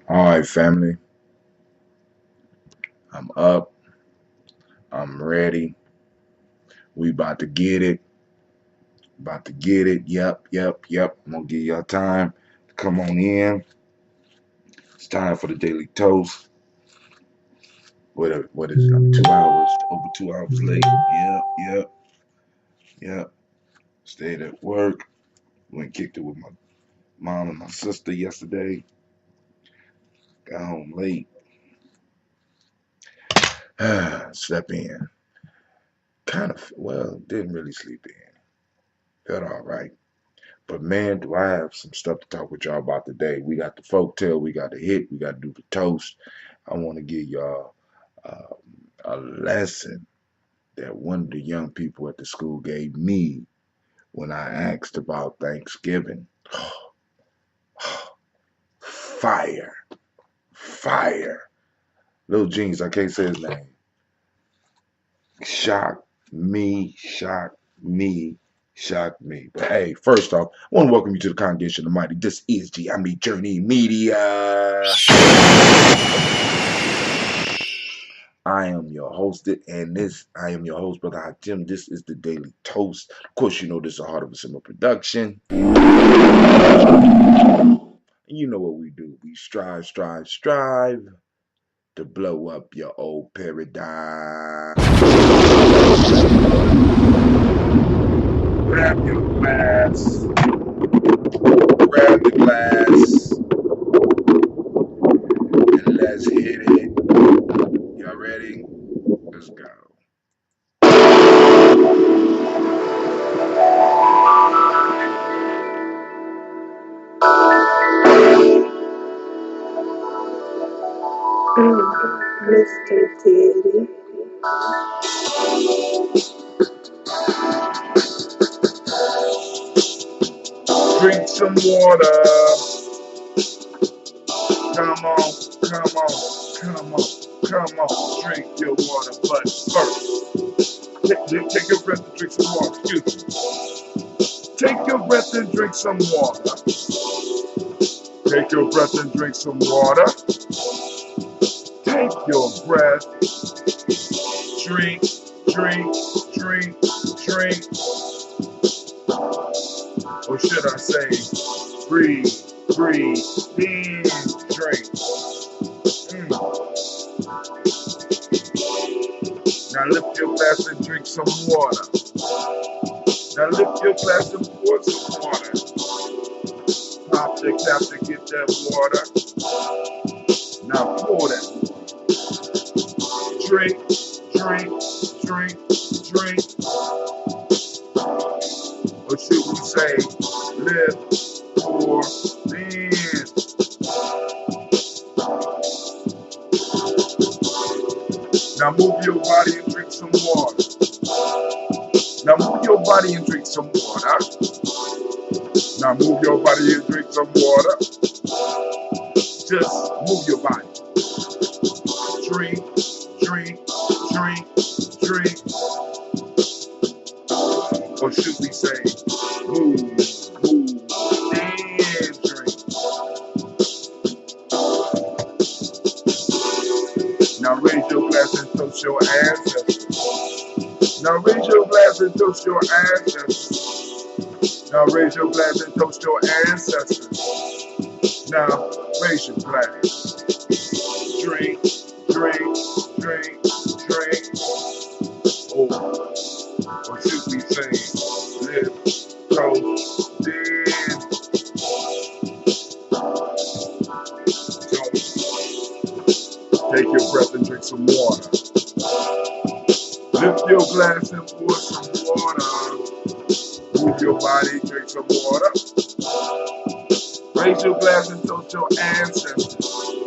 All right, family. I'm up. I'm ready. We about to get it. About to get it. Yep. I'm gonna give y'all time to come on in. It's time for the daily toast. What is it? I'm 2 hours, over 2 hours late. Yep. Stayed at work. Went and kicked it with my mom and my sister yesterday. Got home late. Slept in. Didn't really sleep in. Felt all right. But man, do I have some stuff to talk with y'all about today. We got the folktale, we got the hit, we got to do the toast. I want to give y'all uh, a lesson that one of the young people at the school gave me when I asked about Thanksgiving. Fire. Fire. Little Jeans, I can't say his name. Shocked me, shocked me. But hey, first off, I want to welcome you to the congregation of the mighty. This is Gye-Nyame Journey Media. I am your host, I am your host, Brother Jim. This is the Daily Toast. Of course, you know this is a Heart of a Simple production. And you know what we do. We strive to blow up your old paradigm. Grab your glass. Grab the glass. And let's hit it. Y'all ready? Let's go. Mr. Teddy. Drink some water. Come on. Drink your water, but first, take your breath and drink some water. Excuse me. Take your breath and drink some water. Take your breath and drink some water. Take your breath. Drink. Or should I say, breathe in, drink. Now lift your glass and drink some water. Now lift your glass and pour some water. Pop the cap to get that water. Now pour that water. Drink. Or should we say, lift, pour, in. Now move your body and drink some water. Now move your body and drink some water. Now move your body and drink some water. Just move your body. Drink. Or should we say, move, and drink. Now raise your glass and toast your ancestors. Now raise your glass and toast your ancestors. Now raise your glass and toast your ancestors. Now raise your glass. Drink. Or should we say, live, toast, in. Take your breath and drink some water. Lift your glass and pour some water. Move your body, drink some water. Raise your glass and toast your ancestors.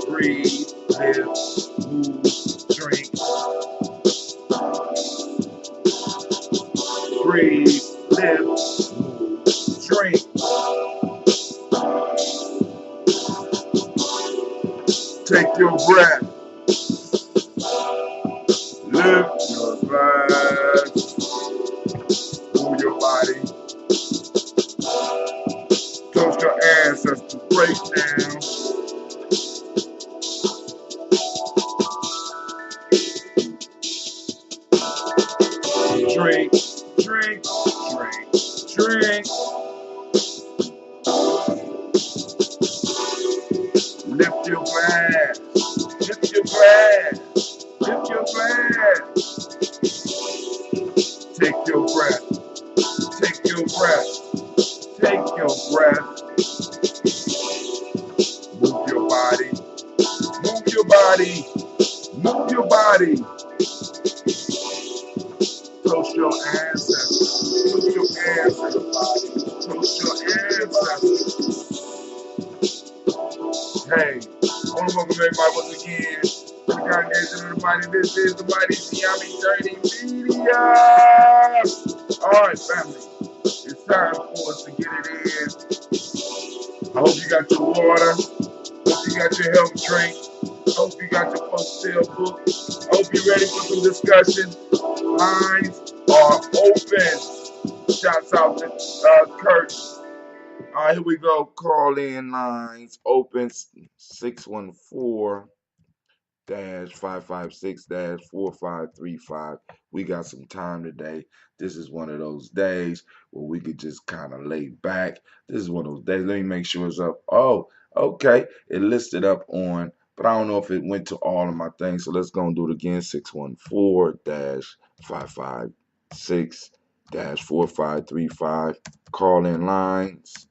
Breathe, live, move, drink. Breathe, live, move, drink. Take your breath. Lift your glass. Move your body. Toast your ancestors. Break down. Lift your glass. Lift your glass. Lift your glass. Take your breath. Take your breath. Take your breath. Move your body. Move your body. Move your body. Toast your ancestors. Toast your ancestors. Toast your ancestors. Hey, I want to welcome everybody once again to the congregation of the mighty. This is the mighty Gye-Nyame Media. Alright, family. It's time for us to get it in. I hope you got your water. Hope you got your health drink. Hope you got your folktale book. Hope you're ready for some discussion. Lines are open. Shouts out to Kurt. All right, here we go. Call in lines open 614 556 4535. We got some time today. This is one of those days where we could just kind of lay back. This is one of those days. Let me make sure it's up. Oh, okay. It listed up on, but I don't know if it went to all of my things. So let's go and do it again. 614 556 4535. Call in lines.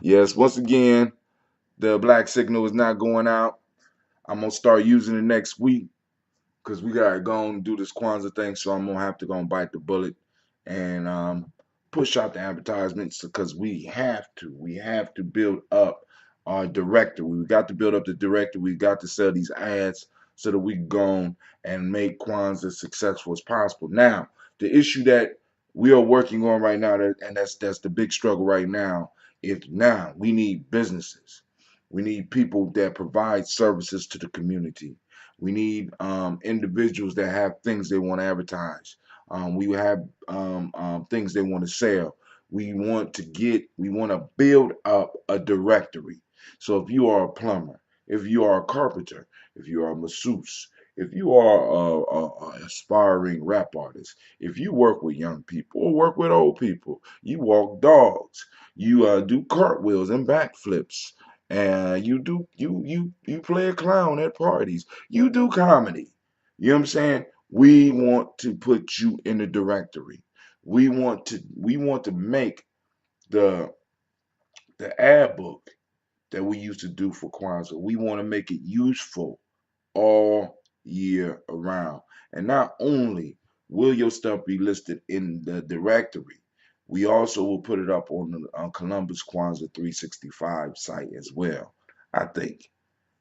Yes, once again, the black signal is not going out. I'm gonna start using it next week because we gotta go and do this Kwanzaa thing. So I'm gonna have to go and bite the bullet and push out the advertisements because we have to. We have to build up our directory. We got to build up the directory. We got to sell these ads so that we can go and make Kwanzaa as successful as possible. Now, the issue that we are working on right now, and that's the big struggle right now, is now we need businesses. We need people that provide services to the community. We need individuals that have things they want to advertise. We have things they want to sell. We want to build up a directory. So if you are a plumber, if you are a carpenter, if you are a masseuse, if you are a aspiring rap artist, if you work with young people or work with old people, you walk dogs, you do cartwheels and backflips, and you play a clown at parties, you do comedy. You know what I'm saying? We want to put you in the directory. We want to make the ad book that we used to do for Kwanzaa. We want to make it useful all year around. And not only will your stuff be listed in the directory, we also will put it up on the Columbus Kwanzaa 365 site as well. I think.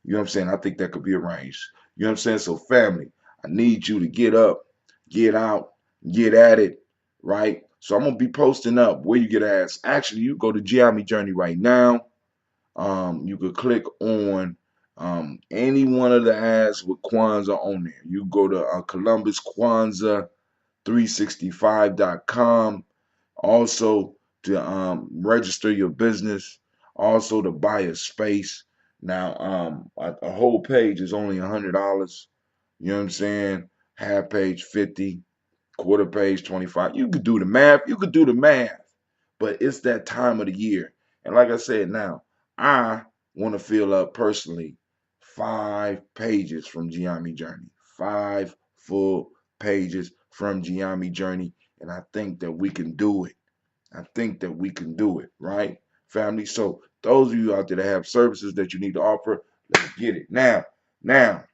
You know what I'm saying? I think that could be arranged. You know what I'm saying? So, family, I need you to get up, get out, get at it, right? So, I'm going to be posting up where you get ads. Actually, you go to Gye-Nyame Journey right now. You could click on any one of the ads with Kwanzaa on there. You go to Columbus Kwanzaa 365.com. Also to register your business. Also to buy a space. Now, a whole page is only $100. You know what I'm saying? Half page 50, quarter page 25. You could do the math. You could do the math. But it's that time of the year. And like I said now, I want to fill up personally 5 pages from Gye-Nyame Journey. 5 full pages from Gye-Nyame Journey. And I think that we can do it. I think that we can do it, right, family? So those of you out there that have services that you need to offer, let's get it. Now, now,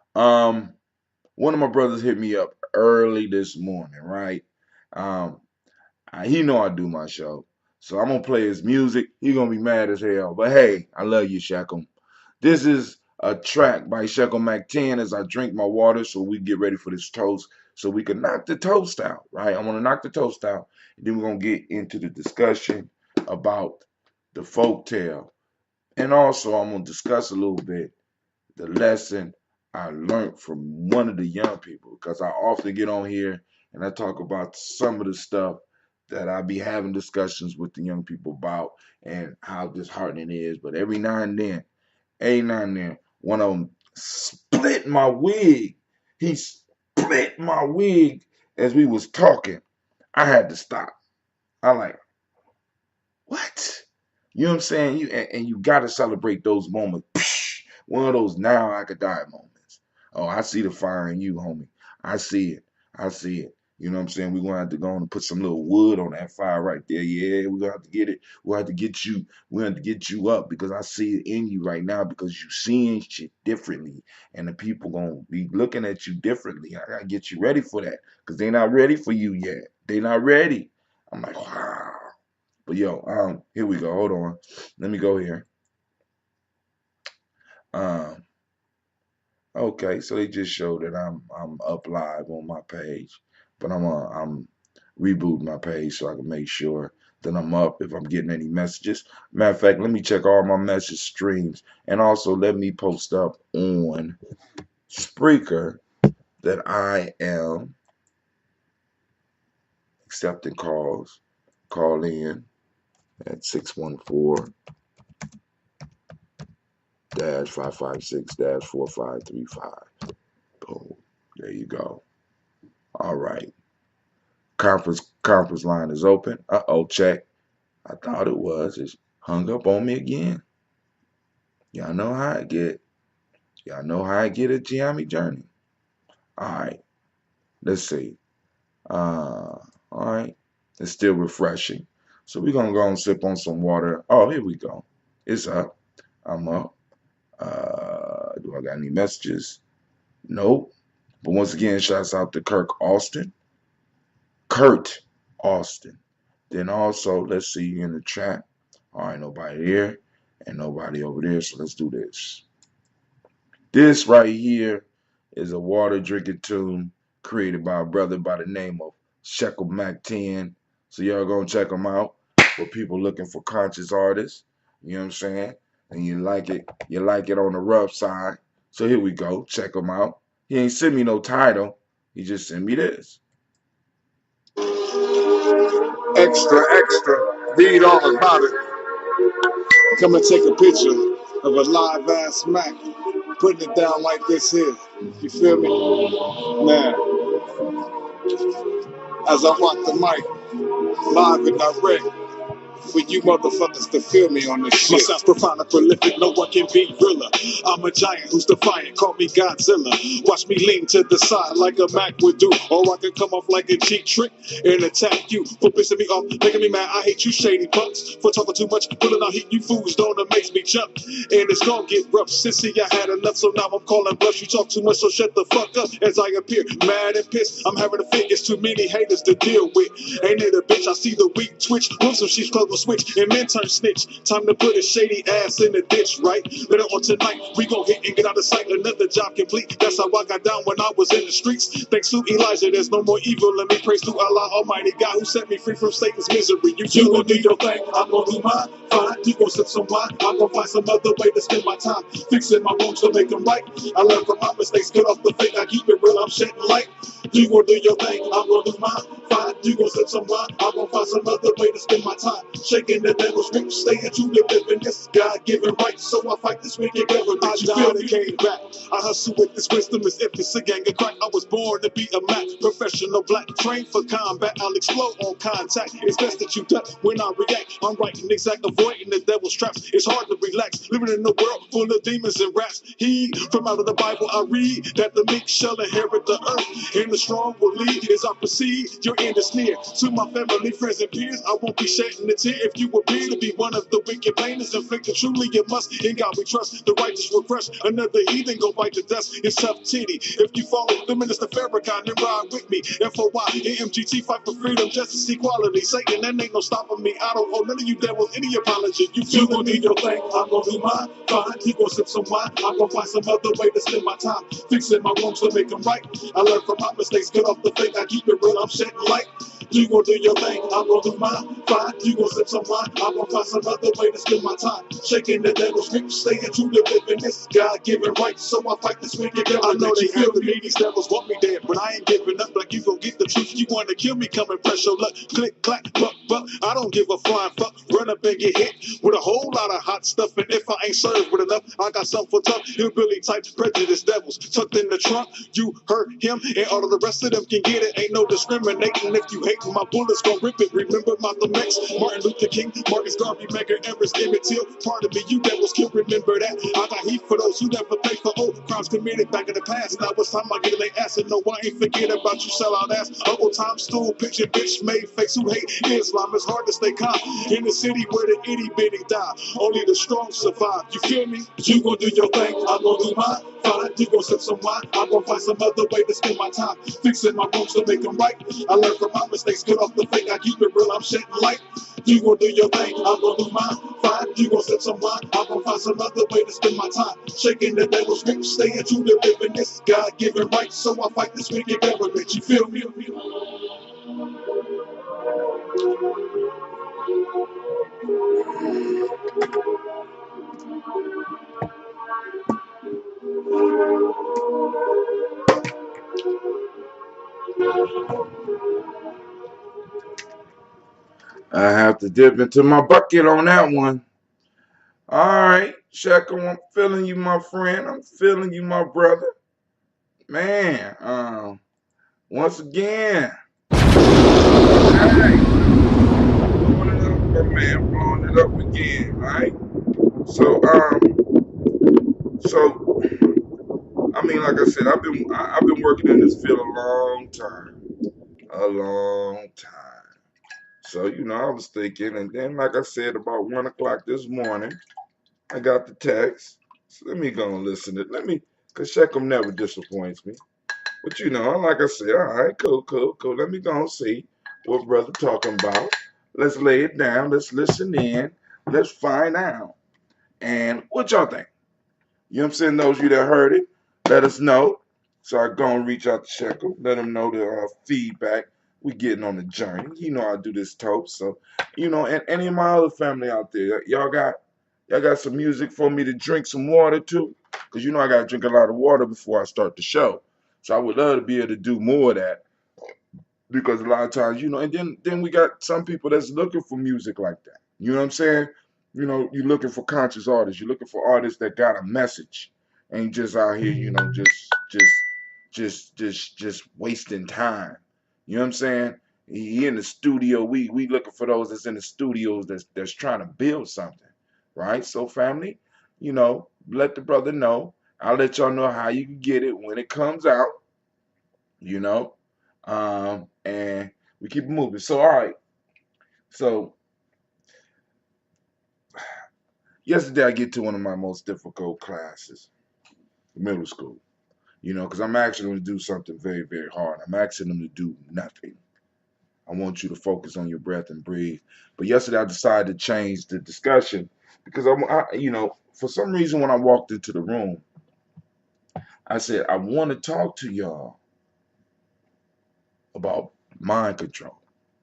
one of my brothers hit me up early this morning, right? Um, he know I do my show, so I'm gonna play his music. He gonna be mad as hell, but hey, I love you, Shekum. This is a track by Shekel Mac 10 as I drink my water so we get ready for this toast so we can knock the toast out, right? I want to knock the toast out, and then we're going to get into the discussion about the folk tale. And also, I'm going to discuss a little bit the lesson I learned from one of the young people because I often get on here and I talk about some of the stuff that I be having discussions with the young people about and how disheartening it is. But every now and then, one of them split my wig. He split my wig as we was talking. I had to stop. I like, what? You know what I'm saying? And you got to celebrate those moments. One of those now I could die moments. Oh, I see the fire in you, homie. I see it. I see it. You know what I'm saying? We're gonna have to go and put some little wood on that fire right there. Yeah, we're gonna have to get it. We'll have to get you, we have to get you up because I see it in you right now because you seeing shit differently. And the people gonna be looking at you differently. I gotta get you ready for that. Because they not ready for you yet. They not ready. I'm like, wow. But yo, here we go. Hold on. Let me go here. Um, okay, so they just showed that I'm up live on my page, but I'm reboot my page so I can make sure that I'm up if I'm getting any messages. Matter of fact, let me check all my message streams and also let me post up on Spreaker that I am accepting calls. Call in at 614-556-4535. Boom. There you go. All right. Conference line is open. Uh-oh, check. I thought it was. It's hung up on me again. Y'all know how I get. Y'all know how I get at Gye-Nyame Journey. All right. Let's see. All right. It's still refreshing. So we're going to go and sip on some water. Oh, here we go. It's up. I'm up. Do I got any messages? Nope. But once again, shouts out to Kurt Austin. Then also, let's see in the chat. All right, nobody here and nobody over there. So let's do this. This right here is a water drinking tune created by a brother by the name of Shekel Mac 10. So y'all gonna check him out for people looking for conscious artists. You know what I'm saying? And you like it on the rough side. So here we go. Check him out. He ain't send me no title. He just sent me this. Extra, extra, read all about it. Come and take a picture of a live ass Mac, putting it down like this here. You feel me? Now, as I rock the mic, live and direct, for you motherfuckers to feel me on this shit. My sound's profound and prolific, no one can be realer. I'm a giant who's defiant, call me Godzilla. Watch me lean to the side like a Mac would do, or I can come off like a cheap trick and attack you for pissing me off, making me mad. I hate you shady punks for talking too much, pulling out heat. You fools don't amaze me jump, and it's gonna get rough. Sissy, I had enough, so now I'm calling bluffs. You talk too much, so shut the fuck up as I appear mad and pissed. I'm having a fit, it's too many haters to deal with. Ain't it a bitch? I see the weak twitch. Once she's close, will switch and men turn snitch. Time to put a shady ass in the ditch, right? Later on tonight, we gon' hit and get out of sight. Another job complete. That's how I got down when I was in the streets. Thanks to Elijah, there's no more evil. Let me praise to Allah Almighty, God who set me free from Satan's misery. You gon' do your thing, I'm gon' do mine. Fine, you gon' sip some wine. I'm gon' find some other way to spend my time. Fixing my wrongs to make them right. I learn from my mistakes, cut off the fake. I keep it real, I'm shedding light. You gon' do your thing, I'm gon' do mine. Fine, you gon' sip some wine. I'm gon' find some other way to spend my time. Shaking the devil's grip, staying true to living this God-given right. So I fight this wicked government. I died and came back. I hustle with this wisdom as if it's a gang of crack. I was born to be a Mac, professional black, trained for combat. I'll explode on contact. It's best that you duck when I react. I'm writing exact, avoiding the devil's traps. It's hard to relax, living in a world full of demons and rats. He, from out of the Bible I read, that the meek shall inherit the earth, and the strong will lead. As I proceed, your end is near. To my family, friends, and peers, I won't be shedding a tear. If you appear to be one of the wicked painters inflicted, truly you must. In God we trust, the righteous will crush. Another heathen go bite the dust. It's tough titty. If you follow the minister Farrakhan, then ride with me. FOY, AMGT, fight for freedom, justice, equality. Satan, that ain't no stopping me. I don't owe none of you devils any apology. You gon' do your thing, I'm gon' do mine. Fine, you gon' sip some wine. I'm gon' find some other way to spend my time. Fixing my wrongs to make them right. I learn from my mistakes, cut off the fake. I keep it real, I'm shedding light. You gon' do your thing, I'm gon' do mine. Fine, you gon' sip some wine. I'm gon' find some other way to spend my time. Shaking the devil's grip, staying true to living this God-given right. So I fight this wicked devil. I know they feel me, these devils want me dead, but I ain't giving up. Like you gon' get the truth. You wanna kill me, come and press your luck. Click, clack, buck, buck. I don't give a flying fuck. Run up and get hit with a whole lot of hot stuff. And if I ain't served with enough, I got something for tough. Hillbilly type prejudice devils tucked in the trunk. You hurt him, and all of the rest of them can get it. Ain't no discriminating if you hate my bullets gon' rip it. Remember, my X, Martin Luther King, Marcus Garvey, Medgar Evers, Emmett Till. Pardon me, you devils can remember that. I got heat for those who never pay for old crimes committed back in the past. Now it's time I get lay ass, and no, I ain't forget about you sellout ass. Uncle Tom stool, picture bitch made face who hate Islam. It's hard to stay calm in the city where the itty bitty die. Only the strong survive. You feel me? You gon' do your thing, I'm gon' do mine. Fine, you gon' sip some wine. I'm gon' find some other way to spend my time. Fixing my wrongs to make them right. I learn from my mistakes, cut off the fake. I keep it real, I'm shedding light. You gon' do your thing, I'm gon' do mine. Fine, you gon' sip some wine. I'm gon' find some other way to spend my time. Shaking the devil's grip, staying true to living this God-given right. So I fight this wicked government. You feel me? I have to dip into my bucket on that one. All right, Sheko, I'm feeling you, my friend. I'm feeling you, my brother. Man, once again, hey, blowing it up, my man, blowing it up again, right? So, so I mean, like I said, I've been working in this field a long time. So I was thinking, and then like I said, about 1 o'clock this morning, I got the text. So let me go and listen to it. Cause Shechem never disappoints me. But like I said, all right, cool. Let me go and see what brother talking about. Let's lay it down. Let's listen in. Let's find out. And what y'all think? You know what I'm saying? Those of you that heard it, let us know. So I go and reach out to Shekel, let him know the feedback. We getting on the journey. I do this toast. So, and any of my other family out there, y'all got some music for me to drink some water too? Because I gotta drink a lot of water before I start the show. So I would love to be able to do more of that. Because a lot of times, and then we got some people that's looking for music like that. You know what I'm saying? You're looking for conscious artists. You're looking for artists that got a message, ain't just out here, just wasting time. You know what I'm saying? He in the studio. We looking for those that's in the studios that's trying to build something, right? So family, let the brother know. I'll let y'all know how you can get it when it comes out. You know, and we keep moving. So, all right. So, yesterday I get to one of my most difficult classes, middle school. Because I'm asking them to do something very, very hard. I'm asking them to do nothing. I want you to focus on your breath and breathe. But yesterday I decided to change the discussion because for some reason when I walked into the room, I said I want to talk to y'all about mind control,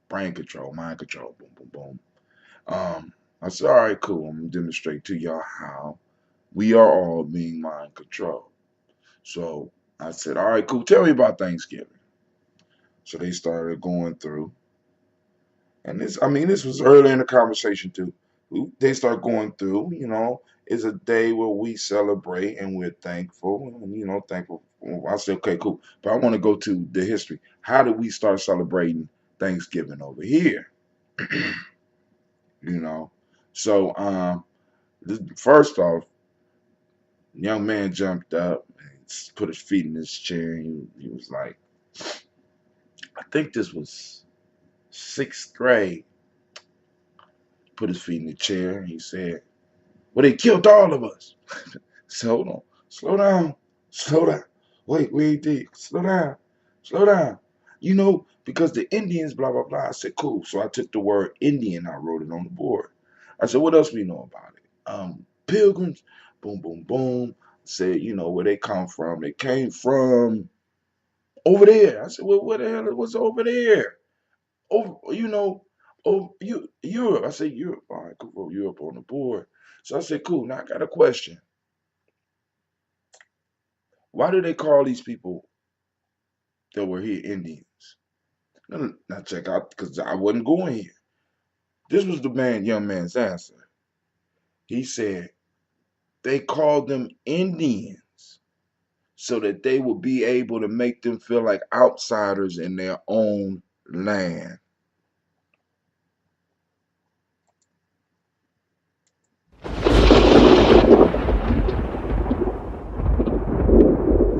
brain control, mind control. Boom, boom, boom. I said, all right, cool. I'm gonna demonstrate to y'all how we are all being mind controlled. So I said, all right, cool. Tell me about Thanksgiving. So they started going through, and this was early in the conversation too. They start going through, it's a day where we celebrate and we're thankful, and thankful. I said, okay, cool. But I want to go to the history. How did we start celebrating Thanksgiving over here? you know. So first off, young man jumped up and put his feet in his chair. And he was like, I think this was sixth grade. Put his feet in the chair and he said, well, they killed all of us. So hold on, slow down. Wait, slow down. Because the Indians, blah, blah, blah. I said, cool. So I took the word Indian, I wrote it on the board. I said, what else we know about it? Pilgrims, boom, boom, boom. Said, where they come from. They came from over there. I said, well, what the hell was over there? Europe. I said, Europe. All right, cool, Europe on the board. So I said, cool. Now I got a question. Why do they call these people that were here Indians? Now check out, because I wasn't going here. This was the young man's answer. He said, they called them Indians so that they would be able to make them feel like outsiders in their own land.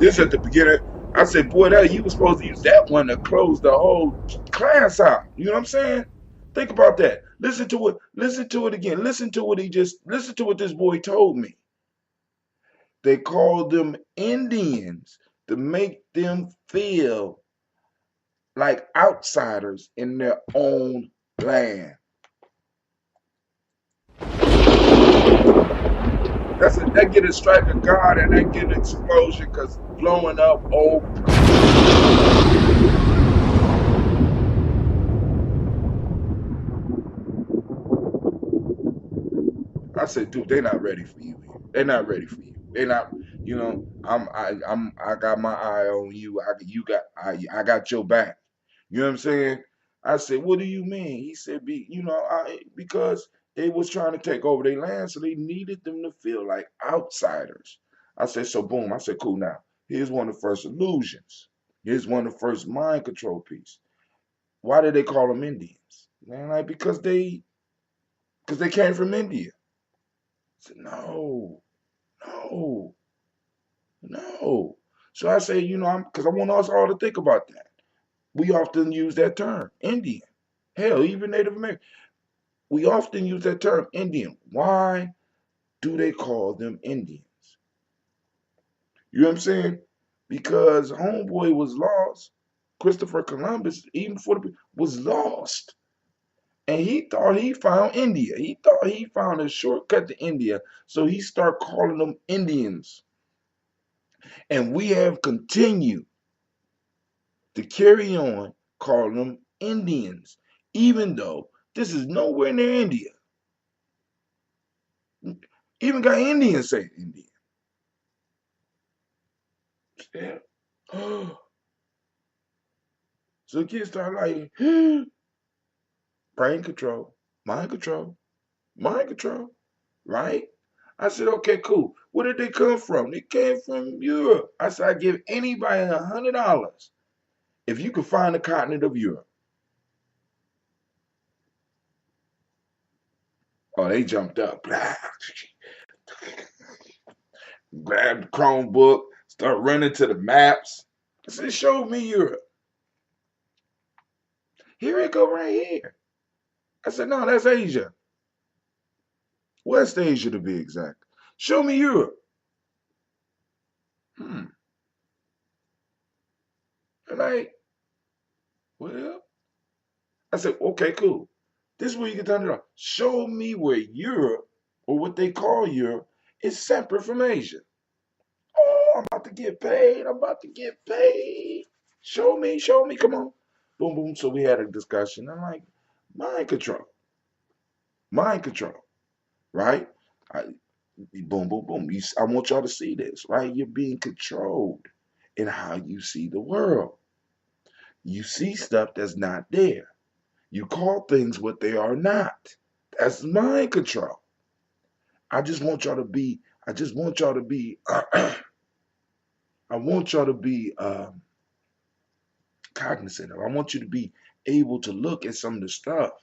this at the beginning. I said, boy, that you were supposed to use that one to close the whole class out. You know what I'm saying? Think about that. Listen to it. Listen to it again. Listen to what listen to what this boy told me. They called them Indians to make them feel like outsiders in their own land. That get a strike of God and that get an explosion because blowing up old. I said, dude, they're not ready for you. They're not ready for you. They're not. You know, I got my eye on you. I got your back. You know what I'm saying? I said, what do you mean? He said, because they was trying to take over their land, so they needed them to feel like outsiders. I said, so boom. I said, cool. Now, here's one of the first illusions. Here's one of the first mind control piece. Why did they call them Indians? Man, like because they came from India. I said, no, no, no. So I say, because I want us all to think about that. We often use that term, Indian. Hell, even Native American. We often use that term, Indian. Why do they call them Indians? You know what I'm saying? Because homeboy was lost. Christopher Columbus, even before was lost. And he thought he found India. He thought he found a shortcut to India. So he started calling them Indians. And we have continued to carry on calling them Indians, even though this is nowhere near India. Even got Indians say Indian. Yeah. So the kids start like, brain control, mind control, mind control, right? I said, okay, cool. Where did they come from? They came from Europe. I said, I give anybody $100 if you can find the continent of Europe. Oh, they jumped up. Grabbed the Chromebook, start running to the maps. I said, show me Europe. Here it go right here. I said, no, that's Asia. West Asia to be exact. Show me Europe. And well, I said, okay, cool. This is where you get down to show me where Europe, or what they call Europe, is separate from Asia. Oh, I'm about to get paid. I'm about to get paid. Show me, come on. Boom, boom. So we had a discussion. I'm like, mind control. Mind control, right? I, boom, boom, boom. I want y'all to see this, right? You're being controlled in how you see the world. You see stuff that's not there. You call things what they are not. That's mind control. I just want y'all to be, I just want y'all to be, I want y'all to be cognizant of. I want you to be able to look at some of the stuff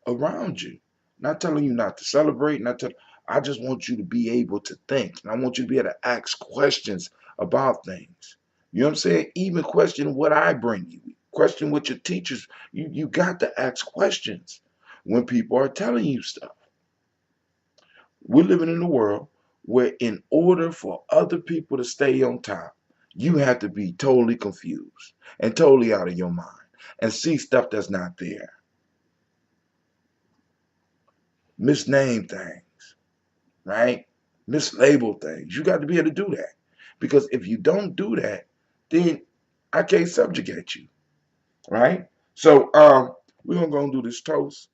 around you. Not telling you not to celebrate, not to, I just want you to be able to think. And I want you to be able to ask questions about things. You know what I'm saying? Even question what I bring you. Question what your teachers, you got to ask questions when people are telling you stuff. We're living in a world where in order for other people to stay on top, you have to be totally confused and totally out of your mind and see stuff that's not there. Misname things, right? Mislabel things. You got to be able to do that. Because if you don't do that, then I can't subjugate you, right? So we're gonna go and do this toast.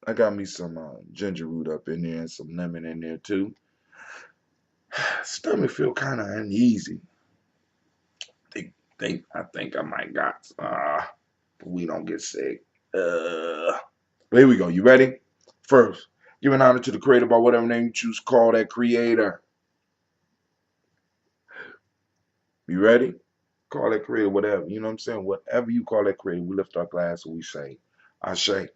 I got me some ginger root up in there and some lemon in there too. Stomach feel kind of uneasy. I think I might got we don't get sick. But here we go. You ready? First, give an honor to the creator by whatever name you choose. Call that creator. You ready? Call that creator whatever. You know what I'm saying? Whatever you call that creator, we lift our glass and we say, I say.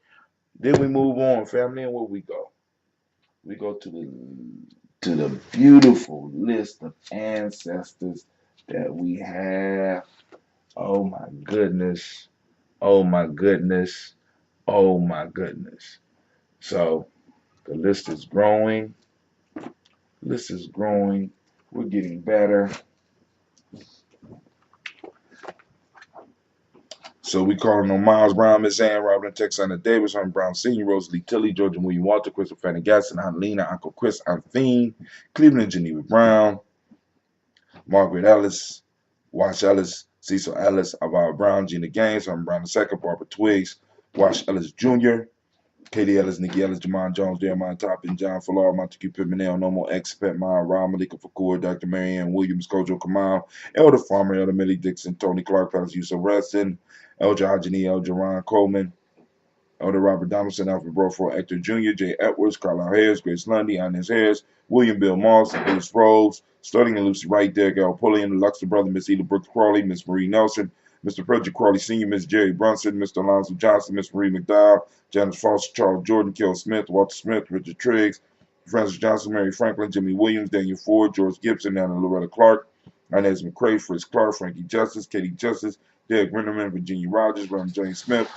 Then we move on, family, and where we go? We go to the beautiful list of ancestors that we have. Oh my goodness. Oh my goodness. Oh my goodness. So the list is growing. List is growing. We're getting better. So we calling on Miles Brown, Miss Ann, Robin, Texana Davis, Herman Brown Sr., Rosalie Tilly, Georgia William Walter, Crystal Fanny Gasson, Lena, Uncle Chris, Fiend, Cleveland Geneva Brown, Margaret Ellis, Wash Ellis, Cecil Ellis, Alvaro Brown, Gina Gaines, Herman Brown II, Barbara Twiggs, Wash Ellis Jr., Katie Ellis, Nikki Ellis, Jamon Jones, Jeremiah Toppin, John Falar, Montague Pimenel, Nomo X, Pet Mile, Rob Malika Fakur, Dr. Marianne Williams, Kojo Kamal, Elder Farmer, Elder Millie Dixon, Tony Clark, Palace Yusuf Reston, Elder Hajani, Elder Ron Coleman, Elder Robert Donaldson, Alfred Broford, Hector Jr., Jay Edwards, Carlisle Harris, Grace Lundy, Inez Harris, William Bill Moss, Bruce Rhodes, starting and Lucy Wright, Derek L. Pulliam, the Luxor brother, Miss Eda Brooks Crawley, Miss Marie Nelson, Mr. Frederick Crawley Sr., Miss Jerry Brunson, Mr. Alonzo Johnson, Miss Marie McDowell, Janice Foster, Charles Jordan, Kel Smith, Walter Smith, Richard Triggs, Francis Johnson, Mary Franklin, Jimmy Williams, Daniel Ford, George Gibson, Anna Loretta Clark, Inez McCrae, Fritz Clark, Frankie Justice, Katie Justice, Derek Rinderman, Virginia Rogers, Reverend James Smith,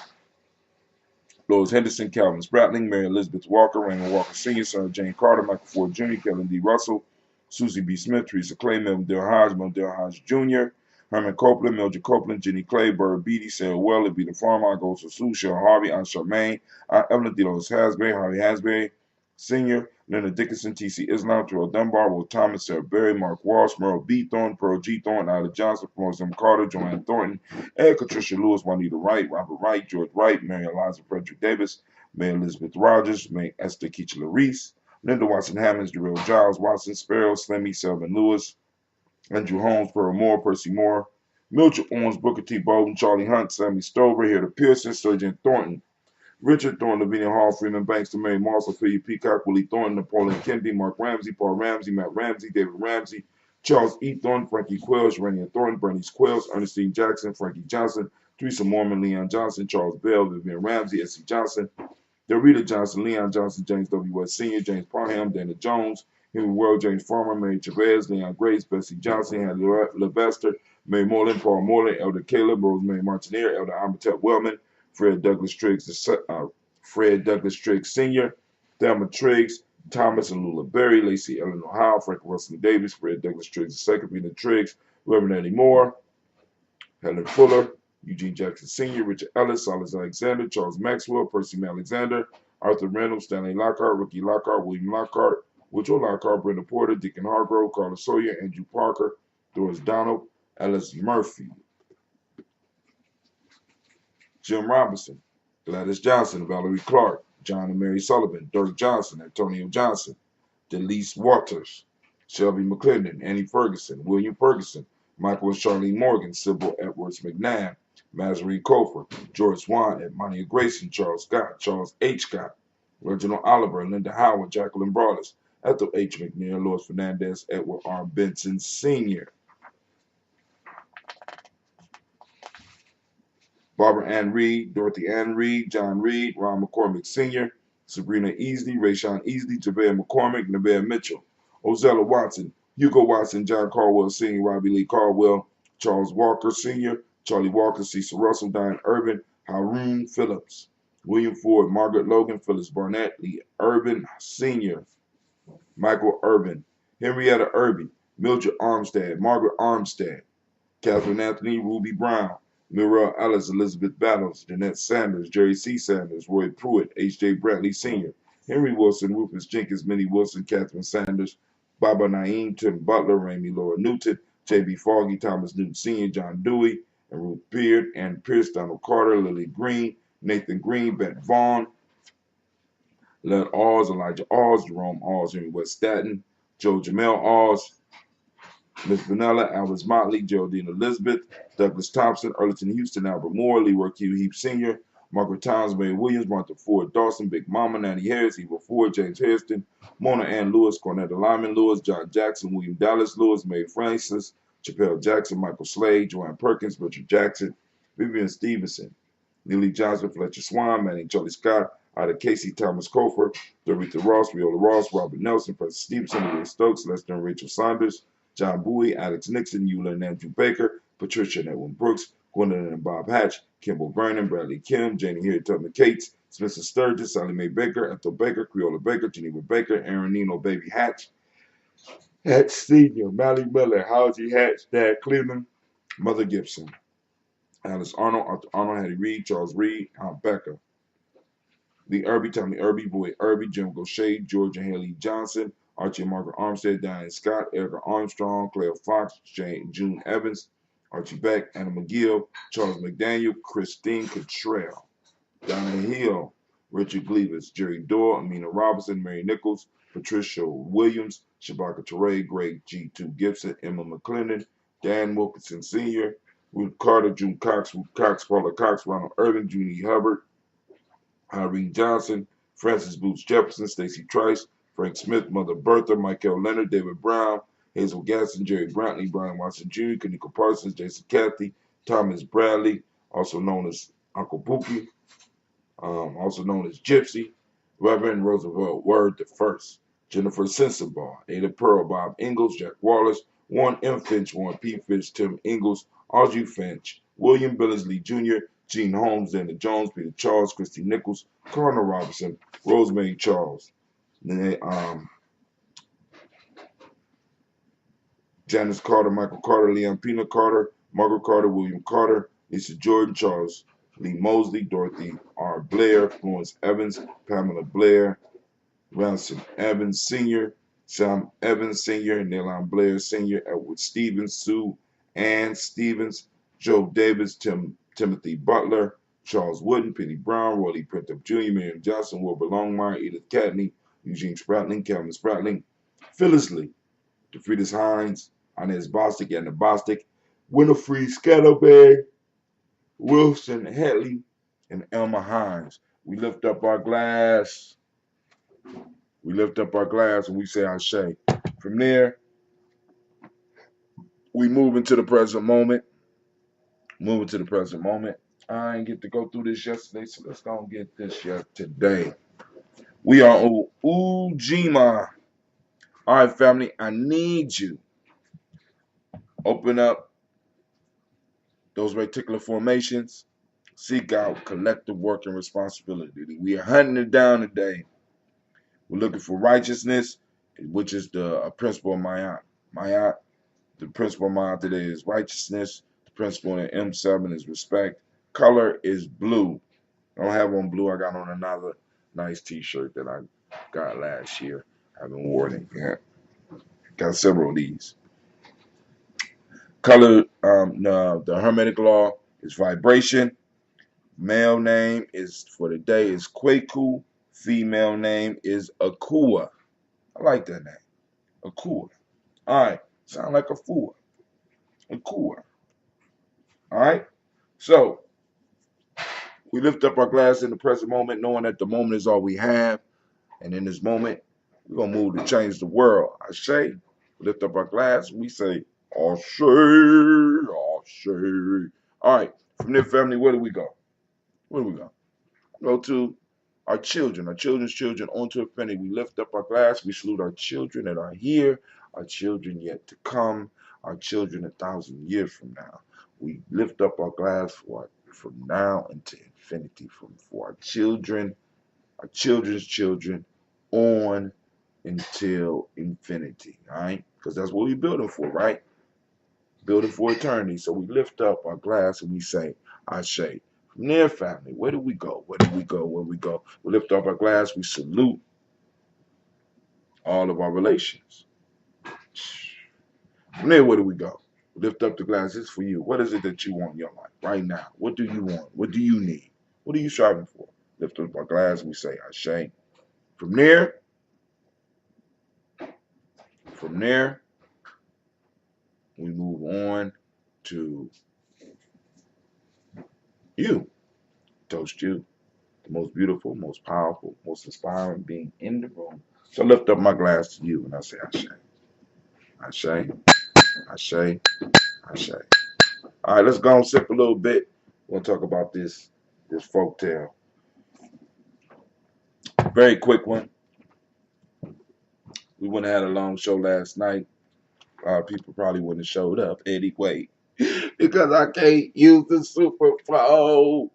Lois Henderson, Calvin Spratling, Mary Elizabeth Walker, Raymond Walker Sr., Sarah Jane Carter, Michael Ford Jr., Kevin D. Russell, Susie B. Smith, Teresa Clay, Melvin Dale Hodge Jr., Herman Copeland, Mildred Copeland, Jenny Clay, Bird Beatty, Sarah Well, Evita Farmer, I Goes to Sue, Cheryl Harvey, Aunt Charmaine, Aunt Evelyn Delos Hasbury, Harvey Hasbury, Sr., Leonard Dickinson, T.C. Islam, Terrell Dunbar, Will Thomas, Sarah Berry, Mark Walsh, Merle B. Thorne, Pearl G. Thorne, Ida Johnson, Florence M. Carter, Joanne Thornton, Ed Patricia Lewis, Juanita Wright, Robert Wright, George Wright, Mary Eliza Frederick Davis, Mary Elizabeth Rogers, May Esther Keachler Reese, Linda Watson Hammonds, Darrell Giles, Watson Sparrow, Slimmy, Selvin Lewis, Andrew Holmes, Pearl Moore, Percy Moore, Mildred Owens, Booker T. Bolden, Charlie Hunt, Sammy Stover, Hilda Pearson, Sergeant Thornton, Richard Thornton, Lavinia Hall, Freeman Banks, Mary Moss, Ophelia Peacock, Willie Thornton, Napoleon Kennedy, Mark Ramsey, Paul Ramsey, Matt Ramsey, David Ramsey, Charles E. Thornton, Frankie Quells, Rainier Thornton, Bernice Quells, Ernestine Jackson, Frankie Johnson, Teresa Mormon, Leon Johnson, Charles Bell, Vivian Ramsey, S.C. Johnson, Dorita Johnson, Leon Johnson, James W. West Sr., James Parham, Dana Jones, Henry World, James Farmer, Mary Chavez, Leon Grace, Bessie Johnson, Henry Levester, Mary Moreland, Paul Moreland, Elder Caleb, Rosemary Martineer, Elder Amitep Wellman, Fred Douglas Triggs, Sr., Thelma Triggs, Thomas and Lula Berry, Lacey Eleanor Howe, Frank Russell Davis, Fred Douglas Triggs II, Rena Triggs, Reverend Eddie Moore, Helen Fuller, Eugene Jackson Sr., Richard Ellis, Silas Alexander, Charles Maxwell, Percy Alexander, Arthur Reynolds, Stanley Lockhart, Ricky Lockhart, William Lockhart, Woodrow Lockhart, Brenda Porter, Deacon Hargrove, Carla Sawyer, Andrew Parker, Doris Donald, Ellis Murphy, Jim Robinson, Gladys Johnson, Valerie Clark, John and Mary Sullivan, Dirk Johnson, Antonio Johnson, Delise Waters, Shelby McClendon, Annie Ferguson, William Ferguson, Michael and Charlene Morgan, Sybil Edwards McNabb, Mazarie Cofer, George Swan, Edmonia Grayson, Charles Scott, Charles H. Scott, Reginald Oliver, Linda Howard, Jacqueline Broadus, Ethel H. McNair, Louis Fernandez, Edward R. Benson Sr., Barbara Ann Reed, Dorothy Ann Reed, John Reed, Ron McCormick Sr., Sabrina Easley, Rayshawn Easley, Javea McCormick, Nevea Mitchell, Ozella Watson, Hugo Watson, John Caldwell Sr., Robbie Lee Caldwell, Charles Walker Sr., Charlie Walker, Cecil Russell, Diane Urban, Haroon Phillips, William Ford, Margaret Logan, Phyllis Barnett, Lee Urban Sr., Michael Urban, Henrietta Irby, Mildred Armstead, Margaret Armstead, Catherine Anthony, Ruby Brown, Muriel Ellis, Elizabeth Battles, Jeanette Sanders, Jerry C. Sanders, Roy Pruitt, H.J. Brantley Sr., Henry Wilson, Rufus Jenkins, Minnie Wilson, Catherine Sanders, Baba Naeem, Tim Butler, Ramey Laura Newton, J.B. Foggy, Thomas Newton Sr., John Dewey, and Ruth Beard, Ann Pierce, Donald Carter, Lily Green, Nathan Green, Beth Vaughn, Led Oz, Elijah Oz, Jerome Oz, Henry West Staten, Joe Jamel Oz, Miss Vanilla, Alice Motley, Geraldine Elizabeth, Douglas Thompson, Earlington Houston, Albert Moore, Leroy Q. Heap Sr., Margaret Towns, Mary Williams, Martha Ford Dawson, Big Mama, Nanny Harris, Eva Ford, James Hairston, Mona Ann Lewis, Cornetta Lyman Lewis, John Jackson, William Dallas Lewis, Mae Francis, Chappelle Jackson, Michael Slade, Joanne Perkins, Richard Jackson, Vivian Stevenson, Lily Johnson, Fletcher Swan, Manning Charlie Scott, Ida Casey, Thomas Cofer, Dorita Ross, Viola Ross, Robert Nelson, Francis Stevenson, Louis Stokes, Lester and Rachel Saunders, John Bowie, Alex Nixon, Eula and Andrew Baker, Patricia and Edwin Brooks, Gwendolyn and Bob Hatch, Kimball Vernon, Bradley Kim, Janie Harriet Tubman Cates, Spencer Sturgis, Sally Mae Baker, Ethel Baker, Creola Baker, Geneva Baker, Aaron Nino Baby Hatch, Hatch Sr., Mally Miller, Halsey Hatch, Dad Cleveland, Mother Gibson, Alice Arnold, Arthur Arnold, Hattie Reed, Charles Reed, Aunt Becca, Lee Irby, Tommy Irby, Boy Irby, Jim Gaucher, George and Haley Johnson, Archie and Margaret Armstead, Diane Scott, Erica Armstrong, Claire Fox, June Evans, Archie Beck, Anna McGill, Charles McDaniel, Christine Cottrell, Donna Hill, Richard Gleavis, Jerry Dorr, Amina Robinson, Mary Nichols, Patricia Williams, Shabaka Teray, Greg G2 Gibson, Emma McClendon, Dan Wilkinson Sr., Ruth Carter, June Cox, Ruth Cox, Paula Cox, Ronald Irvin, Junie Hubbard, Irene Johnson, Francis Boots Jefferson, Stacy Trice, Frank Smith, Mother Bertha, Michael Leonard, David Brown, Hazel Gaston, Jerry Brantley, Brian Watson Jr., Kanika Parsons, Jason Cathy, Thomas Bradley, also known as Uncle Pookie, also known as Gypsy, Reverend Roosevelt Word the First, Jennifer Sensabaugh, Ada Pearl, Bob Ingalls, Jack Wallace, Warren M. Finch, Warren P. Finch, Tim Ingalls, Audrey Finch, William Billingsley Jr., Gene Holmes, Dana Jones, Peter Charles, Christy Nichols, Cardinal Robinson, Rosemary Charles, Janice Carter, Michael Carter, Leon Pina Carter, Margaret Carter, William Carter, Lisa Jordan, Charles Lee Mosley, Dorothy R. Blair, Florence Evans, Pamela Blair, Ransom Evans Sr., Sam Evans Sr., Nayland Blair Sr., Edward Stevens, Sue Ann Stevens, Joe Davis, Timothy Butler, Charles Wooden, Penny Brown, Roy Lee Printup Jr., Miriam Johnson, Wilbur Longmire, Edith Catney, Eugene Spratling, Calvin Spratling, Phyllis Lee, DeFridas Hines, Inez Bostic, Anna Bostic, Winifred Scatterbag, Wilson Hetley, and Elma Hines. We lift up our glass. We lift up our glass and we say Ashe. From there, we move into the present moment. Moving to the present moment. I didn't get to go through this yesterday, so let's go and get this today. We are on Ujima. All right, family, I need you. Open up those reticular formations. Seek out collective work and responsibility. We are hunting it down today. We're looking for righteousness, which is the principle of Mayat. Mayat, the principle of Mayat today is righteousness. The principle in M7 is respect. Color is blue. I don't have on blue. I got on another nice t-shirt that I got last year. I haven't worn it yet. Got several of these. Color, the Hermetic law is vibration. Male name is for the day is Kwaku. Female name is Akua. I like that name. Akua. All right. Sound like a fool. Akua. All right. So we lift up our glass in the present moment, knowing that the moment is all we have. And in this moment, we're going to move to change the world. Ashe. We lift up our glass. We say, Ashe. Ashe. All right. From there, family, where do we go? Where do we go? Go to our children's children, onto infinity. We lift up our glass. We salute our children that are here, our children yet to come, our children 1,000 years from now. We lift up our glass from now into infinity, for our children, our children's children, on until infinity. All right, because that's what we're building for, right? Building for eternity. So we lift up our glass and we say, Ashe. From there, family, where do we go? Where do we go? Where we go? We lift up our glass. We salute all of our relations. From there, where do we go? We lift up the glass. It's for you. What is it that you want in your life right now? What do you want? What do you need? What are you striving for? Lift up our glass and we say, Ashe. From there, we move on to you. Toast you. The most beautiful, most powerful, most inspiring being in the room. So I lift up my glass to you and I say, Ashe. Ashe. Ashe. Ashe. All right, let's go and sip a little bit. We'll talk about this folk tale. Very quick one. We went and had a long show last night. A lot of people probably wouldn't have showed up anyway because I can't use the superphone.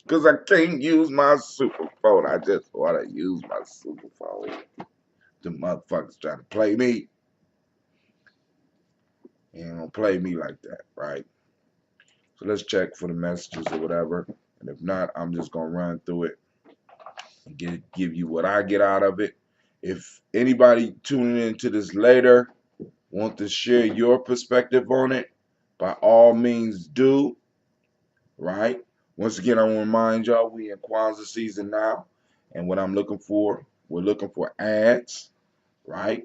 Because I can't use my superphone. I just want to use my superphone. The motherfuckers trying to play me. He ain't gonna play me like that, right? So let's check for the messages or whatever. And if not, I'm just gonna run through it and give you what I get out of it. If anybody tuning into this later want to share your perspective on it, by all means do, right? Once again, I want to remind y'all we in Kwanzaa season now. And what I'm looking for, we're looking for ads, right?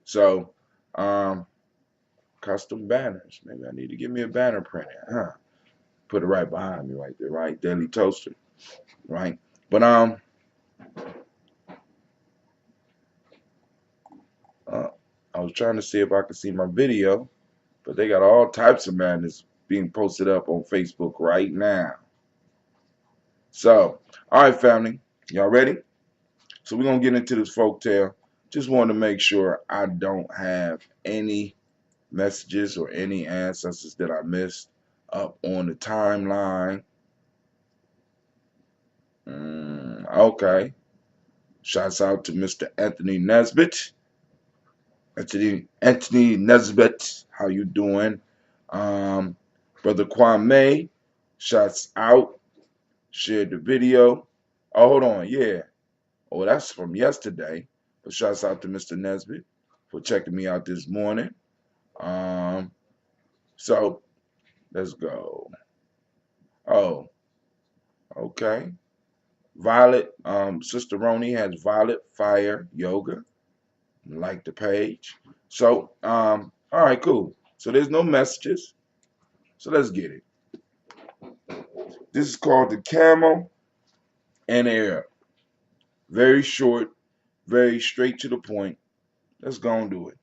So, custom banners. Maybe I need to get me a banner printer, huh? Put it right behind me right there, right? Daily Toaster, right? But I was trying to see if I could see my video, but they got all types of madness being posted up on Facebook right now. So, all right, family, y'all ready? So we're gonna get into this folktale. Just wanted to make sure I don't have any messages or any ancestors that I missed up on the timeline. Okay. Shouts out to Mr. Anthony Nesbitt. Anthony Nesbitt, how you doing? Brother Kwame, shouts out. Shared the video. Oh, hold on, yeah. Oh, that's from yesterday. But shouts out to Mr. Nesbitt for checking me out this morning. So let's go. Oh, okay. Violet, Sister Roni has Violet Fire Yoga. Like the page. So, all right, cool. So there's no messages. So let's get it. This is called the Camel and Arab. Very short, very straight to the point. Let's go and do it.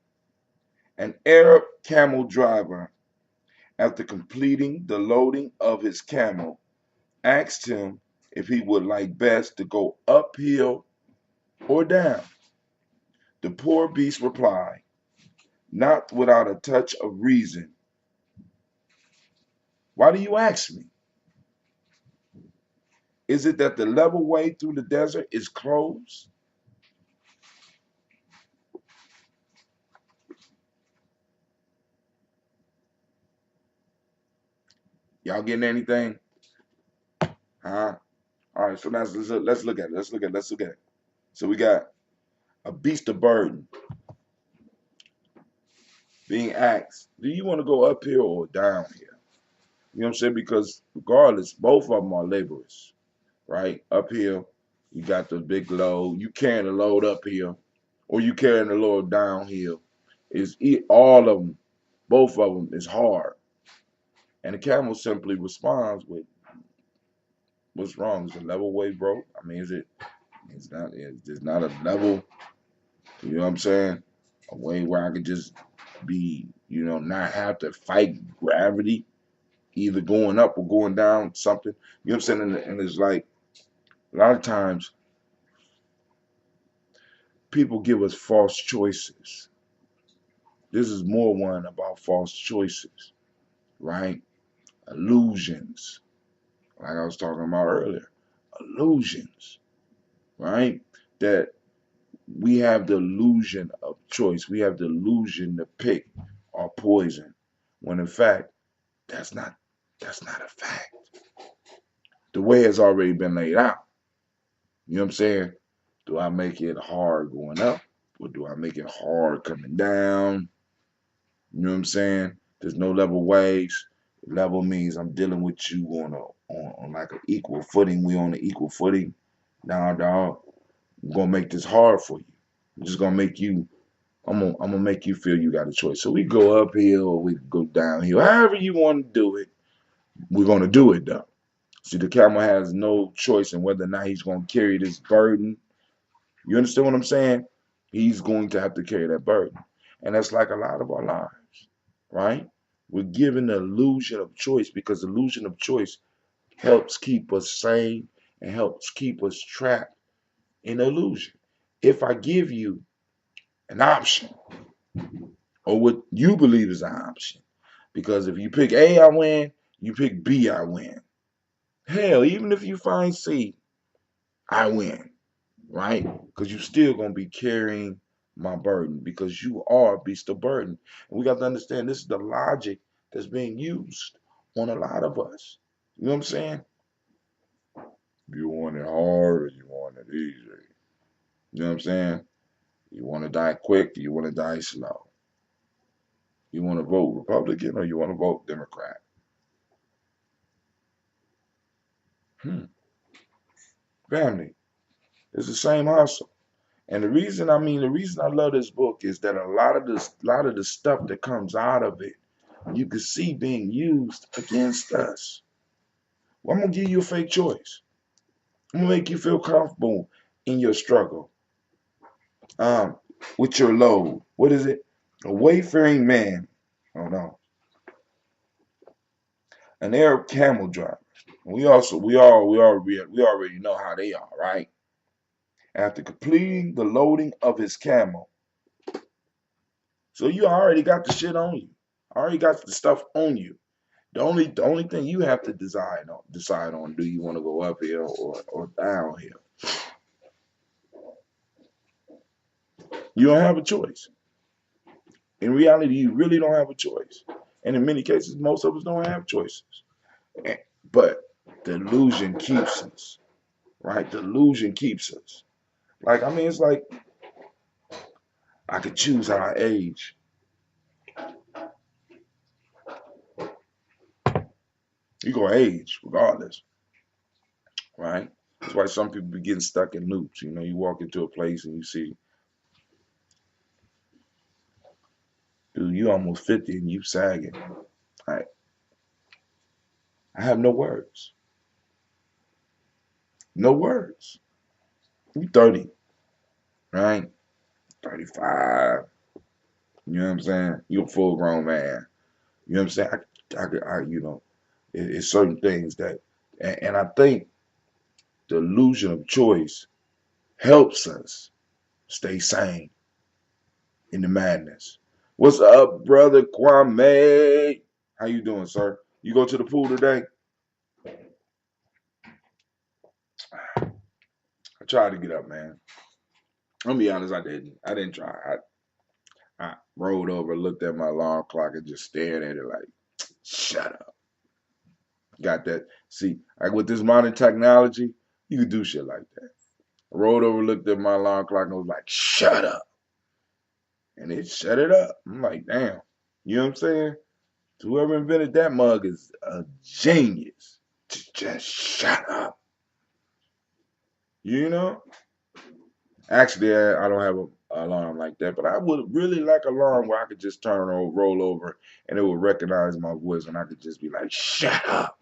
An Arab camel driver, after completing the loading of his camel, asked him if he would like best to go uphill or down. The poor beast replied, not without a touch of reason. Why do you ask me? Is it that the level way through the desert is closed? Y'all getting anything? Huh? All right, so let's look at it. Let's look at it. So we got a beast of burden being asked, do you want to go uphill or down here? You know what I'm saying? Because regardless, both of them are laborers, right? Uphill, you got the big load. You carrying the load uphill, or you carrying the load downhill. Is all of them, both of them is hard. And the camel simply responds with, "What's wrong? Is the level way broke? I mean, is it? It's not. It's not a level. You know what I'm saying? A way where I could just be, not have to fight gravity, either going up or going down. Something. You know what I'm saying? And it's like a lot of times people give us false choices. This is more one about false choices, right? Illusions, like I was talking about earlier. Illusions, right? That we have the illusion of choice. We have the illusion to pick our poison, when in fact that's not a fact. The way has already been laid out. You know what I'm saying? Do I make it hard going up, or do I make it hard coming down? You know what I'm saying? There's no level ways. Level means I'm dealing with you on like an equal footing. We on an equal footing. Now, dog, I'm gonna make this hard for you. I'm just gonna make you. I'm gonna make you feel you got a choice. So we go uphill or we go downhill. However you want to do it, we're gonna do it though. See, the camel has no choice in whether or not he's gonna carry this burden. You understand what I'm saying? He's going to have to carry that burden. And that's like a lot of our lives, right? We're given the illusion of choice because the illusion of choice helps keep us sane and helps keep us trapped in illusion. If I give you an option or what you believe is an option, because if you pick A, I win, you pick B, I win. Hell, even if you find C, I win, right? Because you're still going to be carrying my burden because you are a beast of burden. And we got to understand this is the logic that's being used on a lot of us. You know what I'm saying? You want it hard or you want it easy? You know what I'm saying? You want to die quick or you want to die slow? You want to vote Republican or you want to vote Democrat? Hmm. Family, it's the same hustle. And the reason I love this book is that a lot of the stuff that comes out of it, you can see being used against us. Well, I'm gonna give you a fake choice. I'm gonna make you feel comfortable in your struggle, um, with your load. What is it? A wayfaring man. Oh no, an Arab camel driver. We already know how they are, right? After completing the loading of his camel, so you already got the shit on you. Already got the stuff on you. The only thing you have to decide on, do you want to go uphill or downhill? You don't have a choice. In reality, you really don't have a choice. And in many cases, most of us don't have choices. But the illusion keeps us, right? The illusion keeps us. Like, I mean, it's like I could choose how I age. You're gonna age regardless, right? That's why some people be getting stuck in loops. You know, you walk into a place and you see, dude, you almost 50 and you sagging. I, I have no words. No words. You 30, right? 35. You know what I'm saying? You're a full grown man. You know what I'm saying? You know, it's certain things that, and I think the illusion of choice helps us stay sane in the madness. What's up, brother Kwame? How you doing, sir? You go to the pool today? I tried to get up, man. I'll be honest, I didn't. I didn't try. I rolled over, looked at my alarm clock, and just stared at it like, shut up. Got that? See, like with this modern technology, you can do shit like that. I rolled over, looked at my alarm clock, and was like, shut up. And it shut it up. I'm like, damn. You know what I'm saying? Whoever invented that mug is a genius. Just shut up. You know? Actually, I don't have an alarm like that, but I would really like an alarm where I could just turn or roll over and it would recognize my voice and I could just be like, shut up.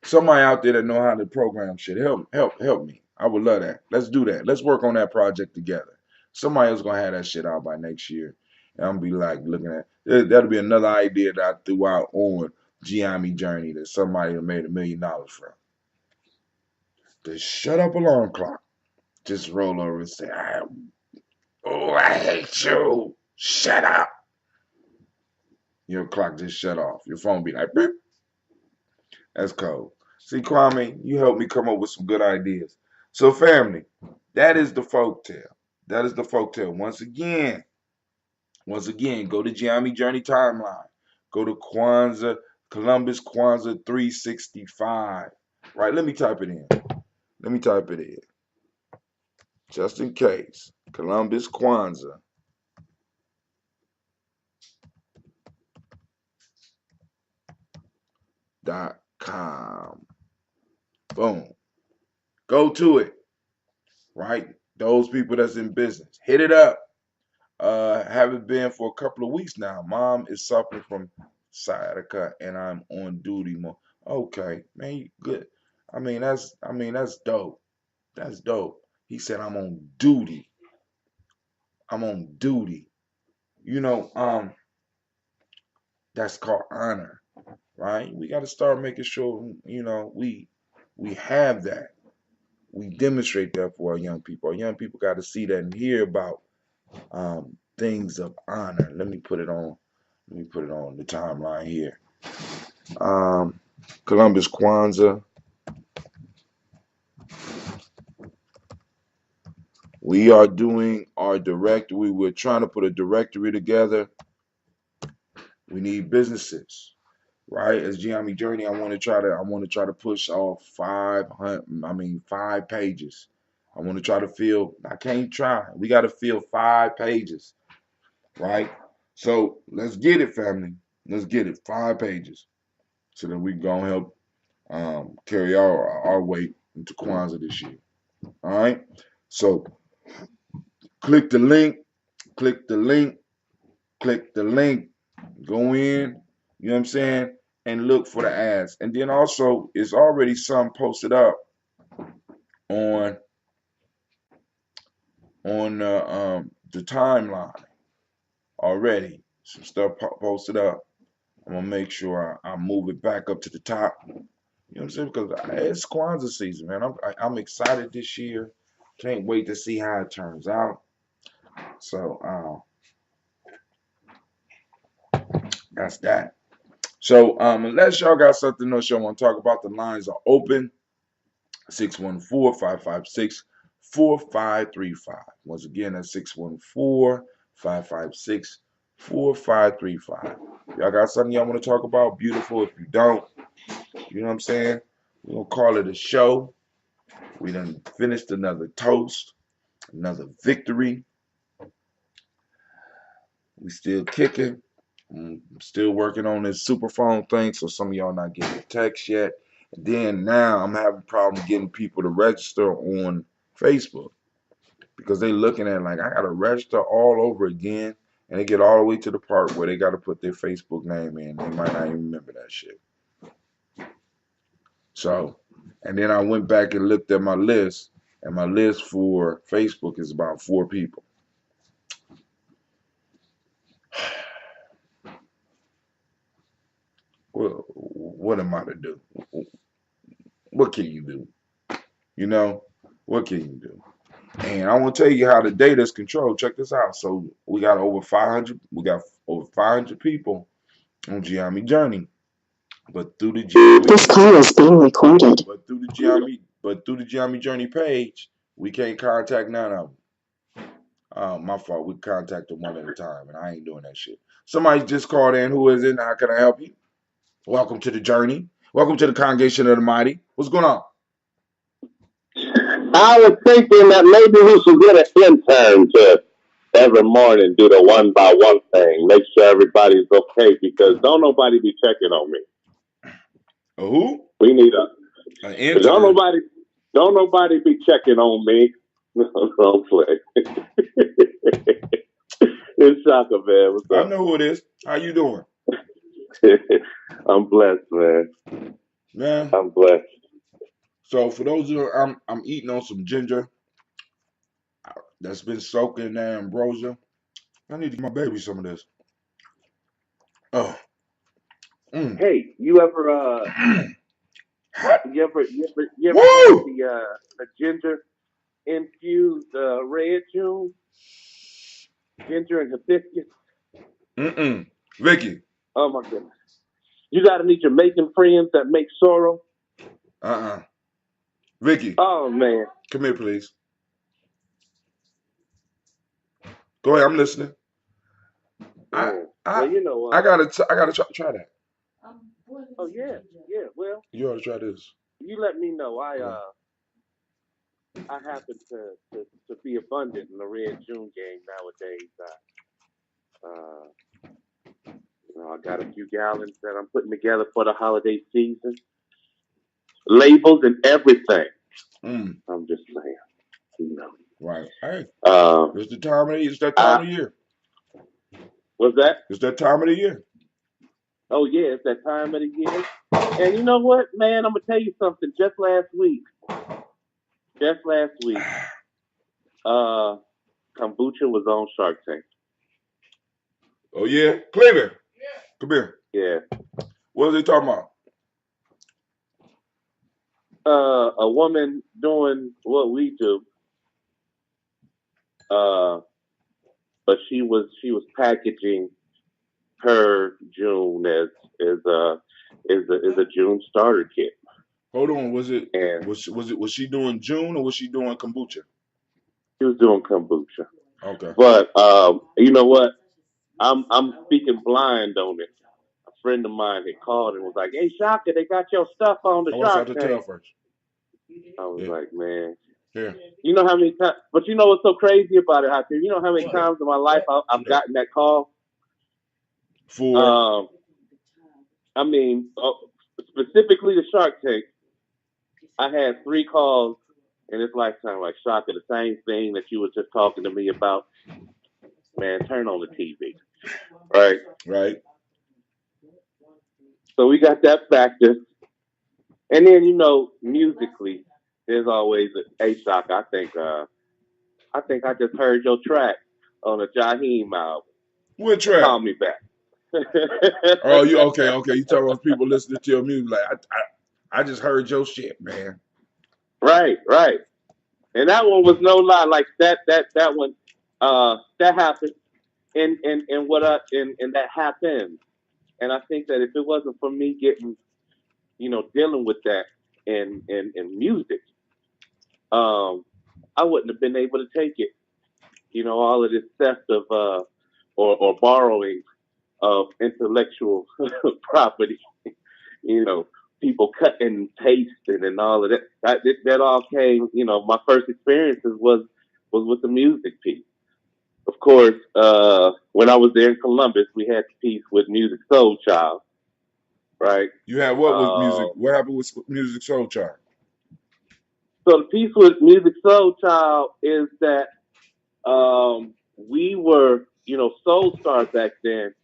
Somebody out there that know how to program shit, help me. I would love that. Let's do that. Let's work on that project together. Somebody else gonna have that shit out by next year. And I'm gonna be like looking at that'll be another idea that I threw out on Gye-Nyame Journey that somebody made $1 million from. The shut up alarm clock. Just roll over and say, I hate you. Shut up. Your clock just shut off. Your phone be like, beep. That's cold. See, Kwame, you helped me come up with some good ideas. So, family, that is the folktale. That is the folktale. Once again, go to Gye-Nyame Journey timeline. Go to Columbus Kwanzaa 365. Right, let me type it in. Let me type it in. Just in case. Columbus Kwanzaa.com. Boom. Go to it. Right? Those people that's in business. Hit it up. Haven't been for a couple of weeks now. Mom is suffering from sciatica and I'm on duty more. Okay, man, you good. I mean that's dope. That's dope. He said, I'm on duty. I'm on duty. You know, that's called honor, right? We got to start making sure, you know, we have that. We demonstrate that for our young people. Our young people got to see that and hear about things of honor. Let me put it on. Let me put it on the timeline here. Columbus Kwanzaa. We are doing our directory. We're trying to put a directory together. We need businesses, right? As Gye-Nyame Journey, I want to try to push off 5 pages. I want to try to fill. I can't try. We got to fill 5 pages, right? So let's get it, family. Let's get it. 5 pages, so that we can go and help carry our weight into Kwanzaa this year. All right. So click the link. Click the link. Click the link. Go in. You know what I'm saying? And look for the ads. And then also, it's already some posted up on the timeline already. Some stuff posted up. I'm gonna make sure I move it back up to the top. You know what I'm saying? Because it's Kwanzaa season, man. I'm excited this year. Can't wait to see how it turns out. So that's that. So unless y'all got something else y'all want to talk about, the lines are open. 614-556-4535. Once again, that's 614-556-4535. Y'all got something y'all want to talk about? Beautiful. If you don't, you know what I'm saying? We're going to call it a show. We done finished another toast, another victory. We still kicking. I'm still working on this super phone thing, so some of y'all not getting a text yet. And then now I'm having a problem getting people to register on Facebook because they looking at it like I gotta register all over again, and they get all the way to the part where they gotta put their Facebook name in. They might not even remember that shit. So, and then I went back and looked at my list, and my list for Facebook is about 4 people. Well, what am I to do? What can you do? You know, what can you do? And I want to tell you how the data is controlled. Check this out. So we got over 500. We got over 500 people on Gye-Nyame Journey, but through the This call is being recorded. But through the Gye-Nyame Journey page, we can't contact none of them. My fault. We contact them one at a time, and I ain't doing that shit. Somebody just called in. Who is it? How can I help you? Welcome to the journey. Welcome to the congregation of the mighty. What's going on? I was thinking that maybe we should get an intern to every morning do the 1-by-1 thing, make sure everybody's okay, because don't nobody be checking on me. A who? We need an intern. Don't nobody be checking on me. Don't play. It's Shaka, man. What's up? I know who it is. How you doing? I'm blessed, man. Man. I'm blessed. So for those who I'm eating on some ginger that's been soaked in that ambrosia. I need to give my baby some of this. Oh. Hey, you ever you ever Woo! the ginger infused red juice? Ginger and hibiscus? Vicky. Oh my goodness. You got any Jamaican friends that make sorrel? Vicky. Oh man. Come here, please. Go ahead, I'm listening. Well, you know, I gotta try that. Oh yeah. Well, you ought to try this. You let me know. I happen to be abundant in the Red June game nowadays. I got a few gallons that I'm putting together for the holiday season, labels and everything. I'm just saying, you know. Right. Hey. It's the time of the year. It's that time of year. What's that? It's that time of the year. Oh yeah, it's that time of the year. And you know what, man? I'm gonna tell you something. Just last week, Kombucha was on Shark Tank. Oh yeah, Cleveland. Come here. Yeah. What was they talking about? A woman doing what we do. But she was packaging her June as a June starter kit. Hold on, was she doing June or was she doing kombucha? She was doing kombucha. Okay. But you know what? I'm speaking blind on it. A friend of mine had called and was like, "Hey, Shaka, they got your stuff on the I want Shark y'all to tell Tank." first. I was Yeah. like, "Man, Yeah. you know how many times?" But you know what's so crazy about it, Hakeem? You know how many times in my life I've gotten that call? For I mean, specifically the Shark Tank. I had 3 calls in this lifetime, like Shaka, the same thing that you were just talking to me about. Man, turn on the TV, right? right. So we got that factor, and then musically, there's always a Shaka. I think I just heard your track on a Gye-Nyame album. What track? Call me back. Oh, you okay? Okay, you talking about people listening to your music? Like I just heard your shit, man. Right. And that one was no lie. Like that one, that happened, and that happened. And I think that if it wasn't for me getting, dealing with that in music, I wouldn't have been able to take it. All of this theft of or borrowing of intellectual property. People cutting and pasting and all of that. That all came. My first experiences was with the music piece. Of course, when I was there in Columbus, we had the piece with Music Soul Child, right? You had what with music? What happened with Music Soul Child? So the piece with Music Soul Child is that we were, Soul Stars back then.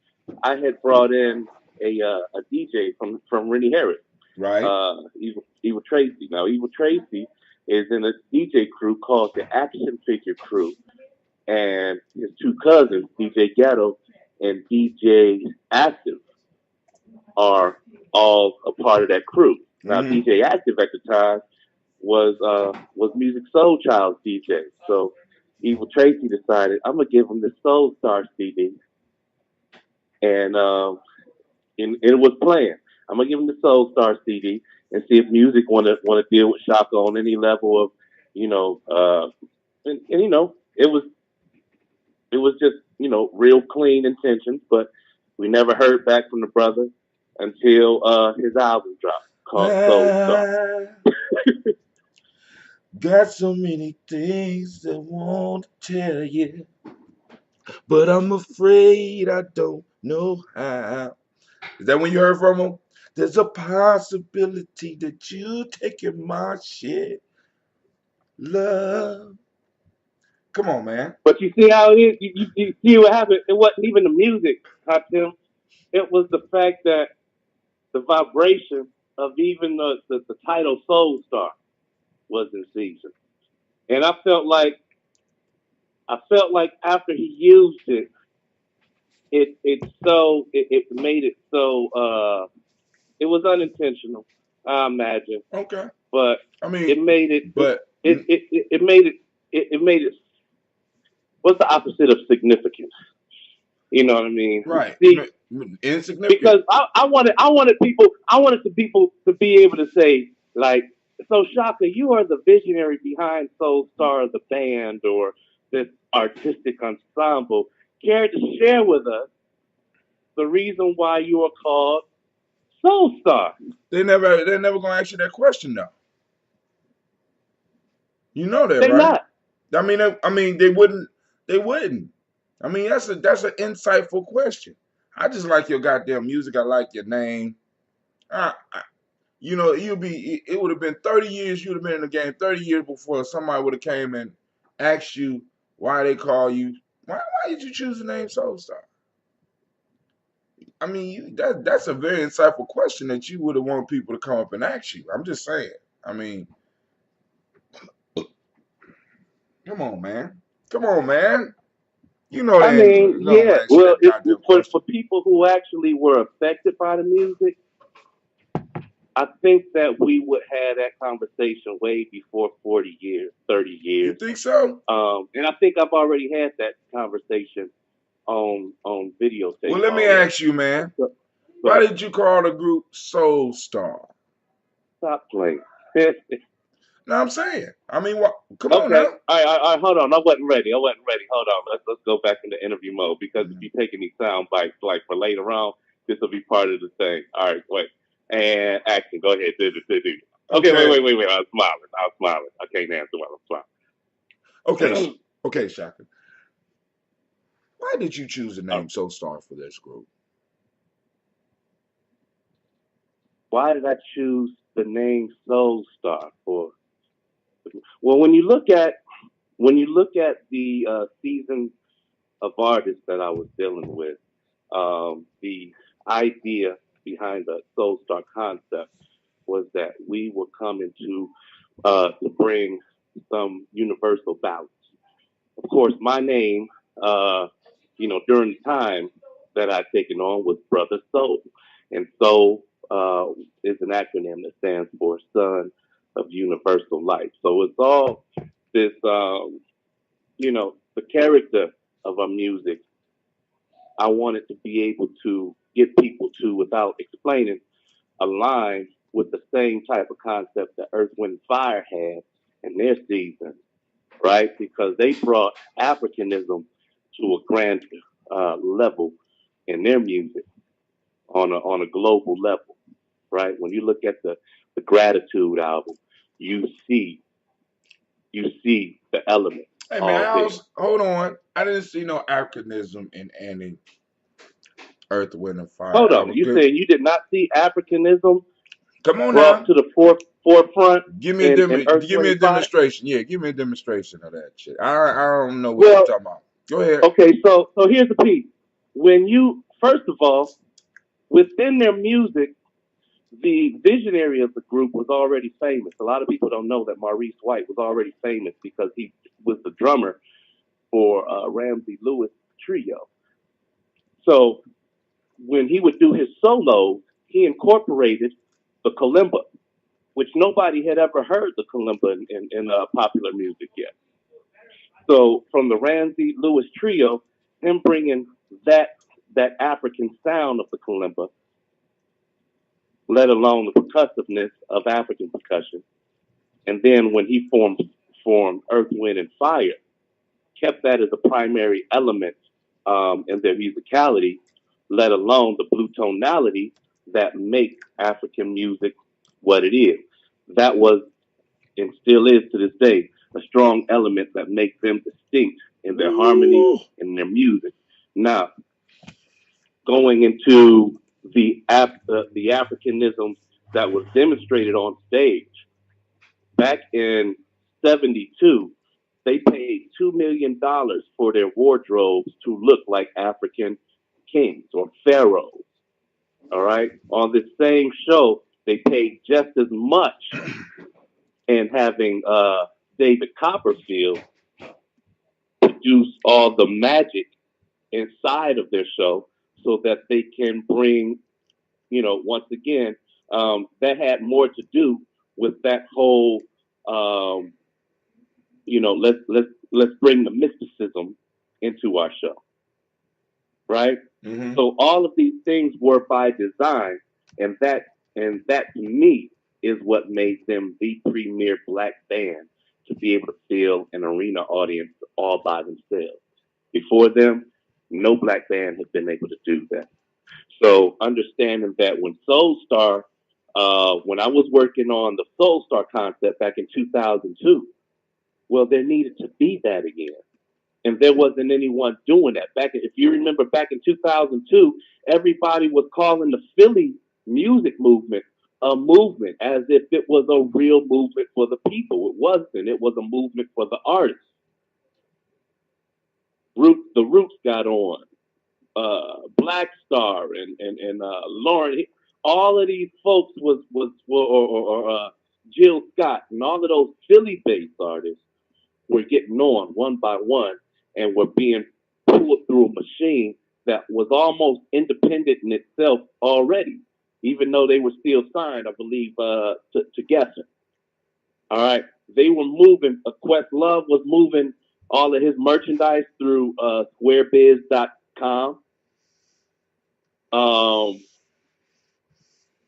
I had brought in a DJ from Rennie Harris, right? Evil Tracy. Now, Evil Tracy is in a DJ crew called the Action Figure Crew, and his 2 cousins, DJ Ghetto and DJ Active, are all a part of that crew. Now, DJ Active at the time was Music Soul Child's DJ. So Evil Tracy decided, I'm gonna give him the Soul Star CD, and it was playing. I'm gonna give him the Soul Star CD and see if music wanna deal with Shaka on any level of, and it was just real clean intentions, but we never heard back from the brother until his album dropped called Soul Star. Got so many things that I want to tell you, but I'm afraid I don't know how. Is that when you heard from him? There's a possibility that you taking my shit, love. Come on, man. But you see how it is. You see what happened. It wasn't even the music, Tim. It was the fact that the vibration of even the title Soul Star was in season, and I felt like after he used it, it made it so it was unintentional, I imagine. Okay. But I mean, it made it. But it made it. It made it. What's the opposite of significant? You know what I mean? Right. See, insignificant. Because I wanted the people to be able to say, like, so Shaka, you are the visionary behind Soul Star, the band, or this artistic ensemble. Care to share with us the reason why you are called Soul Star? They're never gonna ask you that question though. You know that, They right? not. I mean, they wouldn't. They wouldn't. I mean, that's an insightful question. I just like your goddamn music. I like your name. It would have been 30 years. You'd have been in the game 30 years before somebody would have came and asked you why they call you. Why did you choose the name Soul Star? I mean, that's a very insightful question that you would have wanted people to come up and ask you. I'm just saying. I mean, Come on, man. Come on, man. You know I they mean, ain't gonna yeah. answer Well, that goddamn for question. people who actually were affected by the music, I think that we would have that conversation way before 40 years, 30 You years. think so? And I think I've already had that conversation on Well, videotape let me already. ask you, man. So, Why but did you call the group Soul Star? stop playing. No, I'm saying. I mean, what? Come on Okay. now. All right, hold on. I wasn't ready. Hold on. Let's go back into interview mode because if Mhm. you're taking these sound bites like for later on, this will be part of the thing. All right, wait. And action. Go ahead. Do. Okay, Okay. wait. I was smiling. I can't answer while Okay. I'm smiling. Okay, Shaka. Why did you choose the Uh, name Soul Star for this group? Why did I choose the name Soul Star for? Well, when you look at the season of artists that I was dealing with, the idea behind the Soul Star concept was that we were coming to bring some universal balance. Of course, my name, during the time that I'd taken on was Brother Soul, and Soul is an acronym that stands for Son of Universal Life. So it's all this, the character of our music. I wanted to be able to get people to, without explaining, align with the same type of concept that Earth, Wind, and Fire had in their season, right? Because they brought Africanism to a grand level in their music on a global level, right? When you look at the Gratitude album, you see you see the elements Hey man, all there. hold on. I didn't see no Africanism in any Earth, Wind, and Fire Hold on, album. you saying you did not see Africanism Come on brought now. to the forefront in Earth, Give Wind, me a and Fire? demonstration. Yeah, give me a demonstration of that shit. I don't know what you're Well, talking about. Go ahead. okay, so here's the piece. When you first of all, within their music, the visionary of the group was already famous. A lot of people don't know that Maurice White was already famous because he was the drummer for Ramsey Lewis Trio. So when he would do his solos, he incorporated the kalimba, which nobody had ever heard the kalimba in popular music yet. So from the Ramsey Lewis Trio, him bringing that that African sound of the kalimba, let alone the percussiveness of African percussion, and then when he formed Earth, Wind, and Fire, kept that as a primary element in their musicality, let alone the blue tonality that make African music what it is. That was and still is to this day a strong element that makes them distinct in their harmony Ooh. and their music. Now, going into the Africanism that was demonstrated on stage back in '72, they paid $2 million for their wardrobes to look like African kings or pharaohs. All right. On this same show, they paid just as much in having David Copperfield produce all the magic inside of their show so that they can bring, once again, that had more to do with that whole, um, let's bring the mysticism into our show, right? Mm-hmm. So all of these things were by design, and that to me is what made them the premier black band to be able to fill an arena audience all by themselves. Before them, no black band had been able to do that. So understanding that when Soul Star, when I was working on the Soul Star concept back in 2002, well, there needed to be that again. And there wasn't anyone doing that. If you remember back in 2002, everybody was calling the Philly music movement a movement as if it was a real movement for the people. It wasn't. It was a movement for the artists. The Roots got on. Black Star and Lauren, all of these folks or Jill Scott and all of those Philly based artists were getting on one by one and were being pulled through a machine that was almost independent in itself already, even though they were still signed, I believe, to Geffen. All right, they were moving. Questlove was moving all of his merchandise through squarebiz.com. Um,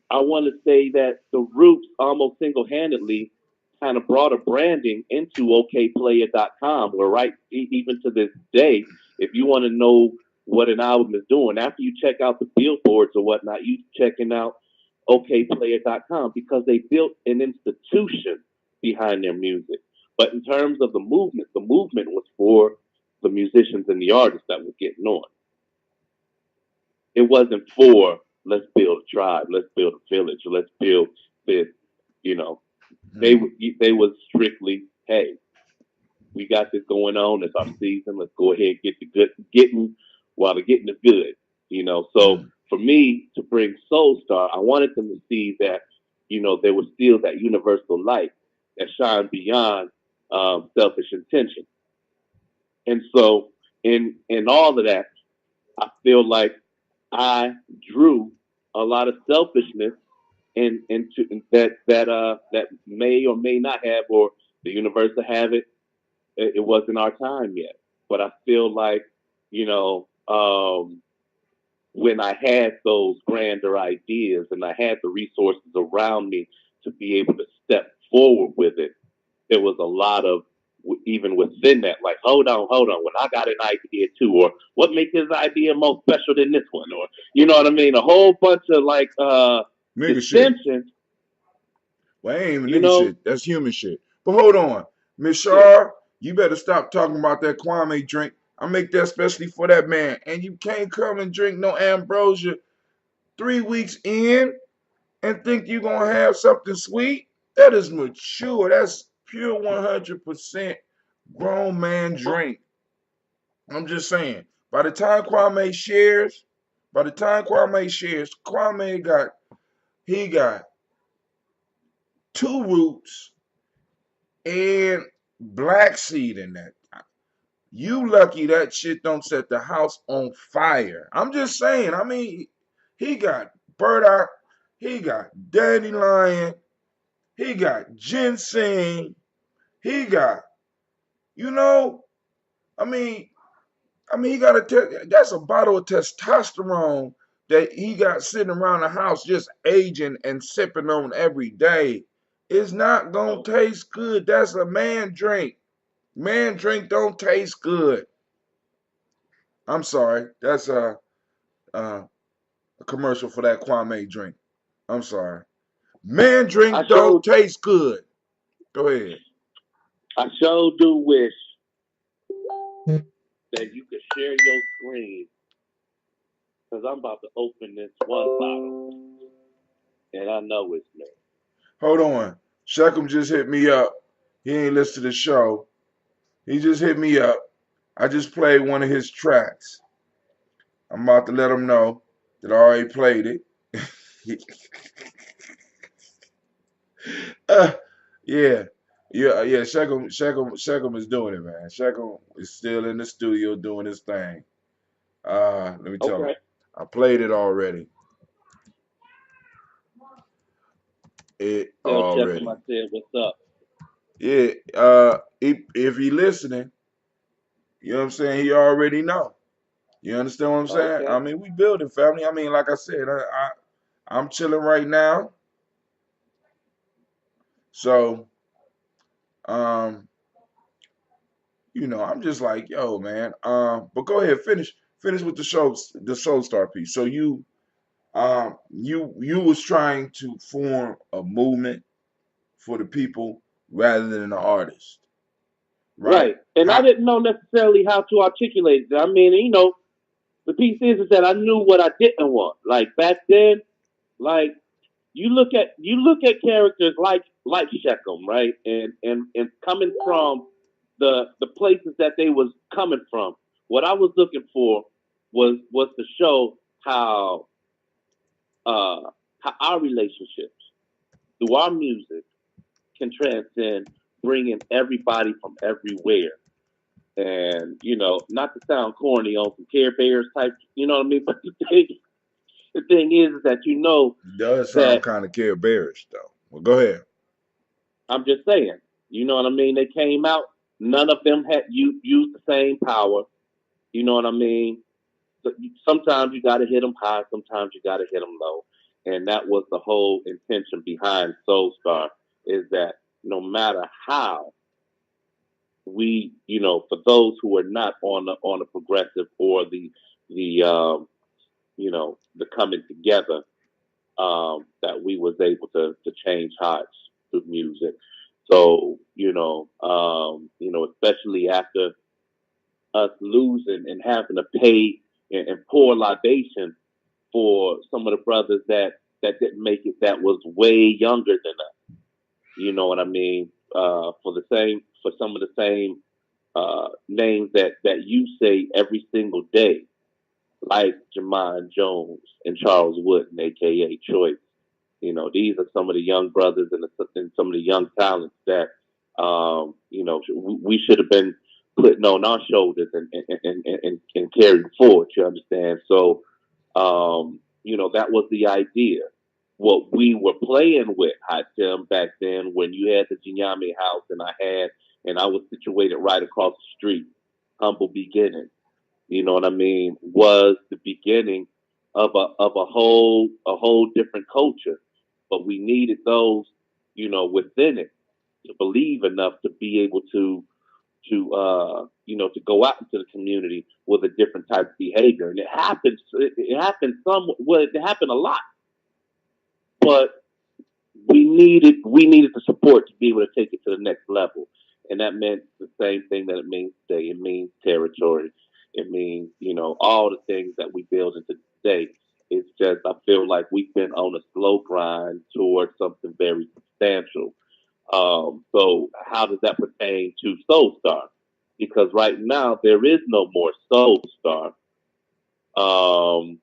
I want to say that the Roots almost single handedly kind of brought a branding into okplayer.com, where even to this day, if you want to know what an album is doing, after you check out the billboards or whatnot, you checking out okplayer.com because they built an institution behind their music. But in terms of the movement was for the musicians and the artists that were getting on. It wasn't for let's build a tribe, let's build a village, let's build this. You know, they was strictly, hey, we got this going on. It's our season. Let's go ahead and get the good getting while the getting is good. You know, so for me to bring Soul Star, I wanted them to see that there was still that universal light that shined beyond selfish intention. And so in all of that, I feel like I drew a lot of selfishness into that may or may not have, or the universe to have it. It wasn't our time yet, but I feel like when I had those grander ideas and I had the resources around me to be able to step forward with it, there was a lot of even within that, like, hold on, when I got an idea too, or what makes his idea more special than this one, or you know what I mean? A whole bunch of like Nigga shit. dissensions. Well, ain't even You nigga know, shit. That's human shit. But hold on. Miss yeah. Shar, you better stop talking about that Kwame drink. I make that specially for that man. And you can't come and drink no ambrosia 3 weeks in and think you're going to have something sweet. That is mature. That's pure 100% grown man drink. I'm just saying. By the time Kwame shares, he got two roots and black seed in that. You lucky that shit don't set the house on fire. I'm just saying. I mean, he got burdock, he got dandelion, he got ginseng, he got, you know, I mean, he got that's a bottle of testosterone that he got sitting around the house just aging and sipping on every day. It's not gonna taste good. That's a man drink. Man drink don't taste good. I'm sorry. That's a commercial for that Kwame drink. I'm sorry. Man I drink don't sure, taste good. Go ahead. I sure do wish that you could share your screen because I'm about to open this one bottle and I know it's me. Hold on. Sheckham just hit me up. He ain't listened to the show. He just hit me up. I just played one of his tracks. I'm about to let him know that I already played it. uh, yeah. Yeah. Sheckham is doing it, man. Sheckham is still in the studio doing his thing. Let me tell him. Okay. I played it already. It Tell Sheckham I already. said what's up. Yeah. If he listening, you know what I'm saying? He already know. You understand what I'm saying? Okay. I mean, we building family. I mean, like I said, I'm chilling right now. So, um, I'm just like, yo, man. But go ahead, finish with the Soul Star piece. So you was trying to form a movement for the people rather than the artist, right? Right. And I How? didn't know necessarily how to articulate it. I mean, the piece is that I knew what I didn't want. Like back then, like you look at characters like Shechem, right? And coming from the places that they was coming from. What I was looking for was to show how our relationships through our music can transcend bringing everybody from everywhere. And not to sound corny on some Care Bears type, you know what I mean. But the thing is that It does sound that kind of Care Bearish though. Well, go ahead. I'm just saying, you know what I mean. They came out. None of them had used the same power. You know what I mean. So sometimes you got to hit them high. Sometimes you got to hit them low. And that was the whole intention behind Soul Star, is that no matter how we, for those who are not on the progressive or the coming together, that we was able to change hearts through music. So especially after us losing and having to pay and pour libation for some of the brothers that didn't make it, that was way younger than us. You know what I mean? For some of the same names that you say every single day, like Jamon Jones and Charles Wooden, aka Choice. These are some of the young brothers and some of the young talents that we should have been putting on our shoulders and carrying forward. You understand? So that was the idea. What we were playing with, Hot Tim, back then when you had the Gye-Nyame house and I was situated right across the street, humble beginning. You know what I mean? Was the beginning of a whole different culture, but we needed those within it to believe enough to be able to go out into the community with a different type of behavior. And it happens. It happened it happened a lot, but we needed the support to be able to take it to the next level. And that meant the same thing that it means today. It means territory. It means, all the things that we build into today. It's just, I feel like we've been on a slow grind towards something very substantial. So how does that pertain to Soul Star? Because right now there is no more Soul Star. Um,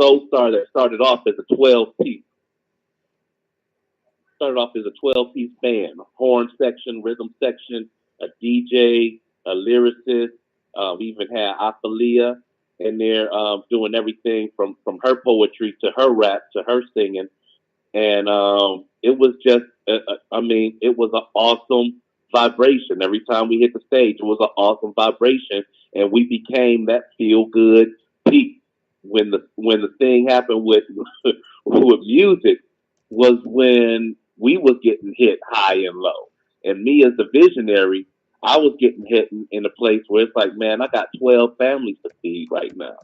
Soul Star that started off as a 12 piece band, horn section, rhythm section, a DJ, a lyricist. We even had Athalia in there doing everything from her poetry to her rap to her singing. And it was just, it was an awesome vibration. Every time we hit the stage, it was an awesome vibration. And we became that feel good peak. When the thing happened with with music was when we was getting hit high and low. And me as the visionary, I was getting hit in a place where it's like, man, I got 12 families to feed right now.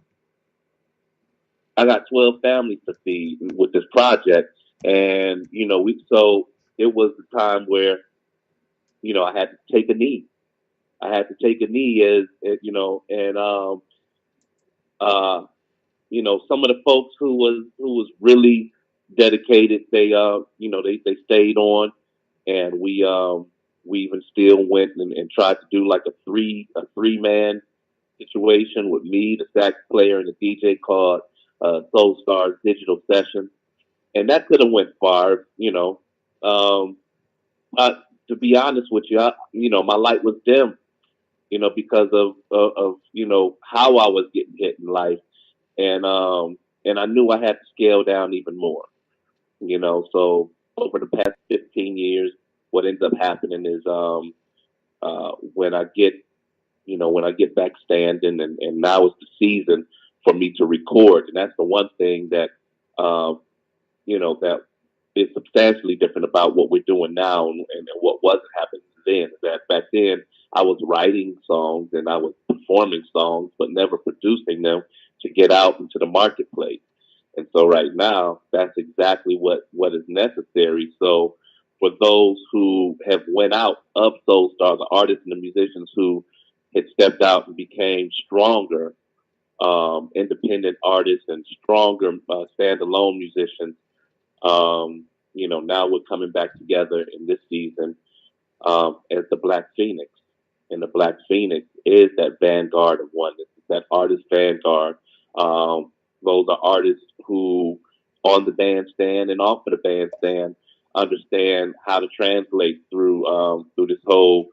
I got 12 families to feed with this project. And, so it was the time where, I had to take a knee. I had to take a knee and, uh, some of the folks who was really dedicated, they stayed on, and we even still went and tried to do like a three-man situation with me, the sax player, and the DJ called Soul Stars Digital Session, and that could have went far. But to be honest with you, my light was dim. Because of how I was getting hit in life, and I knew I had to scale down even more. So over the past 15 years, what ends up happening is when I get back standing, and now is the season for me to record, and that's the one thing that that is substantially different about what we're doing now and what wasn't happening then. That back then I was writing songs and I was performing songs, but never producing them to get out into the marketplace. And so right now, that's exactly what is necessary. So for those who have went out of Soul Star, the artists and the musicians who had stepped out and became stronger independent artists and stronger standalone musicians, now we're coming back together in this season as the Black Phoenix. And the Black Phoenix is that vanguard of oneness, that artist vanguard. Those are artists who, on the bandstand and off of the bandstand, understand how to translate through this whole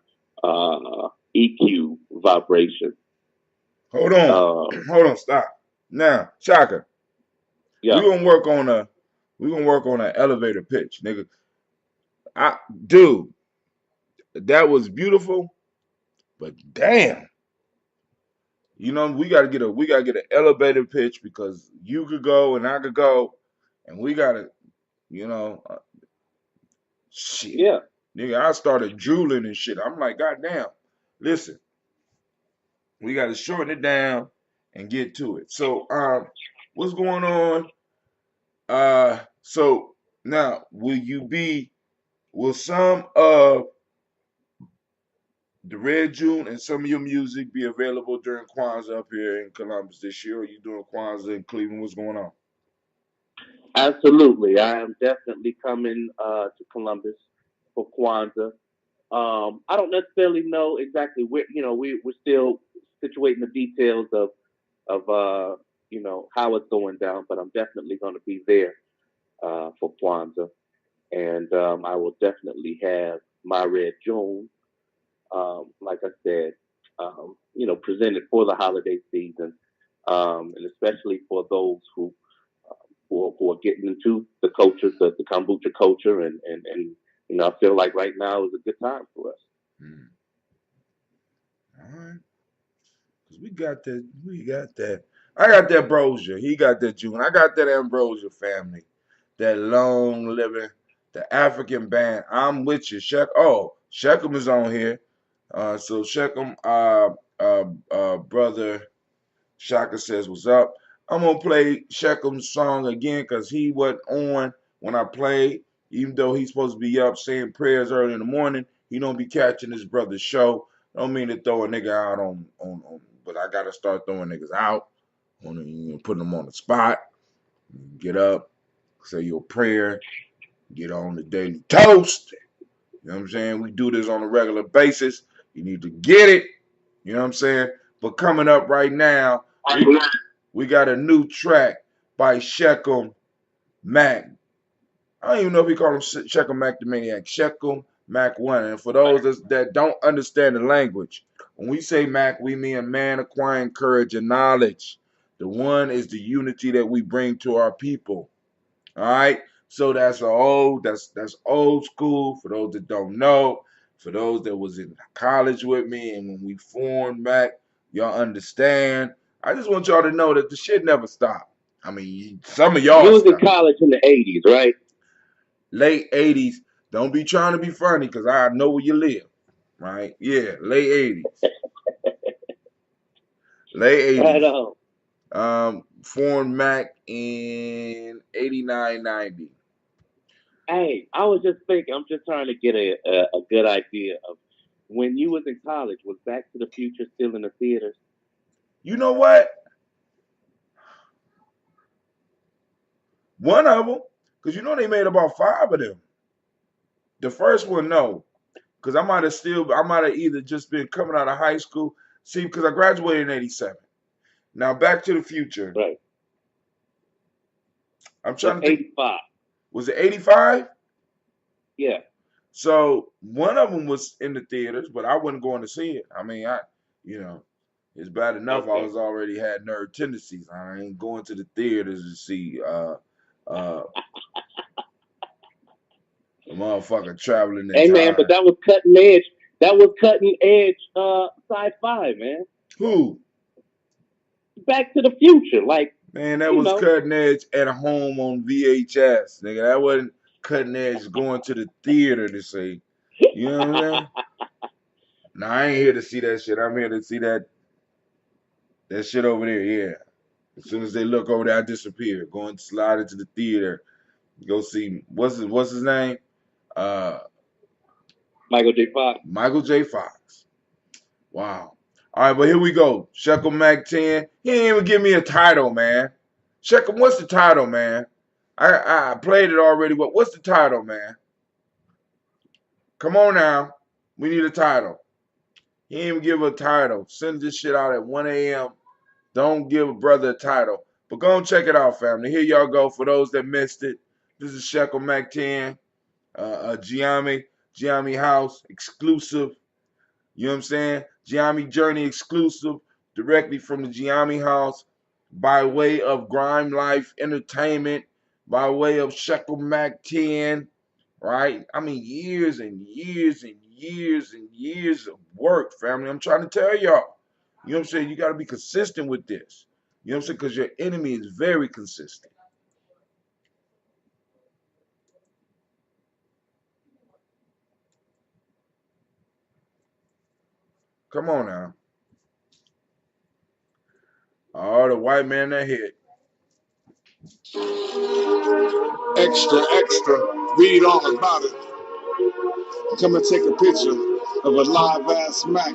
EQ vibration. Hold on. Um, Hold on, stop. Now, Shaka, we yeah, gonna work on a we gonna work on an elevator pitch, nigga. I dude, that was beautiful, but damn. You know, we gotta get an elevator pitch because you could go and I could go, and we gotta, you know, shit. yeah. Nigga, I started drooling and shit. I'm like, God damn. Listen, we gotta shorten it down and get to it. So, what's going on? So now will some of the Red June and some of your music be available during Kwanzaa up here in Columbus this year? Or are you doing Kwanzaa in Cleveland? What's going on? Absolutely. I am definitely coming to Columbus for Kwanzaa. I don't necessarily know exactly where, we're still situating the details of how it's going down, but I'm definitely going to be there for Kwanzaa. And I will definitely have my Red June, like I said, presented for the holiday season, and especially for those who are getting into the culture, the kombucha culture, and I feel like right now is a good time for us. Hmm. All right. Cause we got that. I got that Ambrosia. He got that June. I got that Ambrosia family. That long living, the African band. I'm with you. Shechem is on here. So Shechem, brother Shaka says, "What's up?" I'm gonna play Shekem's song again because he wasn't on when I played. Even though he's supposed to be up saying prayers early in the morning, he don't be catching his brother's show. Don't mean to throw a nigga out on but I gotta start throwing niggas out, putting them on the spot. Get up, say your prayer, get on the daily toast. You know what I'm saying? We do this on a regular basis. You need to get it. You know what I'm saying? But coming up right now, we got a new track by Shechem Mac. I don't even know if we call him Shechem Mac the Maniac. Shechem Mac 1. And for those that don't understand the language, when we say Mac, we mean a man acquiring courage and knowledge. The one is the unity that we bring to our people. All right. So that's old school for those that don't know. For those that was in college with me and when we formed back, y'all understand. I just want y'all to know that the shit never stopped. I mean, some of You y'all was in stopped. college in the '80s, right? Late 80s. Don't be trying to be funny because I know where you live. Right? Yeah, late 80s. Late Right 80s. on. Formed Mac in 89, 90. Hey, I was just thinking. I'm just trying to get a good idea of when you was in college. Was Back to the Future still in the theaters? You know what? One of them, because you know they made about five of them. The first one, no, because I might have either just been coming out of high school. See, because I graduated in '87. Now, Back to the Future. Right. I'm It's trying to think. '85. Was it '85? Yeah. So one of them was in the theaters, but I wasn't going to see it. I mean, you know, it's bad enough I Okay. was already had nerd tendencies. I ain't going to the theaters to see uh, a motherfucker traveling in Hey man, but time. that was cutting edge. That was cutting edge sci-fi, man. Who? Back to the Future, like Man, that you was know. cutting edge at home on VHS, nigga. That wasn't cutting edge going to the theater to see. You know what I'm saying? Nah, I ain't here to see that shit. I'm here to see that shit over there. Yeah. As soon as they look over there, I disappear. Go and slide into the theater. Go see what's his name? Uh, Michael J. Fox. Michael J. Fox. Wow. All right, but here we go. Shekel Mac 10. He didn't even give me a title, man. Shekel, what's the title, man? I played it already. What's the title, man? Come on now. We need a title. He didn't even give a title. Send this shit out at 1 a.m. Don't give a brother a title. But go and check it out, family. Here y'all go. For those that missed it, this is Shekel Mac 10. Gye-Nyame House exclusive. You know what I'm saying? Gye-Nyame Journey exclusive directly from the Gye-Nyame House by way of Grime Life Entertainment, by way of Shekel Mac 10, right? I mean, years and years and years and years of work, family. I'm trying to tell y'all. You know what I'm saying? You got to be consistent with this. You know what I'm saying? Because your enemy is very consistent. Come on now. Oh, the white man that hit. Extra, extra. Read all about it. Come and take a picture of a live ass Mac.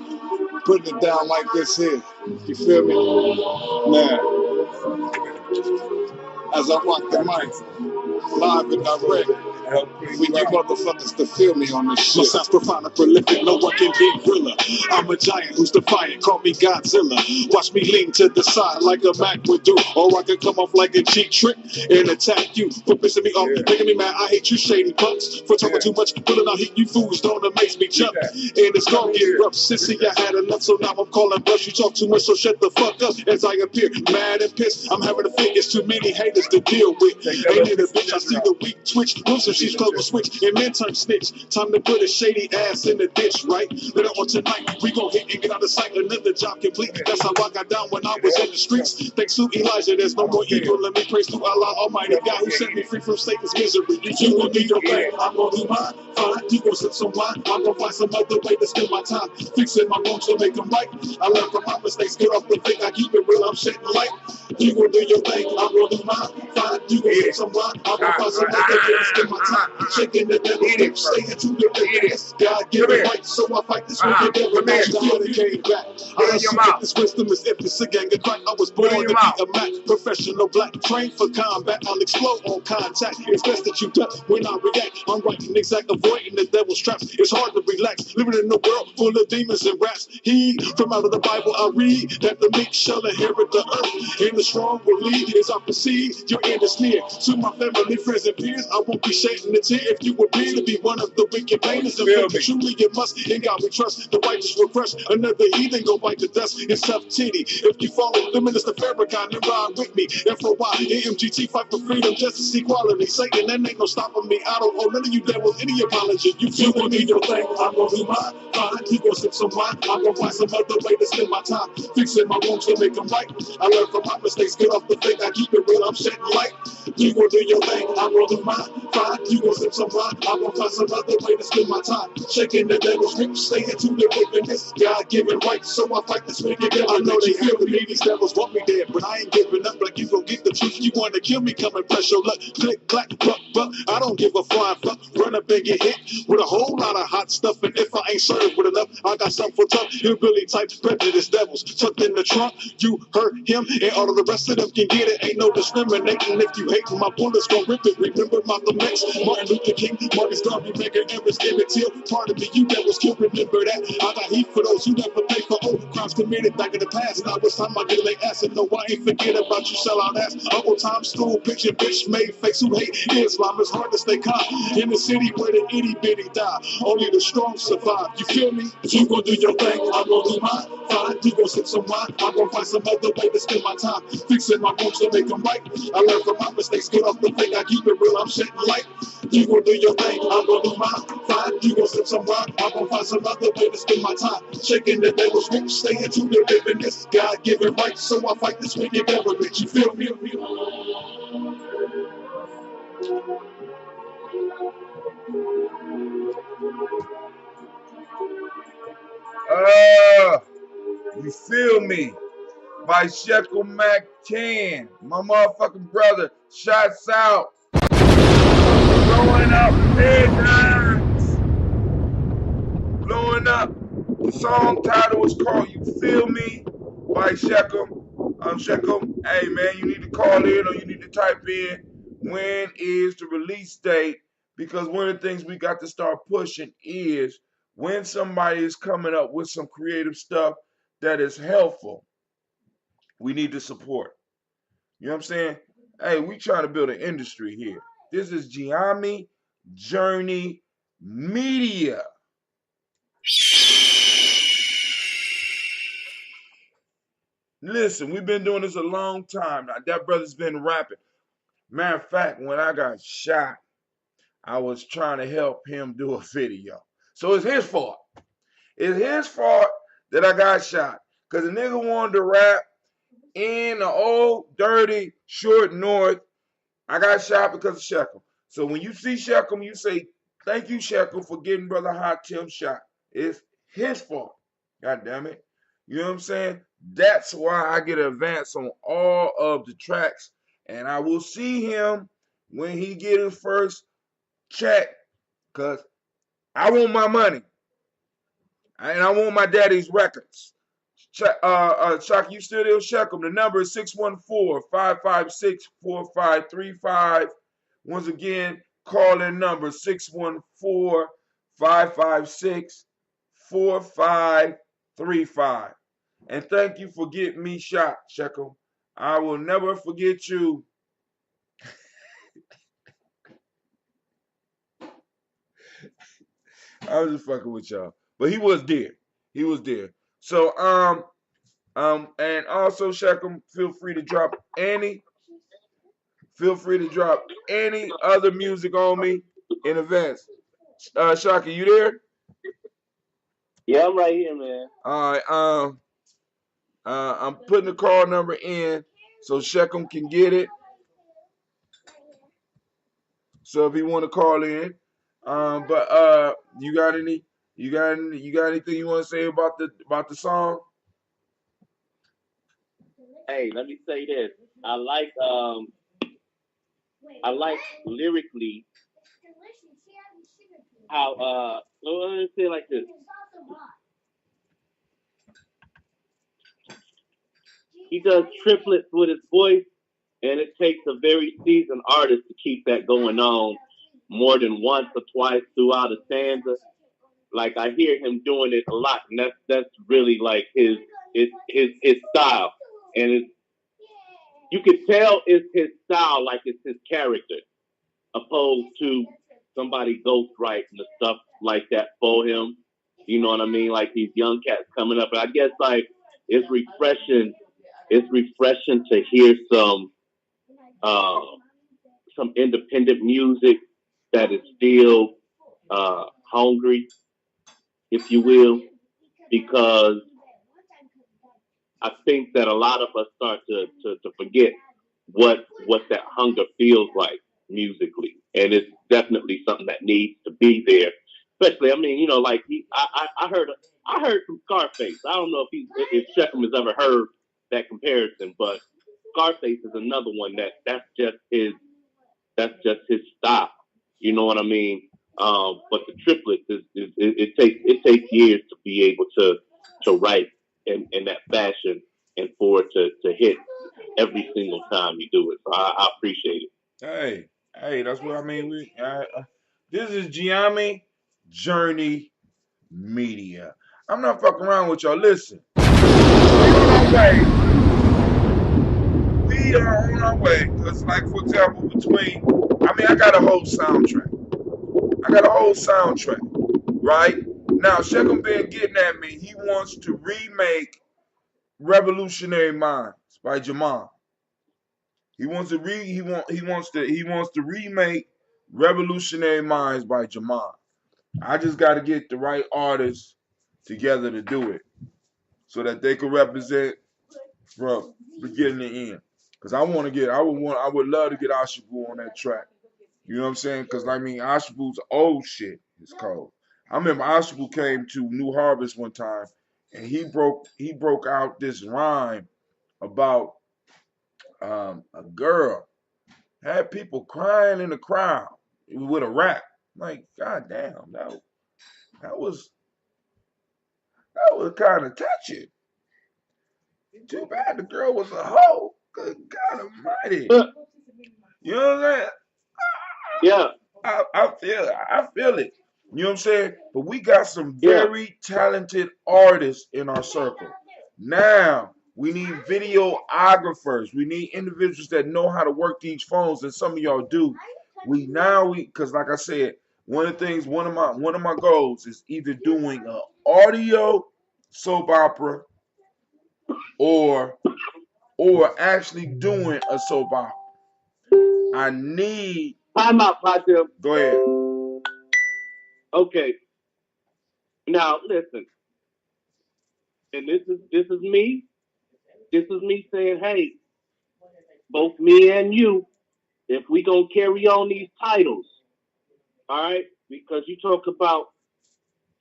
Putting it down like this here. You feel me? Now, as I rock the mic, live and direct. For you motherfuckers to feel me on this shit. My sound's profound and prolific, no one can be realer. I'm a giant who's defiant, call me Godzilla. Watch me lean to the side like a Mac would do. Or I can come off like a cheap trick and attack you for pissing me off, making me mad. I hate you shady punks for talking too much. Pulling out heat, you fools don't amaze me jump. And it's gonna get rough. Sissy, I had enough, so now I'm calling brush. You talk too much, so shut the fuck up as I appear. Mad and pissed, I'm having a fit. It's too many haters to deal with. Ain't it a bitch? I see the weak twitch. Wilson, she's close to switch and then turn snitch. Time to put a shady ass in the ditch, right? Later on tonight, we gon' hit and get out of sight. Another job complete. That's how I got down when I was in the streets. Thanks to Elijah, there's no more evil. Let me praise to Allah Almighty God who set me free from Satan's misery. You gon' do your thing, I'm gon' do mine. Fine, you gon' sip some wine. I'm gon' find some other way to spend my time. Fixing my wrongs to make them right. I learn from my mistakes, get off the thing. I keep it real, I'm shedding light. You gon' do your thing, I'm gon' do mine. Fine, you gon' sip some wine. I'm gon' find some other way to spend my time. Shaking the devil's grip, staying true to the God give it right, so I fight this wicked devil. Now you feel the game back. I hustle get this wisdom is if it's a gang of crack. I was born to be a Mac, professional black, trained for combat. I'll explode on contact. It's best that you duck when I react. I'm writing exact, avoiding the devil's traps. It's hard to relax, living in a world full of demons and rats. He from out of the Bible I read that the meek shall inherit the earth, and the strong will lead. As I proceed, your end is near. To my family, friends, and peers, I won't be shedding a tear if you agree to be one of the wicked painters. And truly you must, in God we trust. The righteous will crush another heathen, go bite the dust. It's tough titty. If you follow the minister Farrakhan, then ride with me. FOY, AMGT, fight for freedom, justice, equality. Satan, there ain't no stopping me. I don't owe none of you devils any apology. You gon' do your thing, I'm gon' do mine. Fine, you gon' sip some wine. I'm gon' find some other way to spend my time. Fixing my wrongs to make them right. I learn from my mistakes, get off the thing. I keep it real, I'm shedding light. You gon' do your thing, I'm gon' do mine. Fine, you gon' sip some wine. I'm gon' find some other way to spend my time. Shaking the devil's grip, staying to the wickedness. God given right, so I fight this wicked devil. I know they feel me, these devils want me dead, but I ain't giving up. Like you gon' get the truth, you wanna kill me, come and press your luck. Click, clack, buck. I don't give a flying fuck. Run up and get hit with a whole lot of hot stuff, and if I ain't served with enough, I got something for tough. Hillbilly type prejudice devils tucked in the trunk. You hurt him, and all of the rest of them can get it. Ain't no discriminating if you hate my bullets gon' rip it. Remember Malcolm X, Martin Luther King, Marcus Garvey, Medgar Evers, Emmett Till. Part of me, you devils kill. Remember that. I got heat for those who never pay for old crimes committed back in the past. Now it's time I get their ass, and no, I ain't forget about you sellout ass. Uncle Tom school picture bitch made face who hate Islam. It's hard to stay calm in the city where the itty bitty die. Only the strong survive. You feel me? You gon' do your thing, I'm gon' do mine. Fine, you gon' sip some wine. I'm gon' find some other way to spend my time. Fixing my wrongs to make them right. I learn from my mistakes, get off the thing. I keep it real, I'm shedding light. You gon' do your thing, I'm gon' do mine. Fine, you gon' sip some wine. I'm gon' find some other way to spend my time. Shaking the devil's grip, staying to the wickedness. God given right, so I fight this wicked devil. Let you feel me? You feel me? By Shekel Mac 10. My motherfucking brother. Shots out. Blowing up midnights. Blowing up. The song title is called You Feel Me by Shekel. Shekel, hey man, you need to call in or you need to type in when is the release date, because one of the things we got to start pushing is when somebody is coming up with some creative stuff that is helpful, we need to support. You know what I'm saying? Hey, we trying to build an industry here. This is Gye-Nyame Journey Media. Listen, we've been doing this a long time now. That brother's been rapping. Matter of fact, when I got shot, I was trying to help him do a video. So it's his fault. It's his fault that I got shot. Because the nigga wanted to rap in the old, dirty, short north. I got shot because of Shekel. So when you see Shekel, you say, thank you, Shekel, for getting Brother Hot Tim shot. It's his fault. God damn it. You know what I'm saying? That's why I get an advance on all of the tracks. And I will see him when he get his first check. Because I want my money. And I want my daddy's records. Shock, you still there? Shekel. The number is 614-556-4535. Once again, call in number 614-556-4535. And thank you for getting me shot, Shekel. I will never forget you. I was just fucking with y'all. But he was there. He was there. So, and also, Shekel, feel free to drop any other music on me in advance. Shaka, you there? Yeah, I'm right here, man. All right. I'm putting the call number in so Shekel can get it. So if he want to call in, but you got anything you want to say about the song? Hey, let me say this. I like lyrically how let me say it like this. He does triplets with his voice, and it takes a very seasoned artist to keep that going on more than once or twice throughout a stanza. Like I hear him doing it a lot, and that's really like his style, and you could tell it's his style, like it's his character, opposed to somebody ghostwriting the stuff like that for him. You know what I mean? Like these young cats coming up, and I guess like it's refreshing. It's refreshing to hear some independent music that is still hungry, if you will, because I think that a lot of us start to forget what that hunger feels like musically, and it's definitely something that needs to be there. Especially, I mean, you know, like I heard from Scarface. I don't know if Sheckham has ever heard that comparison, but Scarface is another one that's just his style. You know what I mean? But the triplets it takes years to be able to write in that fashion and for it to hit every single time you do it. So I appreciate it. Hey, that's what I mean. This is Gye-Nyame Journey Media. I'm not fucking around with y'all. Listen, we are on our way. Because, like, for example, I got a whole soundtrack. Right? Now, Shekel been getting at me. He wants to remake Revolutionary Minds by Jamal. He wants to remake Revolutionary Minds by Jamal. I just got to get the right artists together to do it, so that they can represent from beginning to end. Cause I would love to get Ashabu on that track. You know what I'm saying? Cause I mean, Ashabu's old shit is cold. I remember Ashabu came to New Harvest one time, and he broke out this rhyme about a girl had people crying in the crowd with a rap. Like, goddamn, that was kind of touching. Too bad the girl was a hoe. Good God Almighty. You know what I'm saying? Yeah. I feel it. You know what I'm saying? But we got some very talented artists in our circle. Now, we need videographers. We need individuals that know how to work these phones, and some of y'all do. because like I said, one of the things, one of my goals is either doing an audio soap opera or actually doing a soap opera. I need. Time out, Patel. Go ahead. Okay. Now listen, and this is me. This is me saying, hey, both me and you, if we gonna carry on these titles, all right? Because you talk about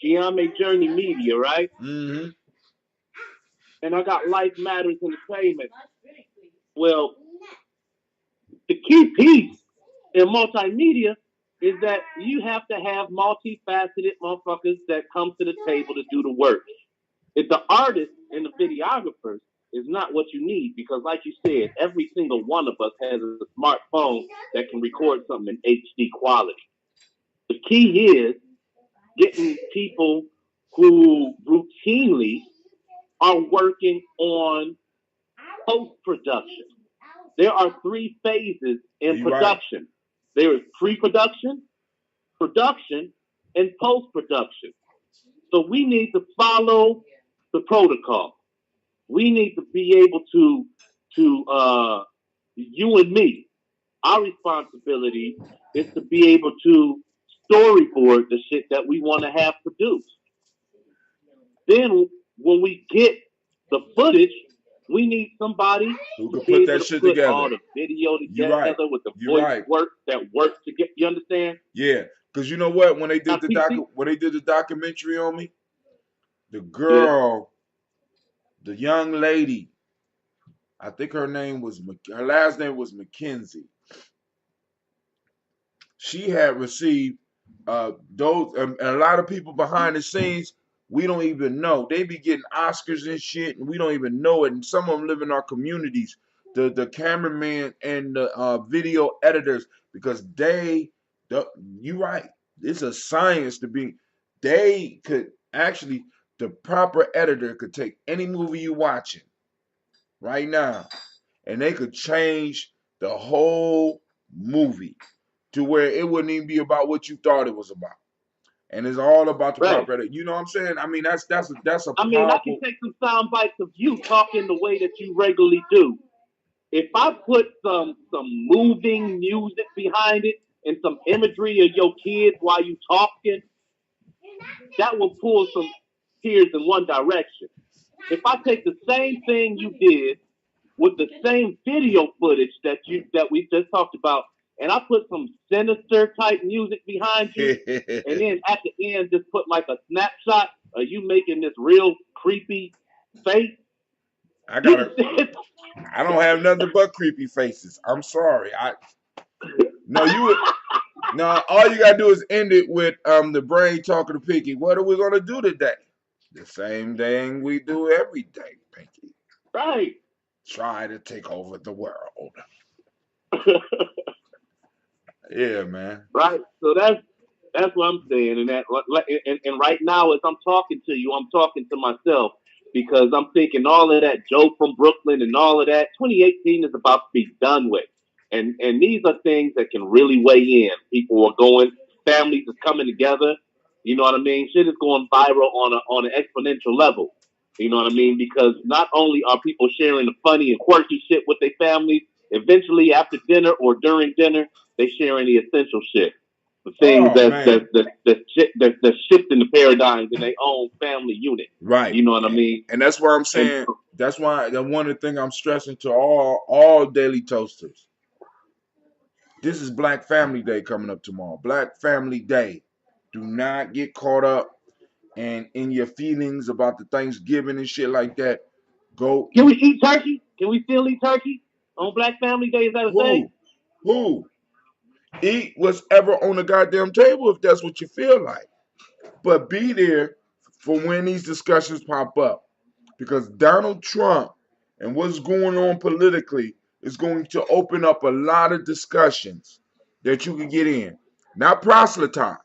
Gye-Nyame Journey Media, right? Mm-hmm. And I got Life Matters Entertainment. Well, the key piece in multimedia is that you have to have multifaceted motherfuckers that come to the table to do the work. If the artist and the videographers is not what you need, because like you said, every single one of us has a smartphone that can record something in HD quality. The key is getting people who routinely are working on post-production. There are three phases in You right. production. There is pre-production, production, and post-production. So we need to follow the protocol. We need to be able to you and me, our responsibility is to be able to storyboard the shit that we want to have produced. Then when we get the footage, we need somebody Who to could be put able that to shit put together? all the video You right. together with the You voice right. work that works to get you understand? Yeah. Because you know what? When they Now, did the TC, documentary on me, the yeah, girl, the young lady, I think her last name was Mackenzie. She had received those, and a lot of people behind the scenes, we don't even know. They be getting Oscars and shit, and we don't even know it. And some of them live in our communities. The cameraman and the video editors, because you right. It's a science to be. They could actually, the proper editor could take any movie you watching right now, and they could change the whole movie to where it wouldn't even be about what you thought it was about, and it's all about the right. proper edit. You know what I'm saying? I mean, that's a I mean, I can powerful. take some sound bites of you talking the way that you regularly do. If I put some moving music behind it and some imagery of your kids while you talking, that will pull some tears in one direction. If I take the same thing you did with the same video footage that we just talked about, and I put some sinister type music behind you, and then at the end just put like a snapshot of you making this real creepy face. I You gotta. I don't have nothing but creepy faces. I'm sorry. No, you would. No, all you gotta do is end it with the brain talking to Pinky. What are we gonna do today? The same thing we do every day, Pinky. right. Try to take over the world. Yeah, man. Right. So that's what I'm saying, and and right now as I'm talking to you, I'm talking to myself because I'm thinking all of that Joe from Brooklyn and all of that. 2018 is about to be done with, and these are things that can really weigh in. People are going, families are coming together. You know what I mean? Shit is going viral on an exponential level. You know what I mean? Because not only are people sharing the funny and quirky shit with their families, eventually after dinner or during dinner, they sharing the essential shit, the things Oh man. that's shifting the paradigms in their own family unit. Right. You know what I mean? And that's why I'm And saying, that's why the one of the things I'm stressing to all daily toasters. This is Black Family Day coming up tomorrow. Black Family Day. Do not get caught up and in your feelings about the Thanksgiving and shit like that. Go can we eat. eat turkey? Can we still eat turkey on Black Family Day? Is that a thing? Who? Who? Eat what's ever on the goddamn table if that's what you feel like. But be there for when these discussions pop up. Because Donald Trump and what's going on politically is going to open up a lot of discussions that you can get in. Not proselytize.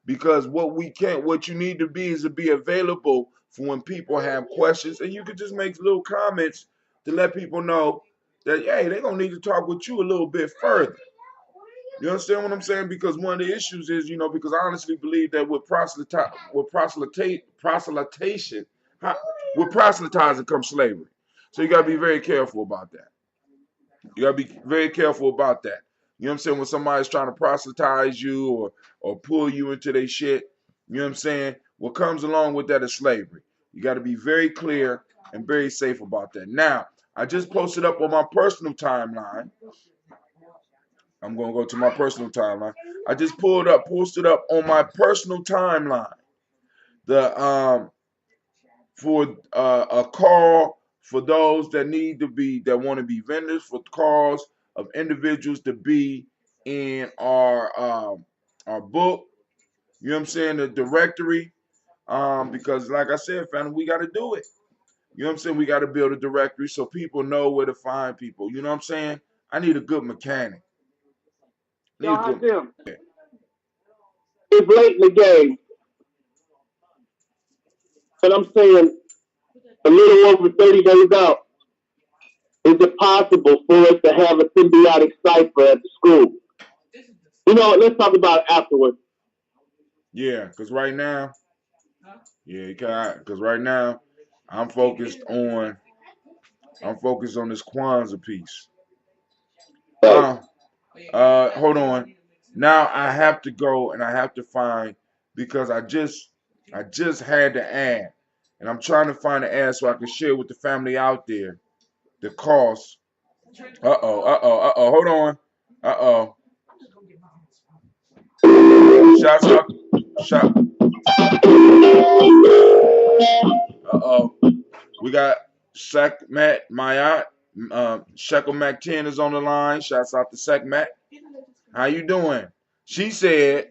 Because what you need to be is to be available for when people have questions, and you can just make little comments to let people know that, hey, they're gonna need to talk with you a little bit further. You understand what I'm saying? Because one of the issues is, because I honestly believe that with proselytation, with proselytizing comes slavery. So you gotta be very careful about that. You gotta be very careful about that. You know what I'm saying? When somebody's trying to proselytize you or pull you into their shit, you know what I'm saying? What comes along with that is slavery. You gotta be very clear and very safe about that. Now, I just posted up on my personal timeline. I'm gonna go to my personal timeline. I just posted up on my personal timeline the for a call for those that want to be vendors, for calls of individuals to be in our book. You know what I'm saying? The directory. Because like I said, family, we got to do it. You know what I'm saying? We got to build a directory so people know where to find people. You know what I'm saying? I need a good mechanic. It's late in the game, but I'm saying a little over 30 days out. Is it possible for us to have a symbiotic cipher at the school? Let's talk about it afterwards. Yeah, because right now, I'm focused on this Kwanzaa piece. Hold on. Now I have to go and I have to find, because I just had to add, and I'm trying to find the ad so I can share with the family out there the cost. Hold on. Shouts out. We got Sekmet Mayat. Shekel Mac 10 is on the line. Shouts out to Sekmet. How you doing? She said,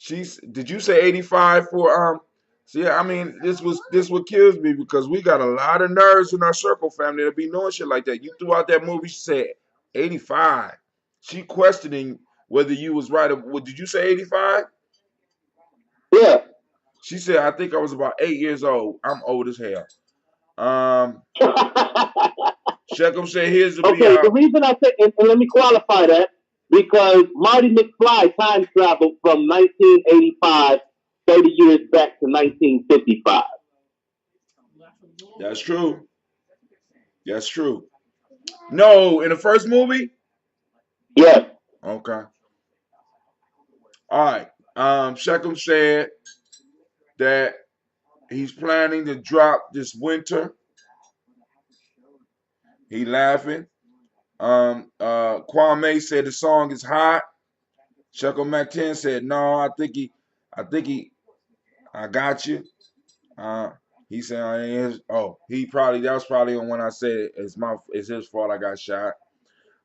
did you say 85 for see, I mean, this what kills me, because we got a lot of nerds in our circle, family, that be knowing shit like that. You threw out that movie, she said 85. She questioning whether you was right. Or, did you say 85? Yeah. She said, I think I was about 8 years old. I'm old as hell. Shekum said, here's the okay, the reason I said, and let me qualify that, because Marty McFly time traveled from 1985, 30 years back to 1955. That's true. That's true. No, in the first movie? Yes. Okay. All right. Shekum said that he's planning to drop this winter. He laughing. Kwame said the song is hot. Shekum Mac 10 said, no, I think I got you. He said, that was probably on when I said it's his fault I got shot.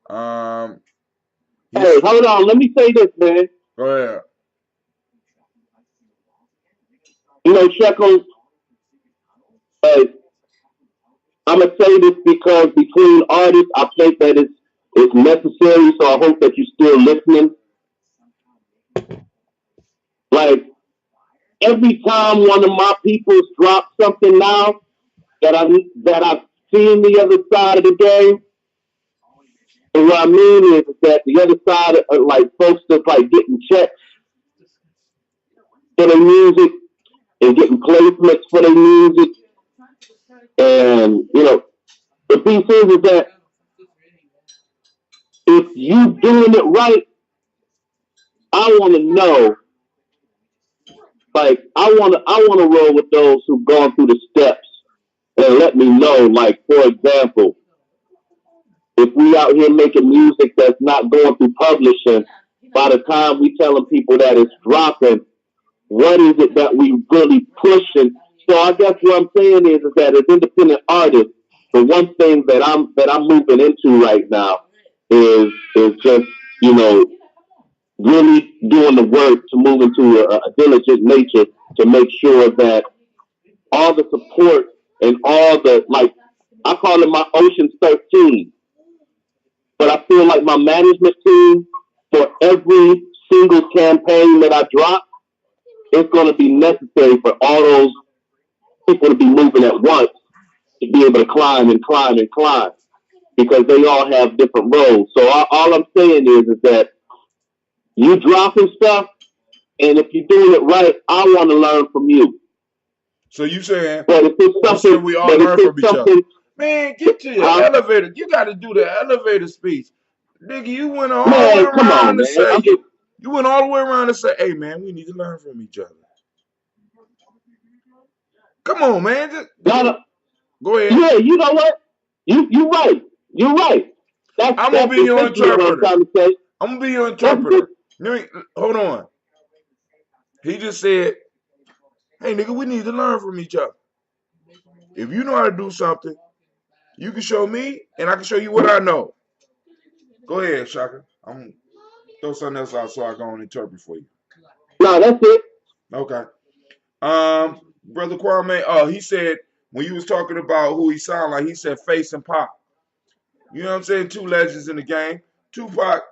Hey, hold on. Let me say this, man. Go ahead. Shekel, I'm going to say this because between artists, I think that it's necessary, so I hope that you're still listening. Like, every time one of my peoples drops something now that I've seen the other side of the game, and what I mean is that the other side of like folks that's like getting checks for their music and getting placements for their music. And, the piece is that if you doing it right, I want to know, like, I want to roll with those who've gone through the steps and let me know, like, for example, if we out here making music that's not going through publishing, by the time we telling people that it's dropping, what is it that we really pushing? So I guess what I'm saying is that as independent artists, the one thing that I'm moving into right now is just, really doing the work to move into a diligent nature to make sure that all the support and all the, like, I call it my Ocean's 13. But I feel like my management team, for every single campaign that I drop, it's going to be necessary for all those people to be moving at once to be able to climb and climb and climb, because they all have different roles. So all I'm saying is that You dropping stuff, and if you're doing it right, I want to learn from you. So you saying But if it's something, we all but if learn it's from each other? something, Man, get to your huh? elevator. You got to do the elevator speech, nigga. You went all the way Man, come around on, to man. say I'm just you went all the way around to say, hey man, we need to learn from each other. Come on, man. not. Go ahead. Yeah, you know what? You right. You're right. I'm gonna That's be your essentially what I'm interpreter. trying to say. I'm gonna be your That's good. interpreter. Hold on. He just said, hey nigga, we need to learn from each other. If you know how to do something, you can show me, and I can show you what I know. Go ahead, Shaka. I'm gonna throw something else out so I can interpret for you. No, that's it. Okay. Brother Kwame, he said when you was talking about who he sounded like, he said Face and Pop. You know what I'm saying? Two legends in the game. Tupac,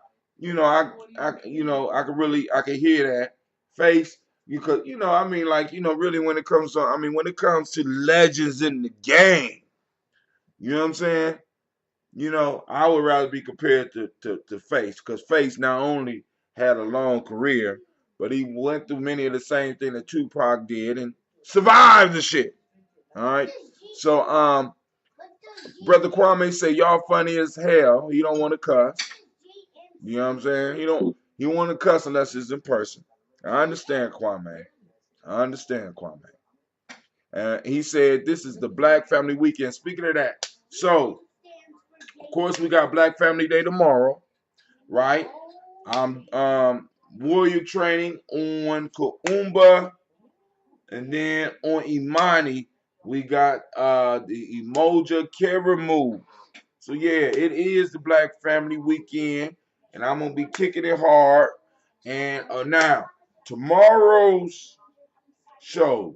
I could hear that. Face, because I mean, like, really when it comes to, when it comes to legends in the game, you know what I'm saying? I would rather be compared to Face, because Face not only had a long career, but he went through many of the same thing that Tupac did and survived the shit. All right. So, Brother Kwame say y'all funny as hell. He don't want to cuss. You know what I'm saying? He want to cuss unless it's in person. I understand, Kwame. I understand, Kwame. And he said this is the Black Family Weekend. Speaking of that, so of course we got Black Family Day tomorrow, right? I'm warrior training on Kuumba, and then on Imani we got the Emoja Karamu. So yeah, it is the Black Family Weekend, and I'm gonna be kicking it hard. And now tomorrow's show,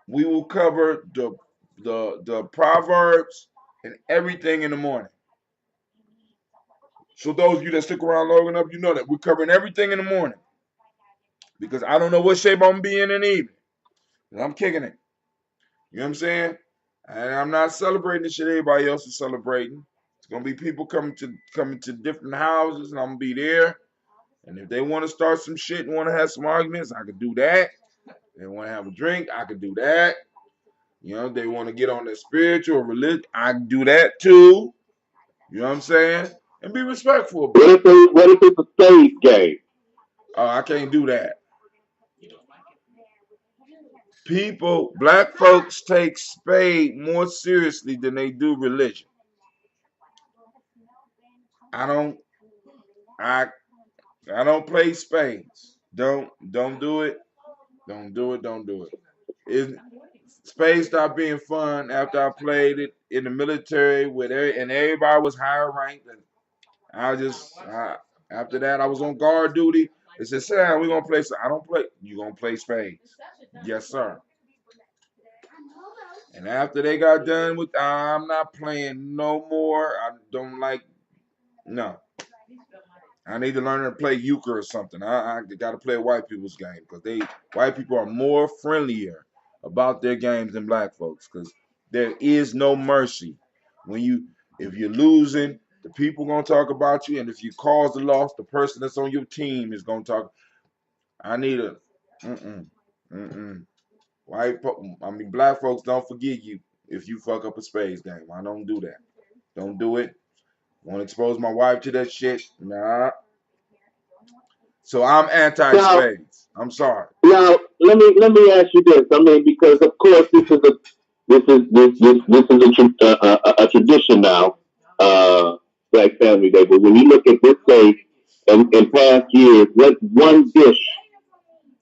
we will cover the proverbs and everything in the morning. So those of you that stick around long enough, you know that we're covering everything in the morning, because I don't know what shape I'm gonna be in the evening. I'm kicking it. You know what I'm saying? And I'm not celebrating the shit everybody else is celebrating. It's gonna be people coming to different houses, and I'm gonna be there. And if they want to start some shit and want to have some arguments, I could do that. If they want to have a drink, I could do that. If they want to get on their spiritual or religion, I can do that too. You know what I'm saying? And be respectful about it. What if it's a spade game? Oh, I can't do that. Black folks take spade more seriously than they do religion. I don't, I, I don't play spades. Don't do it. Don't do it. Don't do it. Spades stopped being fun after I played it in the military and everybody was higher ranked. And after that I was on guard duty. They said, "Sam, we're gonna play." I don't play. You gonna play spades? Yes, sir. And after they got done with, I'm not playing no more. I don't like. No, I need to learn to play euchre or something. I got to play white people's game, because white people are more friendlier about their games than black folks, because there is no mercy if you're losing. The people gonna talk about you, and if you cause the loss, the person that's on your team is gonna talk. I need a mm mm. Black folks don't forgive you if you fuck up a spades game. I don't do that. Don't do it. Want to expose my wife to that shit? Nah. So I'm Now, anti-spades. I'm sorry. now let me ask you this. I mean, because of course this is a tradition now, Black Family Day. But when you look at this day in past years, what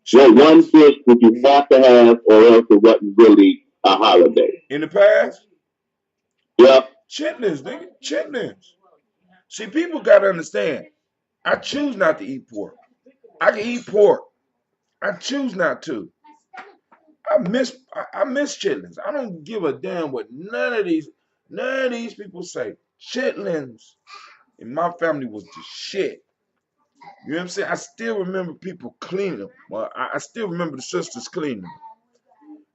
Chitlins. one dish would you have to have, or else it wasn't really a holiday? In the past, Yep. chitlins, nigga. Chitlins. See, people gotta understand. I choose not to eat pork. I can eat pork. I choose not to. I miss chitlins. I don't give a damn what none of these people say. Chitlins in my family was the shit. You know what I'm saying? I still remember people cleaning them. Well, I still remember the sisters cleaning them.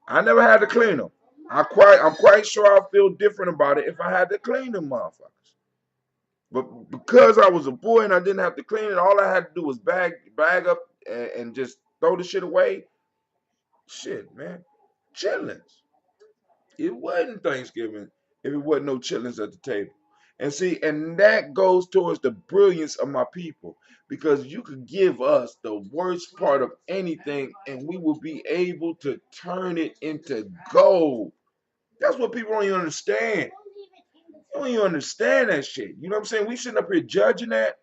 I never had to clean them. I'm quite sure I feel different about it if I had to clean them motherfuckers. But because I was a boy and I didn't have to clean it, all I had to do was bag up and just throw the shit away. Shit, man, chitlins. It wasn't Thanksgiving if it wasn't no chitlins at the table. And see, and that goes towards the brilliance of my people because you could give us the worst part of anything and we will be able to turn it into gold. That's what people don't even understand. They don't even understand that shit. You know what I'm saying? We sitting up here judging that.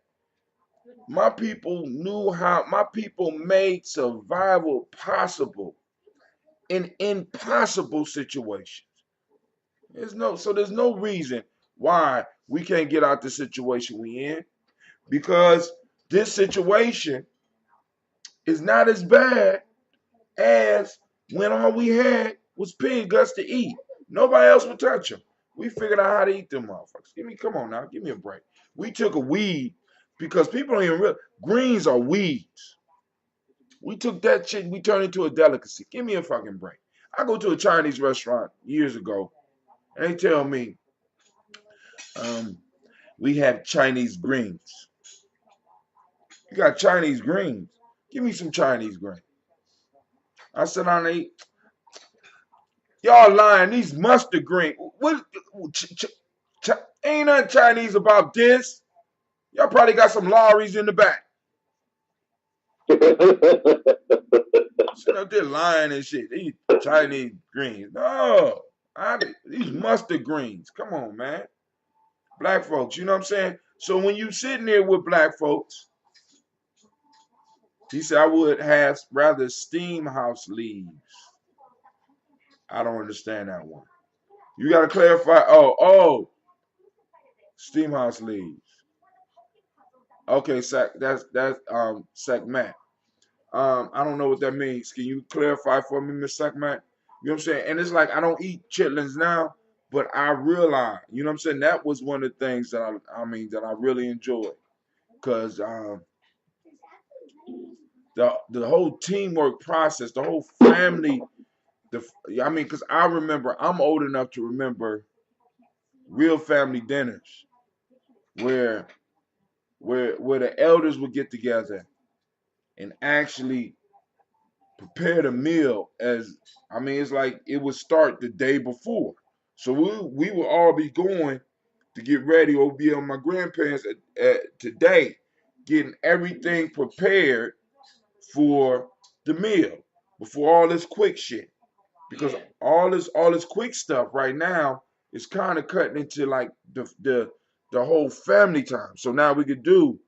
My people knew how, my people made survival possible in impossible situations. There's no reason why we can't get out the situation we in because this situation is not as bad as when all we had was pig guts to eat. Nobody else would touch them. We figured out how to eat them motherfuckers. Come on now, give me a break. We took a weed because people don't even realize greens are weeds. We took that shit and we turned it into a delicacy. Give me a fucking break. I go to a Chinese restaurant years ago and they tell me, we have Chinese greens. You got Chinese greens. Give me some Chinese greens. I said, down and ate. Y'all lying. These mustard greens. What? Ain't nothing Chinese about this. Y'all probably got some lorries in the back. Sitting up there lying and shit. These Chinese greens. No. These mustard greens. Come on, man. Black folks, you know what I'm saying? So when you sitting there with black folks, he said I would have rather steam house leaves. I don't understand that one. You gotta clarify. Steam house leaves. Okay, Sac Mac. I don't know what that means. Can you clarify for me, Miss Sac Mac? You know what I'm saying? And it's like I don't eat chitlins now, but I realize, you know what I'm saying? That was one of the things that I really enjoyed. Cause the whole teamwork process, the whole family, because I remember I'm old enough to remember real family dinners where the elders would get together and actually prepare the meal it's like it would start the day before. So we would all be going to get ready or be on my grandparents today, getting everything prepared for the meal before all this quick shit. Because all this quick stuff right now is kind of cutting into like the whole family time. So now we could do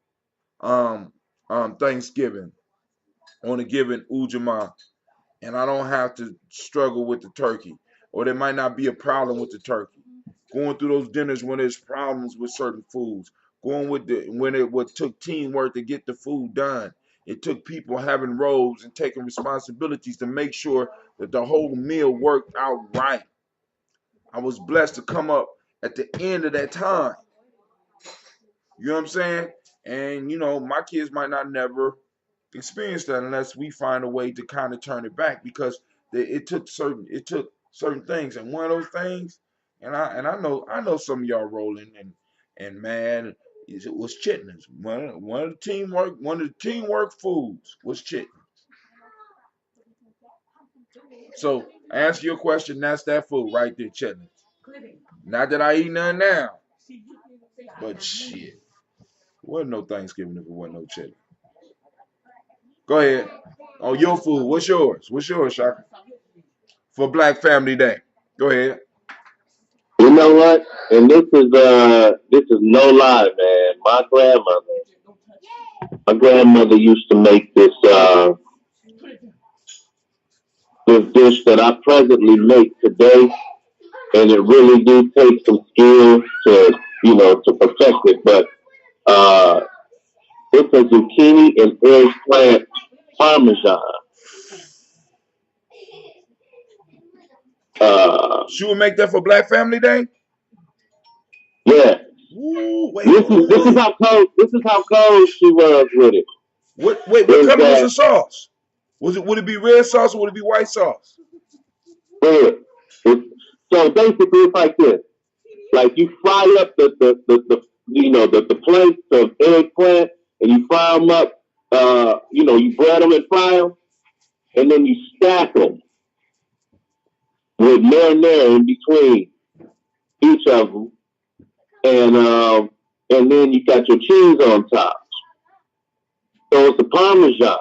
Thanksgiving on a given Ujima, and I don't have to struggle with the turkey, or there might not be a problem with the turkey. Going through those dinners when there's problems with certain foods, going with when it what took teamwork to get the food done. It took people having roles and taking responsibilities to make sure that the whole meal worked out right. I was blessed to come up at the end of that time. You know what I'm saying? And my kids might not never experience that unless we find a way to kind of turn it back because it took certain things, and one of those things, and I know some of y'all rolling and man, it was chitlins. One of the teamwork foods was chitlins. So answer your question, that's that food right there, chitlins. Not that I eat none now, but shit, wasn't no Thanksgiving if it wasn't no chitlins. Go ahead. Oh, your food. What's yours? What's yours, Shaka? For Black Family Day. Go ahead. You know what? And this is no lie, man. My grandmother used to make this dish that I presently make today, and it really do take some skill to perfect it. But uh, it's a zucchini and eggplant parmesan. She would make that for Black Family Day? Yeah. Ooh, wait, this is how cold she was with it. What color was the sauce? Would it be red sauce or would it be white sauce? Red. So basically it's like this. Like you fry up the planks of eggplant, and you fry them up. You bread them and fry them, and then you stack them with marinara in between each of them, and then you got your cheese on top. So it's a parmesan,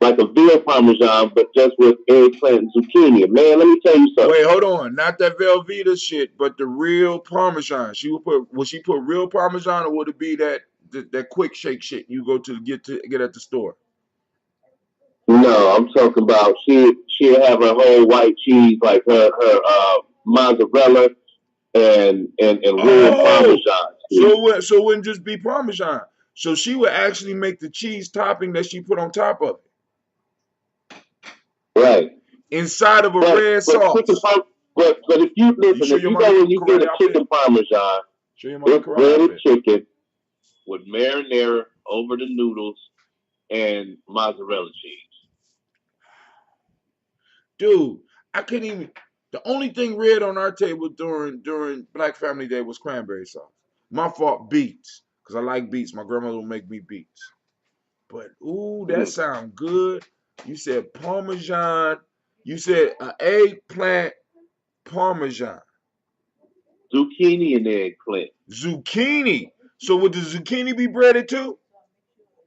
like a veal parmesan, but just with eggplant and zucchini. Man, let me tell you something. Wait, hold on. Not that Velveeta shit, but the real Parmesan. Would she put real Parmesan, or would it be that quick shake shit you go to get at the store? No, I'm talking about she'll have her whole white cheese, like her mozzarella and real Oh, parmesan cheese. so it wouldn't just be Parmesan. So she would actually make the cheese topping that she put on top of Right. it inside of a But red but chicken sauce. par but if you You listen, show if your you mother go and you get karate a outfit. chicken parmesan, Show your mother it's karate breaded outfit. chicken with marinara over the noodles and mozzarella cheese. Dude, I couldn't even. The only thing red on our table during Black Family Day was cranberry sauce. My fault, beets, cause I like beets. My grandmother will make me beets. But ooh, that Mm. sound good. You said Parmesan. You said an eggplant Parmesan, Zucchini and eggplant. zucchini. So would the zucchini be breaded too?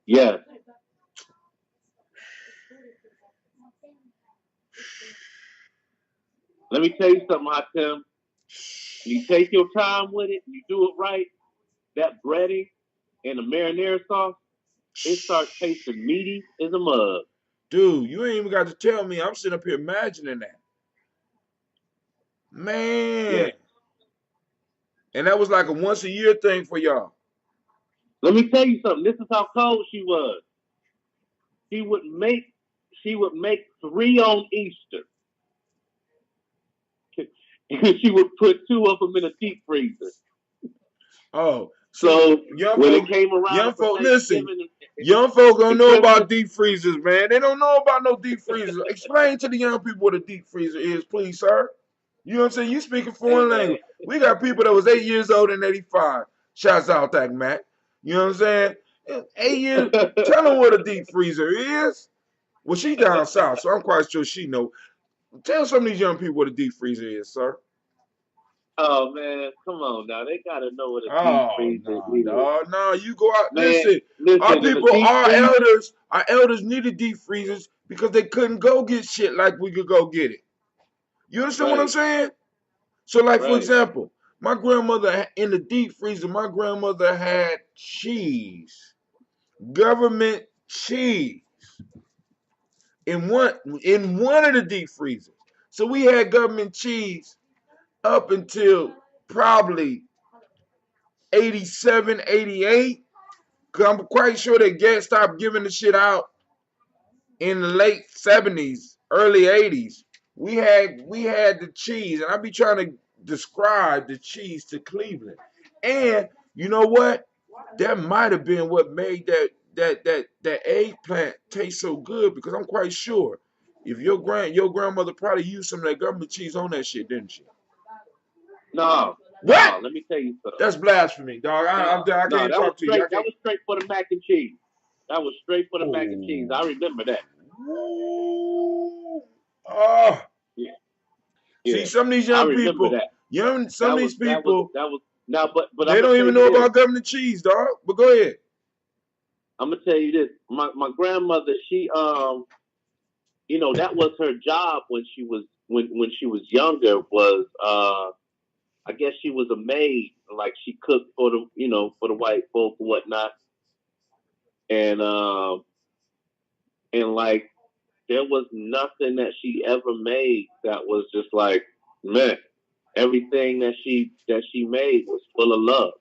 Yes. Let me tell you something, Hatem. You take your time with it, you do it right, that breading and the marinara sauce, it starts tasting meaty as a mug. Dude, you ain't even got to tell me. I'm sitting up here imagining that. Yeah. Man. And that was like a once a year thing for y'all. Let me tell you something. This is how cold she was. She would make she would make three on Easter. And she would put two of them in a deep freezer. Oh, see, So young when it folk, came around young for folk, listen. Thanksgiving Young folk don't and know Christmas, about deep freezers, man. They don't know about no deep freezers. Explain to the young people what a deep freezer is, please, sir. You know what I'm saying? You speaking hey foreign man, language. We got people that was 8 years old and 85. Shouts out that Mac. You know what I'm saying? 8 years. Tell them what a deep freezer is. Well, she down south, so I'm quite sure she know. Tell some of these young people what a deep freezer is, sir. oh man, come on now. They gotta know what a deep Oh freezer no, is. dog, no! You go out. Man, Listen, our listen, in a people, deep freezer, our elders needed deep freezers because they couldn't go get shit like we could go get it. You understand what I'm right, saying? So, like for right. example, my grandmother in the deep freezer, my grandmother had cheese, government cheese in one of the deep freezers. So we had government cheese up until probably 87, 88. Cause I'm quite sure that Gas stopped giving the shit out in the late 70s, early 80s. We had the cheese, and I be trying to describe the cheese to Cleveland. And you know what? That might have been what made that eggplant taste so good because I'm quite sure if your grandmother probably used some of that government cheese on that shit, didn't she? No, What? no. Let me tell you something. That's blasphemy, dog. I No, can't no. even talk to you. I That can't. was straight for the mac and cheese. That was straight for the mac and cheese. Oh. I remember that. Ooh. Oh. Yeah, See, yeah. some of these I young remember people, that. some of these people, That was now. But I'm they gonna don't tell even you know this. about government cheese, dog. But go ahead. I'm gonna tell you this. My grandmother, that was her job when she was younger. Was I guess she was a maid. Like she cooked for the white folk and whatnot. And like there was nothing that she ever made that was just like, man. Everything that she made was full of love.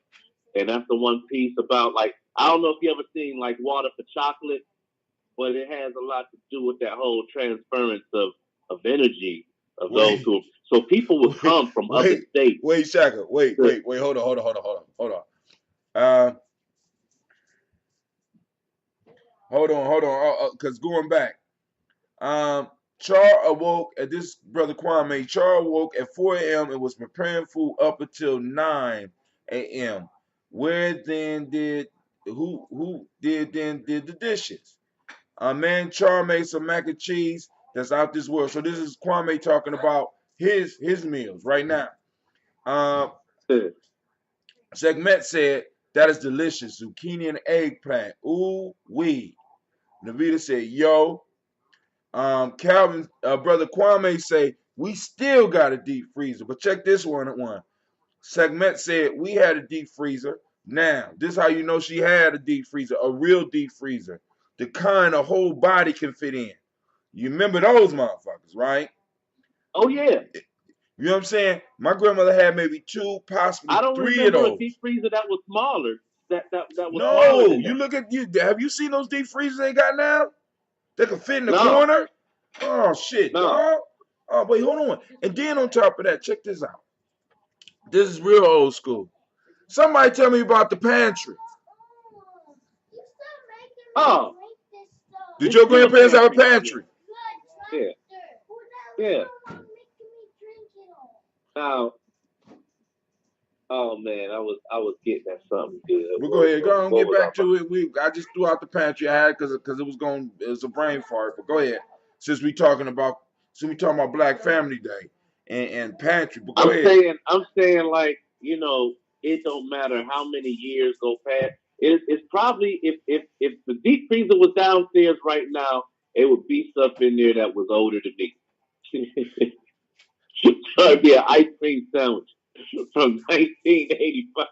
And that's the one piece about, like, I don't know if you ever seen like Water for Chocolate, but it has a lot to do with that whole transference of energy of those Wait, who. So people would wait, come from other wait, states. wait, Shaka. Wait, To, wait, wait. Hold on. Uh, hold on. Cause going back, um, Char awoke at this brother Kwame. Char awoke at 4 a.m. and was preparing food up until 9 a.m. Where then did who did the dishes? Man, Char made some mac and cheese that's out this world. So this is Kwame talking about his meals right now. Um, Segmet said that is delicious, zucchini and eggplant. Ooh wee. Navita said, yo. Calvin, brother Kwame say we still got a deep freezer, but check this one at one. Segment said we had a deep freezer. Now, this is how you know she had a deep freezer, a real deep freezer, the kind a whole body can fit in. You remember those motherfuckers, right? Oh yeah. You know what I'm saying? My grandmother had maybe two, I possibly don't three of remember a those. deep freezer that was smaller. That was smaller No, than you that. look at you. Have you seen those deep freezers they got now? They can fit in the No, corner. Oh shit, no. dog. Oh wait, hold on. And then on top of that, check this out. This is real old school. Somebody tell me about the pantry. Oh, Did it's your still a grandparents have a pantry down pantry? here. Yeah, yeah. Now, oh man, I was getting at something good. But go ahead, go on, What get was I back about? to it. I just threw out the pantry I had because it was a brain fart. But go ahead, since we talking about Black Family Day and pantry. But go ahead. I'm saying like it don't matter how many years go past. It's probably if the deep freezer was downstairs right now, it would be stuff in there that was older than me. So it'd be an ice cream sandwich from 1985.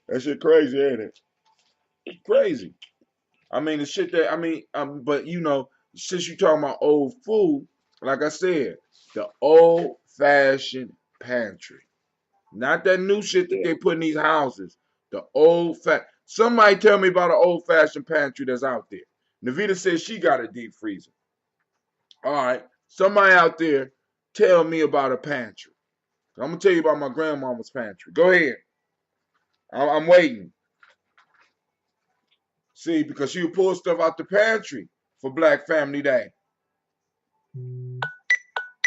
That shit crazy, ain't it? Crazy. I mean the shit that I mean, but since you talking about old food, like I said, the old fashioned pantry. Not that new shit that Yeah. they put in these houses. The old fat. Somebody tell me about an old fashioned pantry that's out there. Navita says she got a deep freezer. All right. Somebody out there tell me about a pantry. I'm gonna tell you about my grandmama's pantry. Go ahead. I'm waiting. See, because she would pull stuff out the pantry for Black Family Day.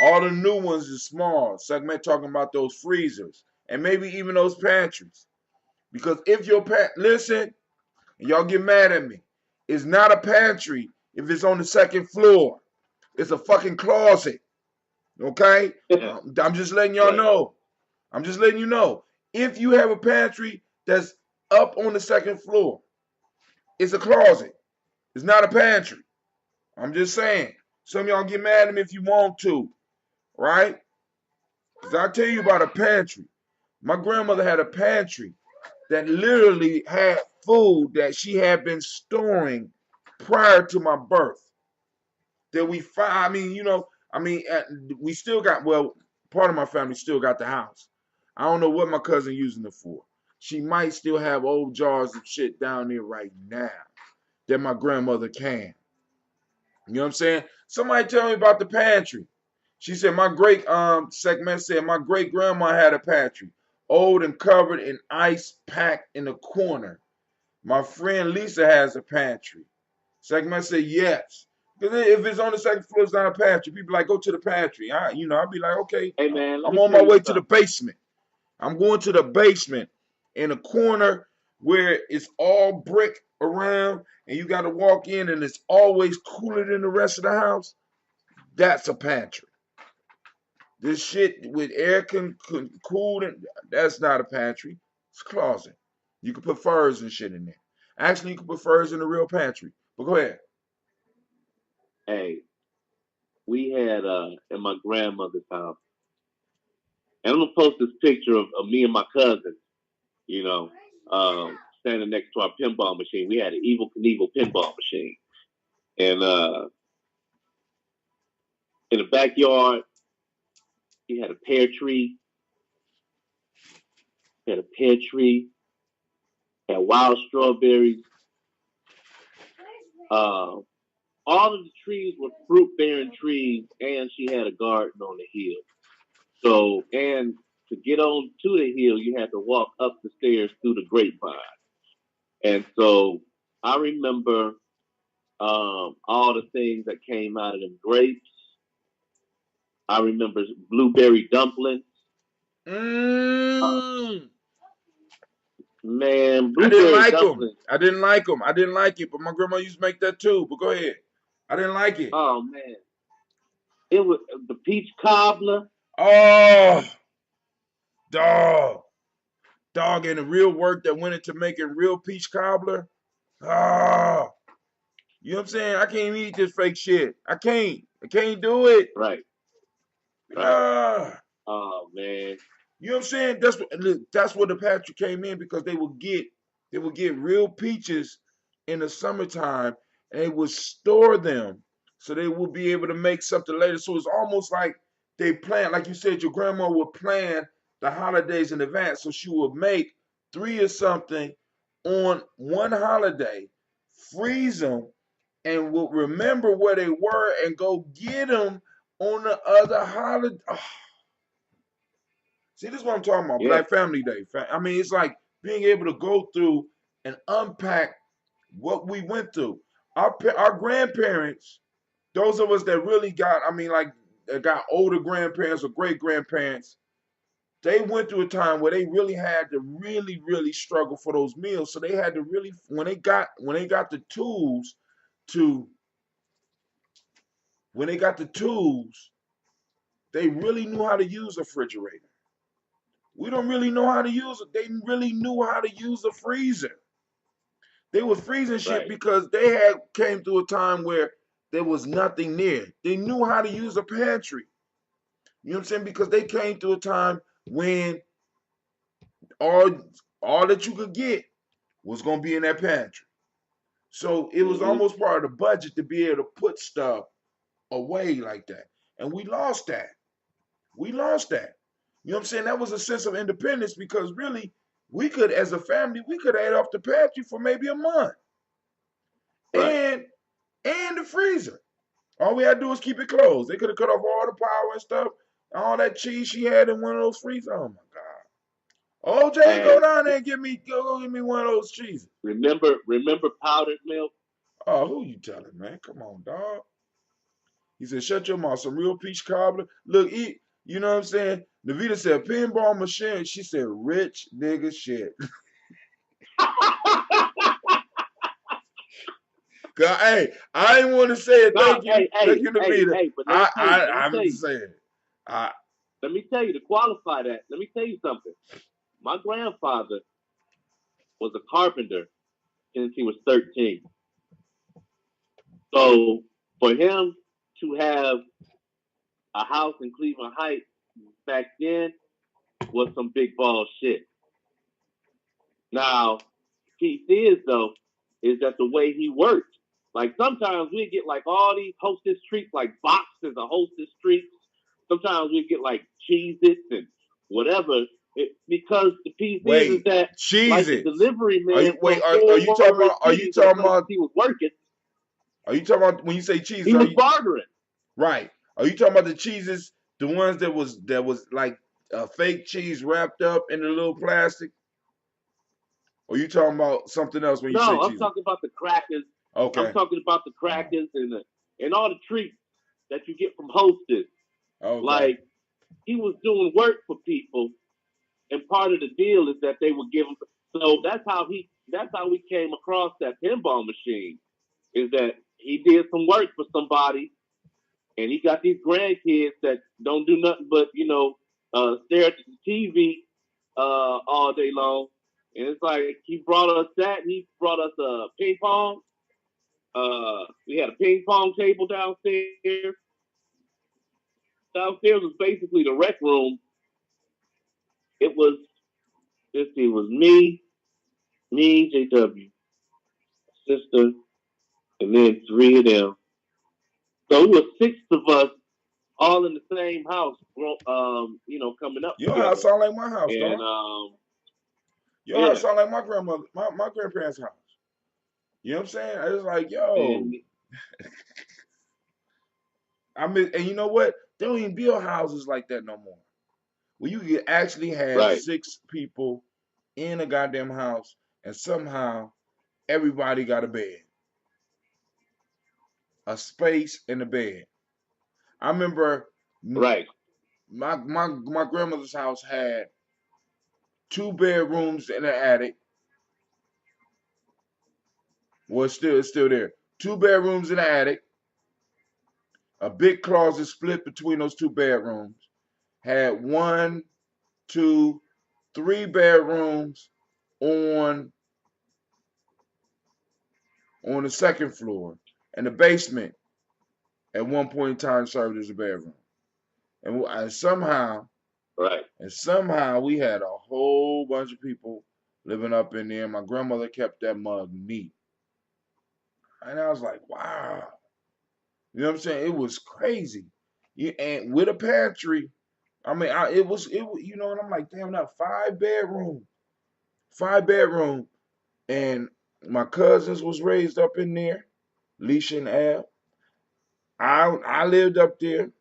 All the new ones is small. Segment talking about those freezers and maybe even those pantries. Because if your listen, and y'all get mad at me. It's not a pantry if it's on the second floor. It's a fucking closet. Okay? I'm just letting y'all Right. know. I'm just letting you know. If you have a pantry that's up on the second floor, it's a closet. It's not a pantry. I'm just saying. Some of y'all get mad at me if you want to, right? Because I'll tell you about a pantry. My grandmother had a pantry that literally had food that she had been storing prior to my birth. That we find, we still got, well, part of my family still got the house. I don't know what my cousin using it for. She might still have old jars of shit down there right now that my grandmother can. You know what I'm saying? Somebody tell me about the pantry. She said my great segment said my great grandma had a pantry, old and covered in ice, packed in the corner. My friend Lisa has a pantry. Segment said yes. Because if it's on the second floor, it's not a pantry. People like, go to the pantry. I'll be like, okay, Hey man, let I'm me on tell my you way to the something. basement. I'm going to the basement in a corner where it's all brick around and you got to walk in and it's always cooler than the rest of the house. That's a pantry. This shit with air cooled, that's not a pantry. It's a closet. You can put furs and shit in there. Actually, you can put furs in the real pantry. But go ahead. Hey, we had in my grandmother's house, and I'm gonna post this picture of me and my cousin. You know, standing next to our pinball machine. We had an Evil Knievel pinball machine, and in the backyard, he had a pear tree. Had a pear tree. Had wild strawberries. Uh, all of the trees were fruit bearing trees, and she had a garden on the hill. So, and to get on to the hill, you had to walk up the stairs through the grapevine. And so I remember all the things that came out of them grapes. I remember blueberry dumplings. Uh, Mmm. Man, I didn't blueberry like them. dumplings. I didn't like them. I didn't like it, but my grandma used to make that too. But go ahead. I didn't like it. Oh man, it was the peach cobbler. Oh, dog. Dog, and the real work that went into making real peach cobbler. Ah, you know what I'm saying? I can't eat this fake shit. I can't. I can't do it. Right, right. Ah. Oh man, You know what I'm saying? That's where the Patrick came in because they would get real peaches in the summertime and they would store them so they would be able to make something later. So it's almost like they plan, like you said, your grandma would plan the holidays in advance. So she would make three or something on one holiday, freeze them, and would remember where they were and go get them on the other holiday. Oh, see, this is what I'm talking about. yeah, Black Family Day. I mean, it's like being able to go through and unpack what we went through. Our grandparents, those of us that really got, I mean, like, that got older grandparents or great grandparents, they went through a time where they really had to really, really struggle for those meals. So they had to really, when they got the tools to, when they got the tools, they really knew how to use a refrigerator. We don't really know how to use it. They really knew how to use a freezer. They was freezing shit right. because they had came through a time where there was nothing near. They knew how to use a pantry. You know what I'm saying? Because they came through a time when all all that you could get was gonna be in that pantry. So it was Hmm. almost part of the budget to be able to put stuff away like that. And we lost that. We lost that. You know what I'm saying? That was a sense of independence because really, we could, as a family, we could add off the pantry for maybe a month Right. and the freezer. All we had to do was keep it closed. They could have cut off all the power and stuff. All that cheese she had in one of those freezers. Oh my God. OJ, go Hey, down there and go give me one of those cheeses. remember powdered milk? Oh, who you telling, man? Come on, dog. He said, shut your mouth. Some real peach cobbler. Look, eat. You know what I'm saying? Navita said, pinball machine. She said, rich nigga shit. Hey, I didn't want to say it. No, Thank you. Thank you, Navita. but let me tell you, I'm just saying. I, to qualify that. Let me tell you something. My grandfather was a carpenter since he was 13. So for him to have a house in Cleveland Heights back then was some big ball shit. Now, piece is though, is that the way he worked. Like sometimes we get like all these hostess treats, like boxes of hostess treats. Sometimes we get like Cheez-Its and whatever. Because the piece is wait, that cheese like the it. delivery Are man you from wait? Are you talking about? Are you 413, the talking places about? he was working, Are you talking about when you say cheese? he Are was you bartering. right? Are you talking about the cheeses, the ones that was like fake cheese wrapped up in a little plastic? Or you talking about something else when you say No, I'm cheese? talking about the crackers. I'm Okay. talking about the Oh, crackers and all the treats that you get from hostess. okay. Like he was doing work for people, and part of the deal is that they would give him. So that's how we came across that pinball machine. Is that he did some work for somebody, and he got these grandkids that don't do nothing but stare at the TV all day long. And it's like he brought us that. And he brought us a ping pong. We had a ping pong table downstairs. Downstairs was basically the rec room. It was it was me, JW, sister, and then three of them. So it was six of us all in the same house, coming up Your house together. sound like my house, And dog. Your house yeah, sound like my grandmother, my grandparents' house. You know what I'm saying? I was like, yo, and I mean, and you know what? They don't even build houses like that no more. Where you can actually have right, six people in a goddamn house, and somehow everybody got a bed, a space, and a bed. I remember right, my grandmother's house had two bedrooms in the attic, Well, it's still there. 2 bedrooms in the attic, a big closet split between those 2 bedrooms. Had 1, 2, 3 bedrooms on the second floor, and the basement at one point in time served as a bedroom. And somehow, Right. we had a whole bunch of people living up in there. My grandmother kept that mug neat, and I was like, wow, you know what I'm saying? It was crazy. And with a pantry, I mean, you know, and I'm like, damn, that 5 bedroom, and my cousins was raised up in there, Leisha and Al. I lived up there.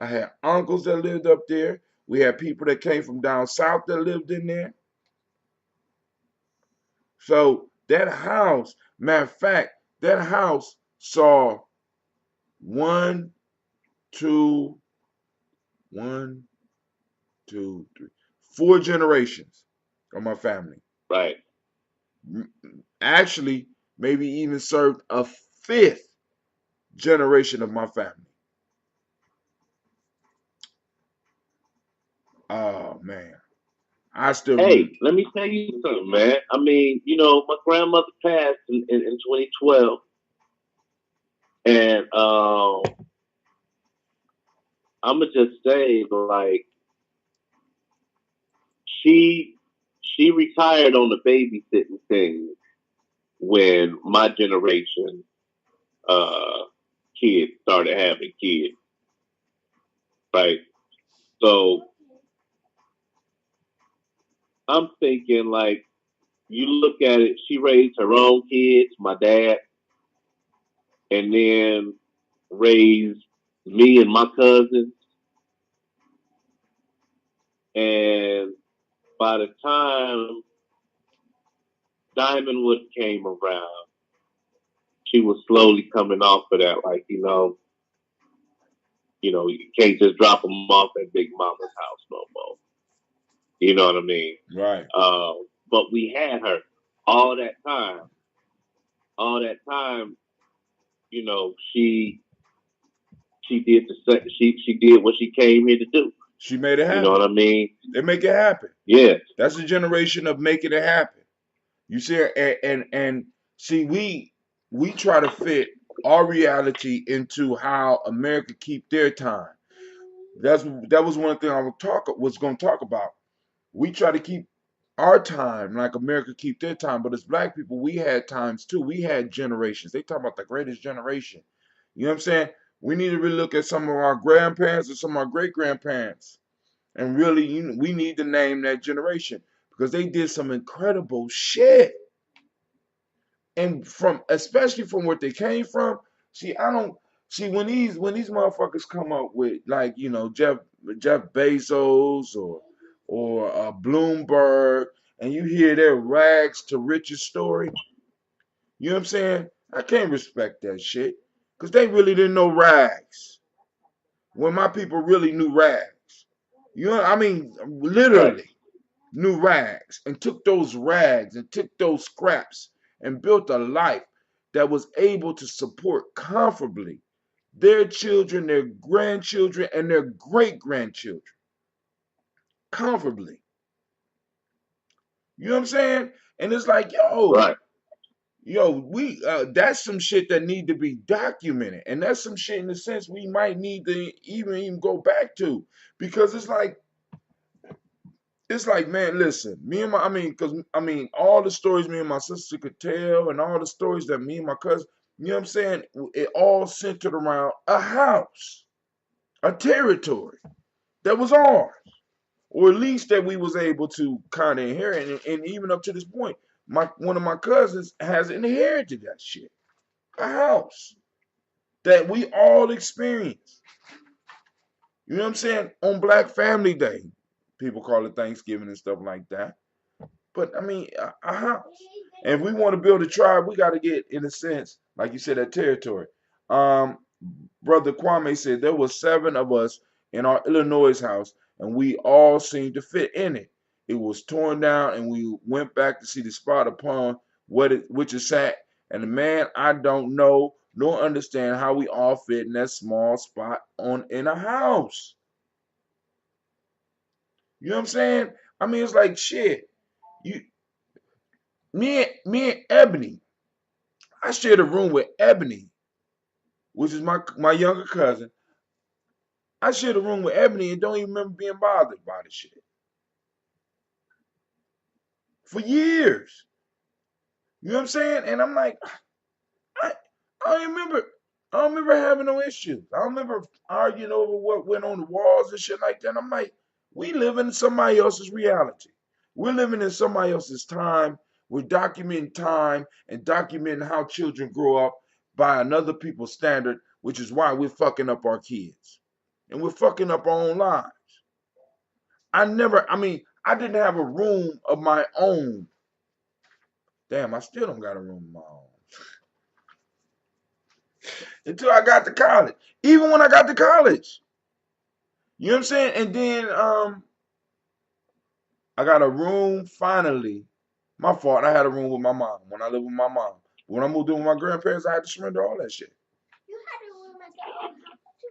I had uncles that lived up there. We had people that came from down south that lived in there. So that house, matter of fact, that house saw one, two, one, two, three, 4 generations of my family. Right. Actually, maybe even served a 5th generation of my family. Oh man, I still remember. Hey, let me tell you something, man. I mean, my grandmother passed in 2012, and I'm gonna just say, like, she she retired on the babysitting thing when my generation uh kids started having kids, right? So I'm thinking, like, you look at it, she raised her own kids, my dad, and then raised me and my cousins. And by the time Diamondwood came around, she was slowly coming off of that. Like, you can't just drop them off at Big Mama's house no more. You know what I mean? Right. But we had her all that time. All that time, she did she did what she came here to do. She made it You know what happen. I mean? They make it happen. Yes. That's the generation of making it happen. You see, and see, we try to fit our reality into how America keep their time. That was one thing was going to talk about. We try to keep our time like America keep their time, but as black people, we had times too. We had generations. They talk about the greatest generation. You know what I'm saying? We need to really look at some of our grandparents and some of our great grandparents, and really, we need to name that generation because they did some incredible shit. And especially from where they came from. See, I don't see when these motherfuckers come up with, like, Jeff Bezos or Bloomberg, and you hear their rags to riches story. You know what I'm saying? I can't respect that shit because they really didn't know rags when my people really knew rags. I mean, Right. literally knew rags and took those rags and took those scraps and built a life that was able to support comfortably their children, their grandchildren, and their great grandchildren comfortably. You know what I'm saying? And it's like, Right. we that's some shit that need to be documented, and that's some shit in the sense we might need to even go back to, because it's like, man, listen, because all the stories me and my sister could tell, and all the stories that me and my cousin, you know what I'm saying, it all centered around a house, a territory that was ours, or at least that we was able to kind of inherit, and even up to this point, one of my cousins has inherited that shit, a house that we all experienced. You know what I'm saying? On Black Family Day, people call it Thanksgiving and stuff like that. But I mean, a house. And if we want to build a tribe, we got to get, in a sense, like you said, that territory. Um, Brother Kwame said there were 7 of us in our Illinois house, and we all seemed to fit in it. It was torn down, and we went back to see the spot upon which it sat, And the man, I don't know nor understand how we all fit in that small spot in a house. You know what I'm saying? I mean, it's like shit. You, me and Ebony. I shared a room with Ebony, which is my younger cousin. I shared a room with Ebony and don't even remember being bothered by the shit for years. You know what I'm saying? And I'm like, I, I don't remember. I don't remember having no issues. I don't remember arguing over what went on the walls and shit like that. I'm like, we live in somebody else's reality. We're living in somebody else's time. We're documenting time and documenting how children grow up by another people's standard, which is why we're fucking up our kids. And we're fucking up our own lives. I didn't have a room of my own. Damn, I still don't got a room of my own. Until I got to college. Even when I got to college. You know what I'm saying? And then I got a room finally. My fault. I had a room with my mom when I lived with my mom. When I moved in with my grandparents, I had to surrender all that shit. You had a room at your own house too.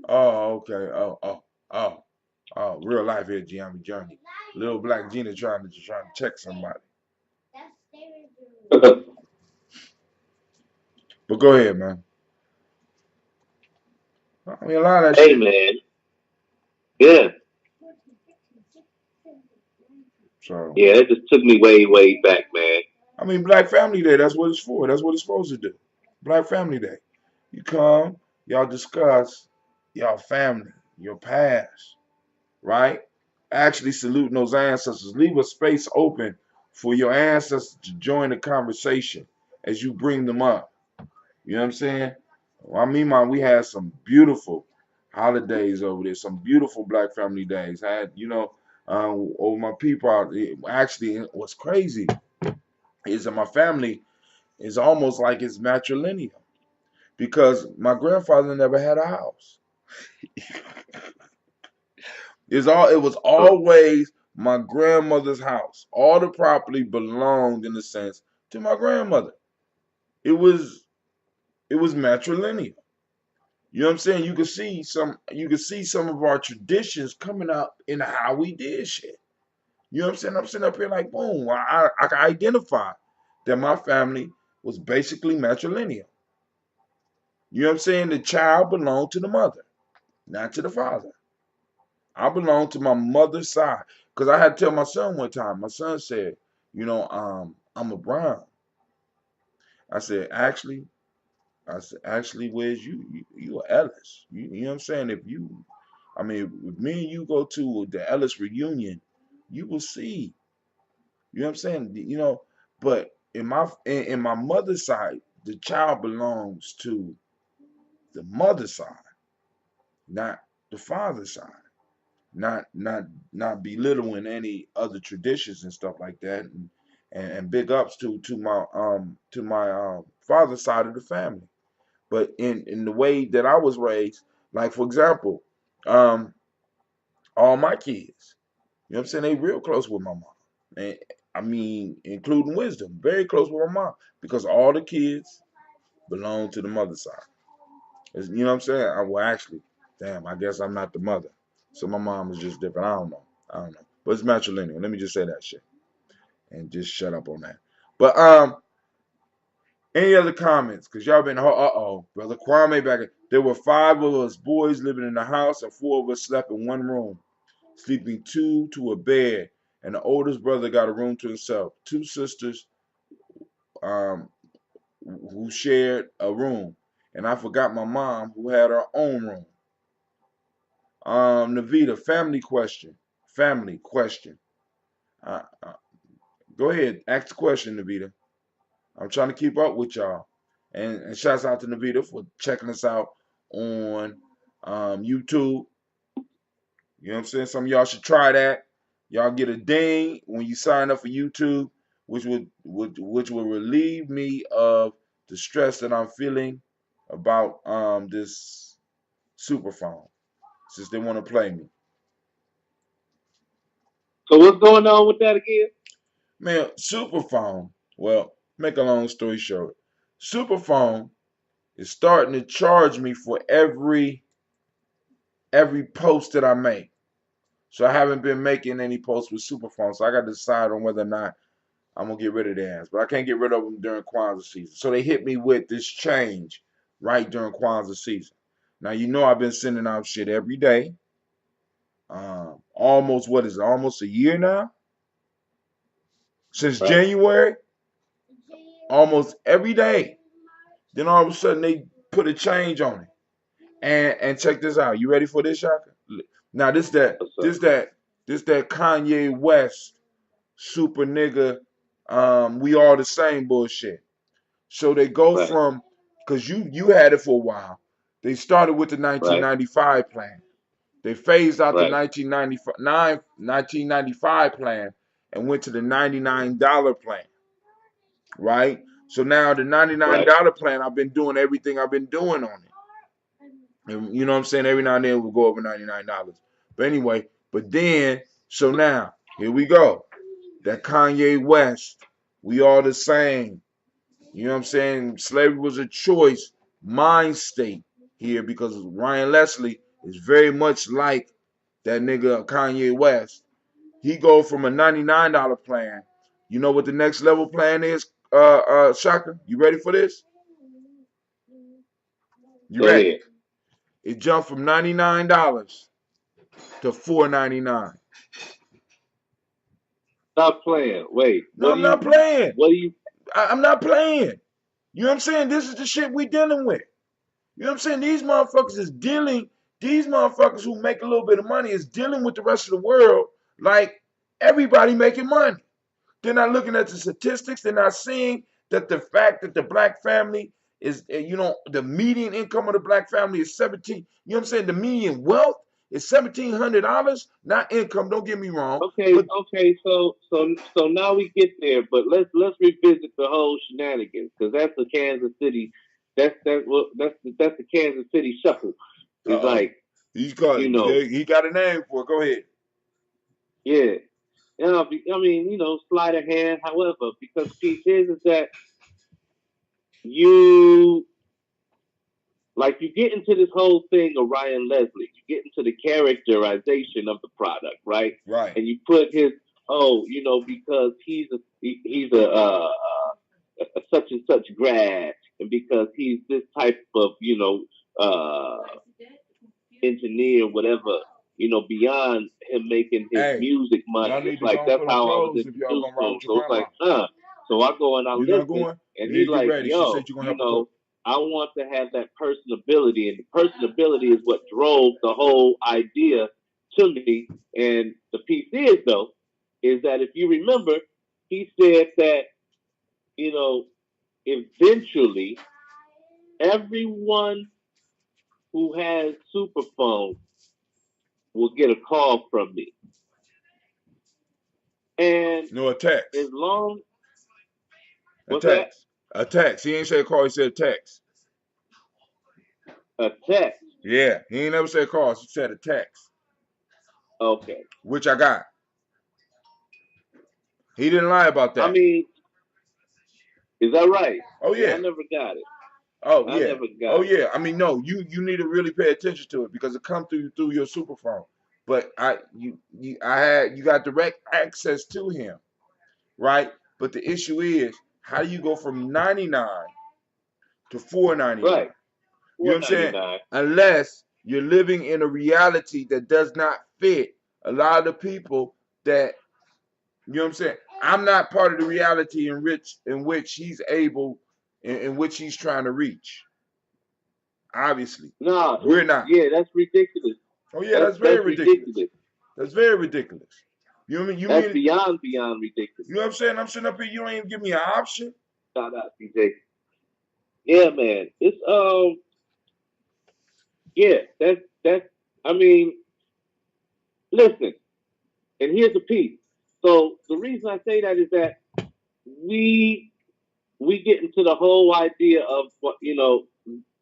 Oh, okay. Oh. Real life here, Gye-Nyame journey. Little black Gina trying to check somebody. But go ahead, man. I mean, a lot of that Hey, shit. man. Yeah. So, Yeah, it just took me way, way back, man. I mean, Black Family Day, that's what it's for. That's what it's supposed to do. Black Family Day. You come, y'all discuss y'all family, your past, right? Actually saluting those ancestors. Leave a space open for your ancestors to join the conversation as you bring them up. You know what I'm saying? Well, we had some beautiful holidays over there, some beautiful Black Family Days. I had, over my people, actually, what's crazy is that my family is almost like it's matrilineal because my grandfather never had a house. It was always my grandmother's house. All the property belonged, in a sense, to my grandmother. It was matrilineal. You know what I'm saying? You could see some of our traditions coming up in how we did shit. You know what I'm saying? I'm sitting up here like, boom, I can identify that my family was basically matrilineal. You know what I'm saying? The child belonged to the mother, not to the father. I belong to my mother's side. Because I had to tell my son one time, my son said, I'm a Brown. I said, actually, where's you? You are Ellis. You know what I'm saying? If me and you go to the Ellis reunion, you will see. You know what I'm saying? But in my mother's side, the child belongs to the mother's side, not the father's side. Not belittling any other traditions and stuff like that, and big ups to my father's side of the family. But in the way that I was raised, like for example, um, all my kids, you know what I'm saying, they real close with my mom, and including Wisdom, very close with my mom because all the kids belong to the mother side. You know what I'm saying? Well, actually, damn, I guess I'm not the mother. So my mom is just different. I don't know. But it's matrilineal. Let me just say that shit. And just shut up on that. But any other comments? Cause y'all been Brother Kwame back. There were 5 of us boys living in the house and 4 of us slept in one room, sleeping 2 to a bed. And the oldest brother got a room to himself. 2 sisters um who shared a room. And I forgot my mom who had her own room. Navita, family question. Family question. Uh, uh, Go ahead, ask the question, Navita. I'm trying to keep up with y'all. And shouts out to Navita for checking us out on YouTube. You know what I'm saying? Some of y'all should try that. Y'all get a ding when you sign up for YouTube, which will relieve me of the stress that I'm feeling about this super phone, since they want to play me. So what's going on with that again? Man, super phone. Well, Make a long story short, Superphone is starting to charge me for every post that I make. So I haven't been making any posts with Superphone. So I got to decide on whether or not I'm gonna get rid of their ass. But I can't get rid of them during Kwanzaa season. So they hit me with this change right during Kwanzaa season. Now you know I've been sending out shit every day. Almost what is it? Almost a year now? Since Right. January? Almost every day. Then all of a sudden they put a change on it. And check this out. You ready for this, Shaka? Now What's up? this that Kanye West super nigga, we all the same bullshit. So they go Right. from, because you had it for a while. They started with the Right. 1995 plan. They phased out the Right. 1995 plan and went to the $99 plan, right? So now the Right. $99 plan, I've been doing everything I've been doing on it. And you know what I'm saying? Every now and then we'll go over $99. But anyway, but then, so now, here we go. That Kanye West, we all the same. You know what I'm saying? Slavery was a choice, mind state here, because Ryan Leslie is very much like that nigga Kanye West. He go from a $99 plan. You know what the next level plan is, Shaka? You ready for this? You Go ready? ahead. It jumped from $99 to $4.99. Stop playing. Wait. No, I'm not playing. What do you? I'm not playing. You know what I'm saying? This is the shit we dealing with. You know what I'm saying? These motherfuckers who make a little bit of money is dealing with the rest of the world like everybody making money. They're not looking at the statistics. They're not seeing that the fact that the black family is, the median income of the black family is 17. You know what I'm saying? The median wealth is $1,700, not income. Don't get me wrong, Okay. but Okay. So now we get there, but let's revisit the whole shenanigans because that's the Kansas City. That's the Kansas City shuffle. It's oh, like you know, he got a name for it. Go ahead. yeah. I mean, sleight of hand. However, because the piece is that you you get into this whole thing of Ryan Leslie. You get into the characterization of the product, right? Right. And you put his because he's a such and such grad, and because he's this type of engineer, whatever. Beyond him making his Hey, music money, y'all it's need to like go that's for them how I was clothes if y'all introduced gonna to ride him. with your So it's like, grandma. So I go and I You not listen, going? and Yeah, he's get like, ready. She yo, said you're gonna help her cook. I want to have that personability, and the personability is what drove the whole idea to me. And the piece is though, is that if you remember, he said that you know eventually everyone who has superphone will get a call from me, and No, a as text. long A what's that? text. A text. He ain't say call, he said text. A text. Yeah, he ain't never said call, he said a text. Okay. Which I got. He didn't lie about I that. mean, is that right? Oh Yeah, I yeah. never got it. Oh I yeah. never Oh got it. yeah. I mean, no, you need to really pay attention to it because it come through your super phone. But you got direct access to him, right? But the issue is, how do you go from 99 to 4.99? Right. You know Four what I'm ninety saying? nine. Unless you're living in a reality that does not fit a lot of the people that, you know what I'm saying? I'm not part of the reality in which he's able, in which he's trying to reach. Obviously, Nah, we're not. yeah, that's ridiculous. Oh yeah, That's that's very that's ridiculous. ridiculous. That's very ridiculous. You That's mean, beyond you ridiculous. know what I'm saying? I'm sitting up here, you don't even give me an option. Shout out, DJ. Yeah, man. It's yeah, that's I mean, listen, and here's the piece. So the reason I say that is that we we get into the whole idea of what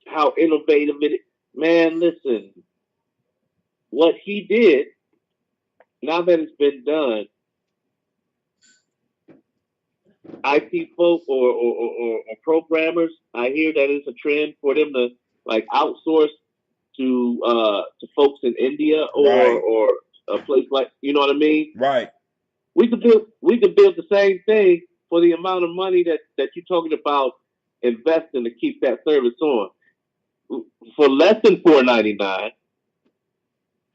how innovative it is. Man, listen, what he did, now that it's been done, IT folk or programmers. I hear that it's a trend for them to like outsource to folks in India Right, or a place like, you know what I mean. right. We could build the same thing for the amount of money that you're talking about investing to keep that service on. For less than $4.99,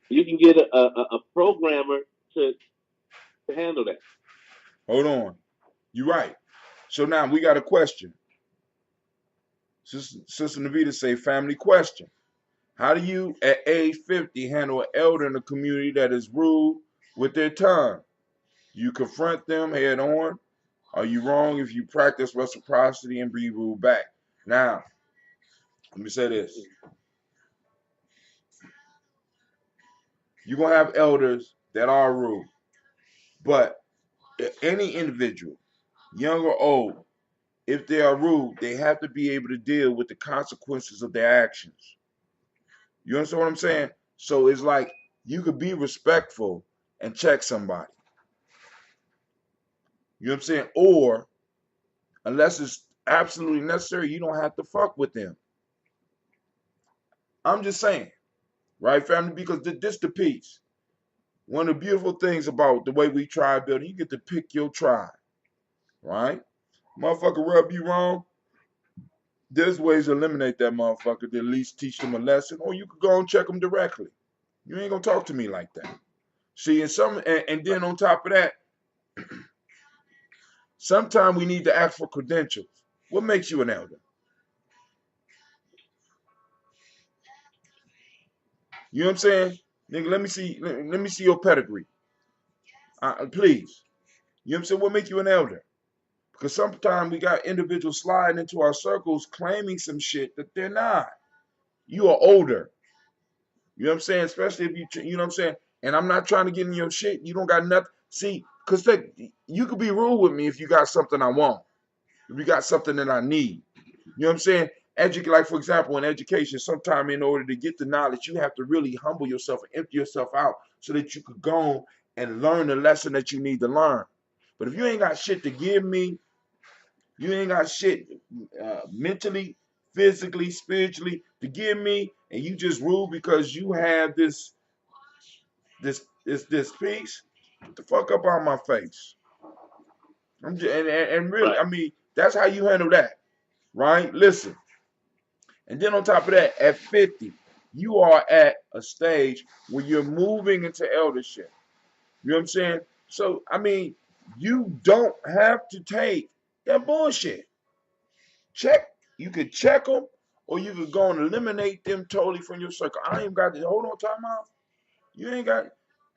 you can get a programmer to, to handle that. Hold on. You're right. So now we got a question. Sister Navita say, family question. How do you, at age 50, handle an elder in a community that is rude with their tongue? You confront them head on. Are you wrong if you practice reciprocity and be rude back? Now, let me say this. You're going to have elders that are rude, but any individual, young or old, if they are rude, they have to be able to deal with the consequences of their actions. You understand what I'm saying? So it's like you could be respectful and check somebody. You know what I'm saying? Or unless it's absolutely necessary, you don't have to fuck with them. I'm just saying, right, family? Because this the piece. One of the beautiful things about the way we tribe building, you get to pick your tribe, right? Motherfucker rub you wrong, there's ways to eliminate that motherfucker to at least teach them a lesson, or you could go and check them directly. You ain't gonna talk to me like that. See, and then on top of that, sometimes we need to ask for credentials. What makes you an elder? You know what I'm saying? Nigga, let me see your pedigree. Please. You know what I'm saying? What make you an elder? Because sometimes we got individuals sliding into our circles claiming some shit that they're not. You are older. You know what I'm saying? Especially if you know what I'm saying? And I'm not trying to get in your shit. You don't got nothing. See, because you could be rude with me if you got something I want. If you got something that I need. You know what I'm saying? Like, for example, in education, sometime in order to get the knowledge, you have to really humble yourself and empty yourself out so that you could go and learn the lesson that you need to learn. But if you ain't got shit to give me, you ain't got shit mentally, physically, spiritually to give me, and you just rude because you have this piece, get the fuck up out my face. And really, Right. I mean, that's how you handle that, right? Listen, and then on top of that, at 50, you are at a stage where you're moving into eldership. You know what I'm saying? So, I mean, you don't have to take that bullshit. Check. You could check them, or you could go and eliminate them totally from your circle. I ain't got to hold on, time out. You ain't got.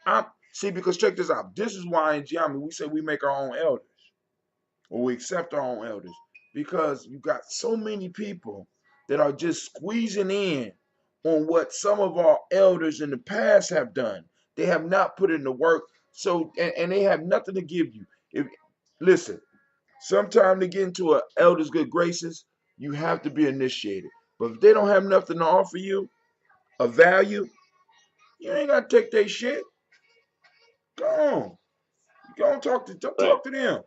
I'm see because check this out. This is why in Gye-Nyame we say we make our own elders, or we accept our own elders, because you got so many people that are just squeezing in on what some of our elders in the past have done. They have not put in the work, so and they have nothing to give you. If listen, sometime to get into an elder's good graces, you have to be initiated. But if they don't have nothing to offer you, a value, you ain't gotta take their shit. Go on. Go and Right. talk to them.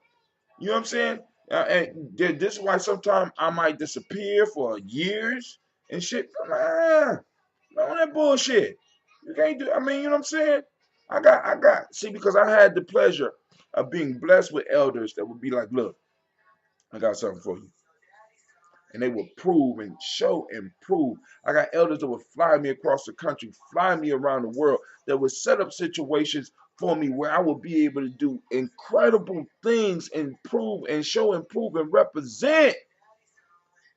You know what I'm saying? And this is why sometimes I might disappear for years and shit. No, that bullshit. You can't do. I mean, you know what I'm saying? See, because I had the pleasure of being blessed with elders that would be like, look, I got something for you. And they will prove and show and prove. I got elders that would fly me across the country, fly me around the world, that would set up situations for me where I would be able to do incredible things and prove and show and prove and represent.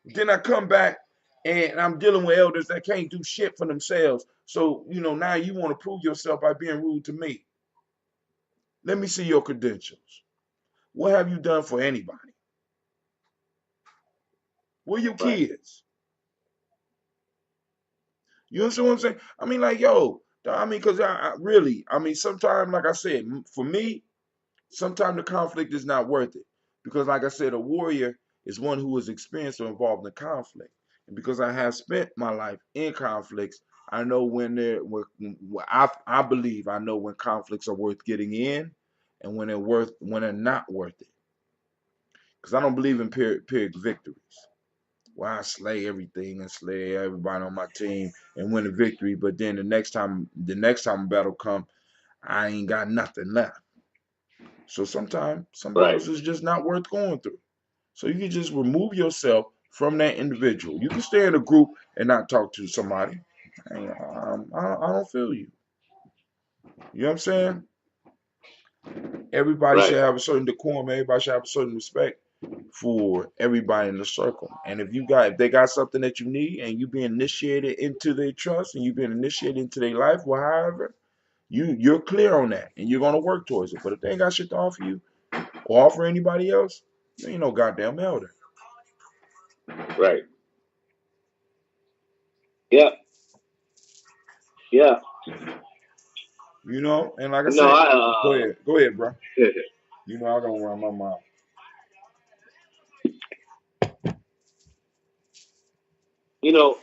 Then I come back and I'm dealing with elders that can't do shit for themselves. So, now you want to prove yourself by being rude to me. Let me see your credentials. What have you done for anybody? Where are your Right. kids? You understand what I'm saying? I mean, like, yo, I mean, because I really, I mean, sometimes, like I said, for me, sometimes the conflict is not worth it. Because, like I said, a warrior is one who is experienced or involved in conflict. And because I have spent my life in conflicts, I know I believe I know when conflicts are worth getting in and when they're not worth it. because I don't believe in Pyrrhic victories. Why I slay everything and slay everybody on my team and win a victory, but then the next time a battle come, I ain't got nothing left. So sometimes some Right. battles is just not worth going through. So you can just remove yourself from that individual. You can stay in a group and not talk to somebody. I don't feel you. You know what I'm saying? Everybody Right. should have a certain decorum. Everybody should have a certain respect for everybody in the circle. And if they got something that you need and you being initiated into their trust and you being initiated into their life, well, however, you're clear on that and you're gonna work towards it. But if they ain't got shit to offer you or offer anybody else, you ain't no goddamn elder. Right. Yeah. Yeah. You know, and like I No, said, go ahead, bro. uh, You know I don't run my mouth. you know,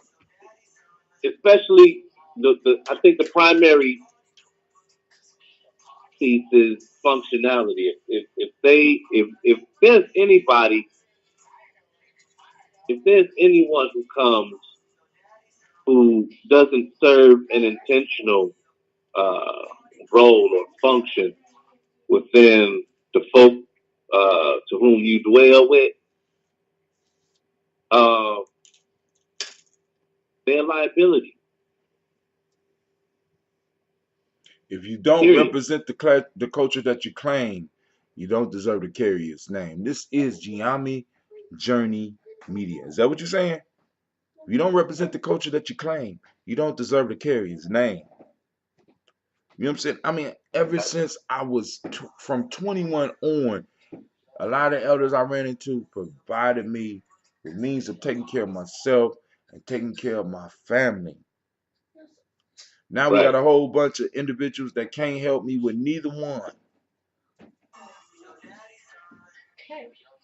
especially the I think the primary piece is functionality. If there's anybody, if there's anyone who comes who doesn't serve an intentional uh, role or function within the folk to whom you dwell with, uh, they're a liability. If you don't Period. represent the culture that you claim, you don't deserve to carry its name. This is Gye-Nyame Journey Media. Is that what you're saying? If you don't represent the culture that you claim, you don't deserve to carry its name. You know what I'm saying? I mean, ever since I was from 21 on, a lot of elders I ran into provided me with means of taking care of myself and taking care of my family. Now we got Right. a whole bunch of individuals that can't help me with neither one.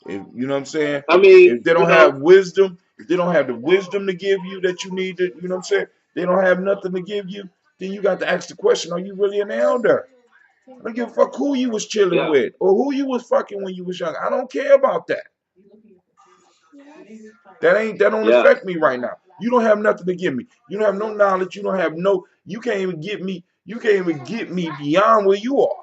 You know what I'm saying? I mean, If they don't have wisdom, if they don't have the wisdom to give you that you need to, you know what I'm saying? They don't have nothing to give you, then you got to ask the question, are you really an elder? I don't give a fuck who you was chilling yeah, with or who you was fucking when you was young. I don't care about that. That don't yeah, affect me right now. You don't have nothing to give me. You don't have no knowledge. You can't even get me beyond where you are.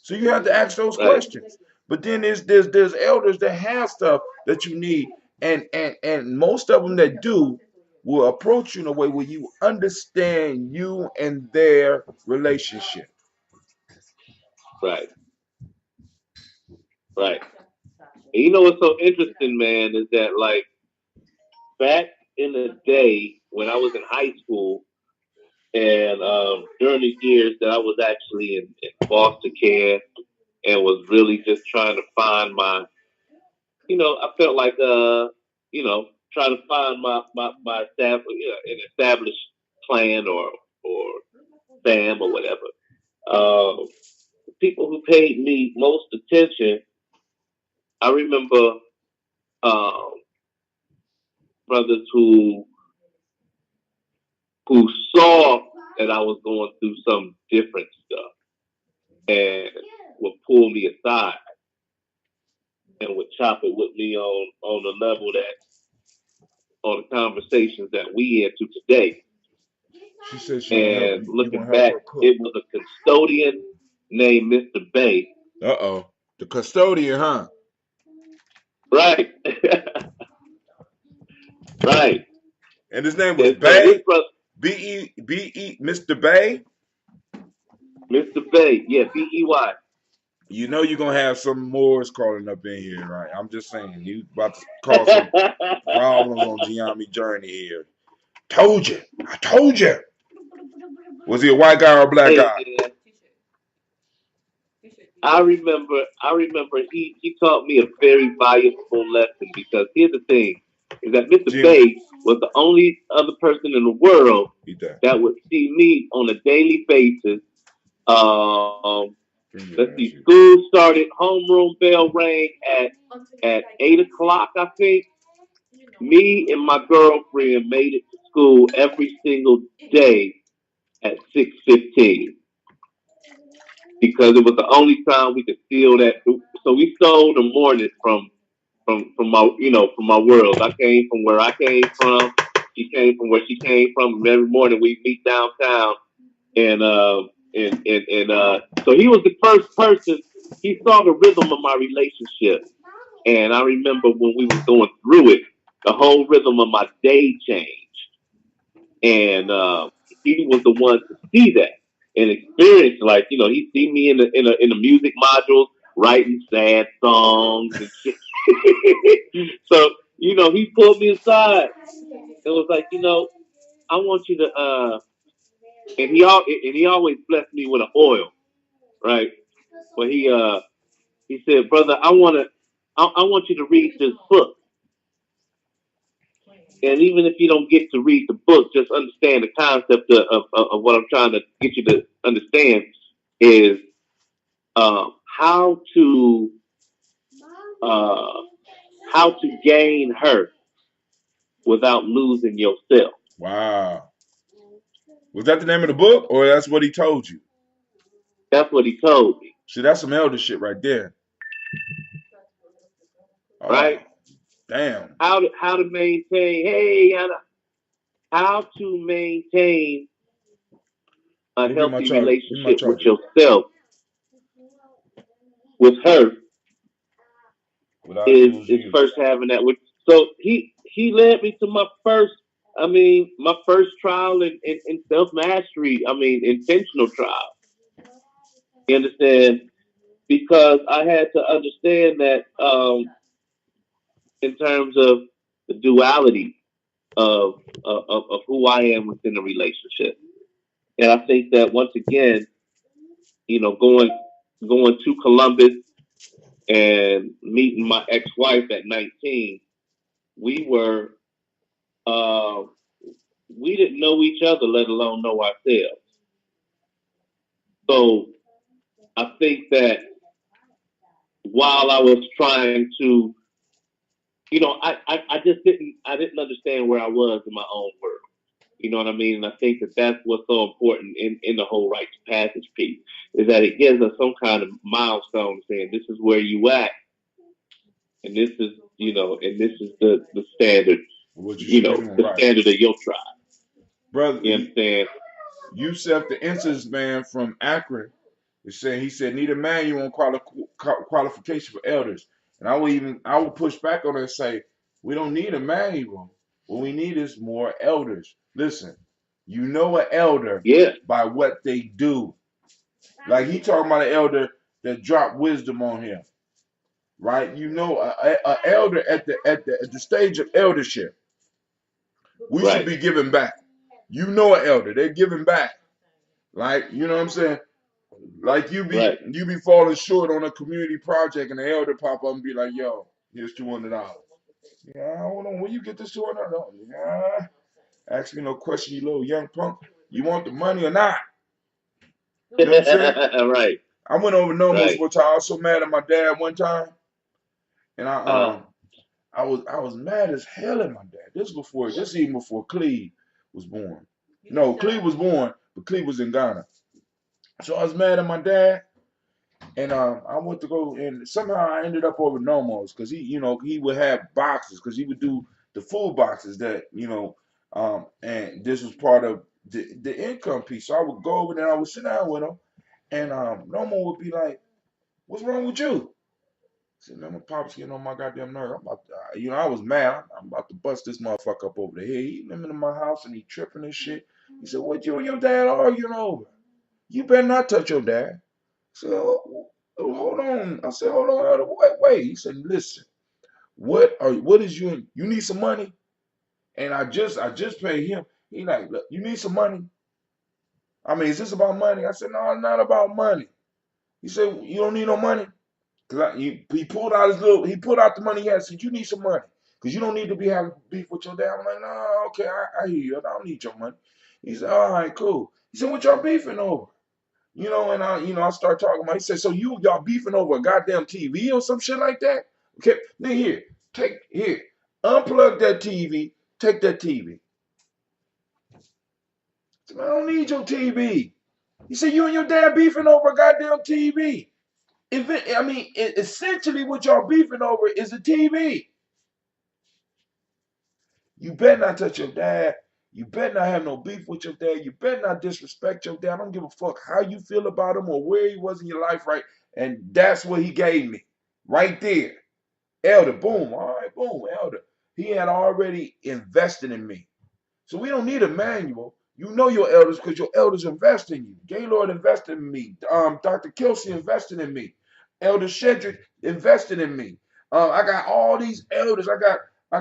So you have to ask those right, questions. But then there's elders that have stuff that you need, and most of them that do will approach you in a way where you understand you and their relationship. right, right. And you know what's so interesting, man, is that like back in the day when I was in high school and during the years that I was actually in foster care and was really just trying to find my, I felt like, trying to find my an established plan or fam or whatever. The people who paid me most attention, I remember um, brothers who saw that I was going through some different stuff and would pull me aside and would chop it with me on the level that on the conversations that we into today. She said she gonna help And you. You gonna looking help back, her cook. it was a custodian named Mr. Bay. Uh-oh. The custodian, huh? Right. Right. And his name was And so this Bay. brother, B-E, Mr. Bay. Mr. Bay, yeah, Bey. You know you're gonna have some Moors calling up in here, right? I'm just saying, you about to cause some problems on Gye-Nyame Journey here. Told you. I told you. Was he a white guy or a black Hey guy? man, I remember he taught me a very valuable lesson because here's the thing is that Mr. Jim, Bay was the only other person in the world eat that. that would see me on a daily basis. Um, Bring let's your ass see, here. school started, homeroom bell rang at 8 o'clock, I think. Me and my girlfriend made it to school every single day at 6:15 because it was the only time we could feel that. So we stole the morning from from my from my world. I came from where I came from. She came from where she came from. And every morning we meet downtown, and so he was the first person. He saw the rhythm of my relationship, and I remember when we was going through it, the whole rhythm of my day changed, and he was the one to see that and experience. Like he see me in the music modules writing sad songs and shit. So he pulled me aside and was like, I want you to and he always blessed me with an oil, right? But he said, brother, I want you to read this book. And even if you don't get to read the book, just understand the concept of what I'm trying to get you to understand is how to uh, how to gain her without losing yourself. Wow. Was that the name of the book, or that's what he told you? That's what he told me, See, that's some elder shit right there. right? Oh, damn. How to maintain? Hey, how to maintain a Go get my healthy charger. Give me my relationship with charger. yourself, with her, Without is losing you. first having that. So he led me to my first. I mean, my first trial in self mastery. I mean, intentional trial. You understand? Because I had to understand that in terms of the duality of who I am within a relationship. And I think that once again, going to Columbus and meeting my ex-wife at 19, we were uh, we didn't know each other, let alone know ourselves. So I think that while I was trying to, I just didn't understand where I was in my own world. You know what I mean? And I think that that's what's so important in the whole rites of passage piece is that it gives us some kind of milestone saying this is where you at, and this is and this is the standard, What you should be doing, the right? standard of your tribe. Brother, You understand? Yusef the instance man from Akron is saying, he said, need a manual on qualification for elders. And I would push back on it and say, we don't need a manual. What we need is more elders. Listen, you know an elder Yeah. by what they do. Like he talking about an elder that dropped wisdom on him, right? You know, a elder at the stage of eldership, we should Right. be giving back. You know an elder, they're giving back. Like, you know what I'm saying? Like Right. you be falling short on a community project and the elder pop up and be like, yo, here's $200. Yeah, hold on, where you get this $200? Yeah. Ask me no question, you little young punk. You want the money or not? You know what I'm saying? Right. I went over Nomos Right. one time. I was so mad at my dad one time. And Uh, I was mad as hell at my dad. This even before Cleve was born. No, Cleve was born, but Cleve was in Ghana. So I was mad at my dad. And I went to go, and somehow I ended up over Nomos because he would have boxes because he would do the food boxes that and this was part of the income piece. So I would go over there, I would sit down with him, and Nomo would be like, "What's wrong with you?" I said, "Man, my pop's getting on my goddamn nerve. I'm about to, I was mad. I'm about to bust this motherfucker up over the head. He came into my house and he tripping and shit." He said, "What you and your dad arguing over? You better not touch your dad." So hold on. I said, hold on, wait. He said, listen, what is you need some money? And I just paid him. He like, look, you need some money? I mean, is this about money? I said, no, it's not about money. He said, you don't need no money? Cause he pulled out the money he had. Said, you need some money. Cause you don't need to be having beef with your dad. I'm like, no, okay, I hear you. I don't need your money. He said, all right, cool. He said, what y'all beefing over? And I start talking about. He said, "So y'all beefing over a goddamn TV or some shit like that?" Okay, then unplug that TV, take that TV. I said, "I don't need your TV." He said, "You and your dad beefing over a goddamn TV." Essentially what y'all beefing over is a TV. You better not touch your dad. You better not have no beef with your dad. You better not disrespect your dad. I don't give a fuck how you feel about him or where he was in your life, right? And that's what he gave me. Right there. Elder, boom. All right, boom, elder. He had already invested in me. So we don't need a manual. You know your elders because your elders invest in you. Gaylord invested in me. Dr. Kelsey invested in me. Elder Shedrick invested in me. I got all these elders. I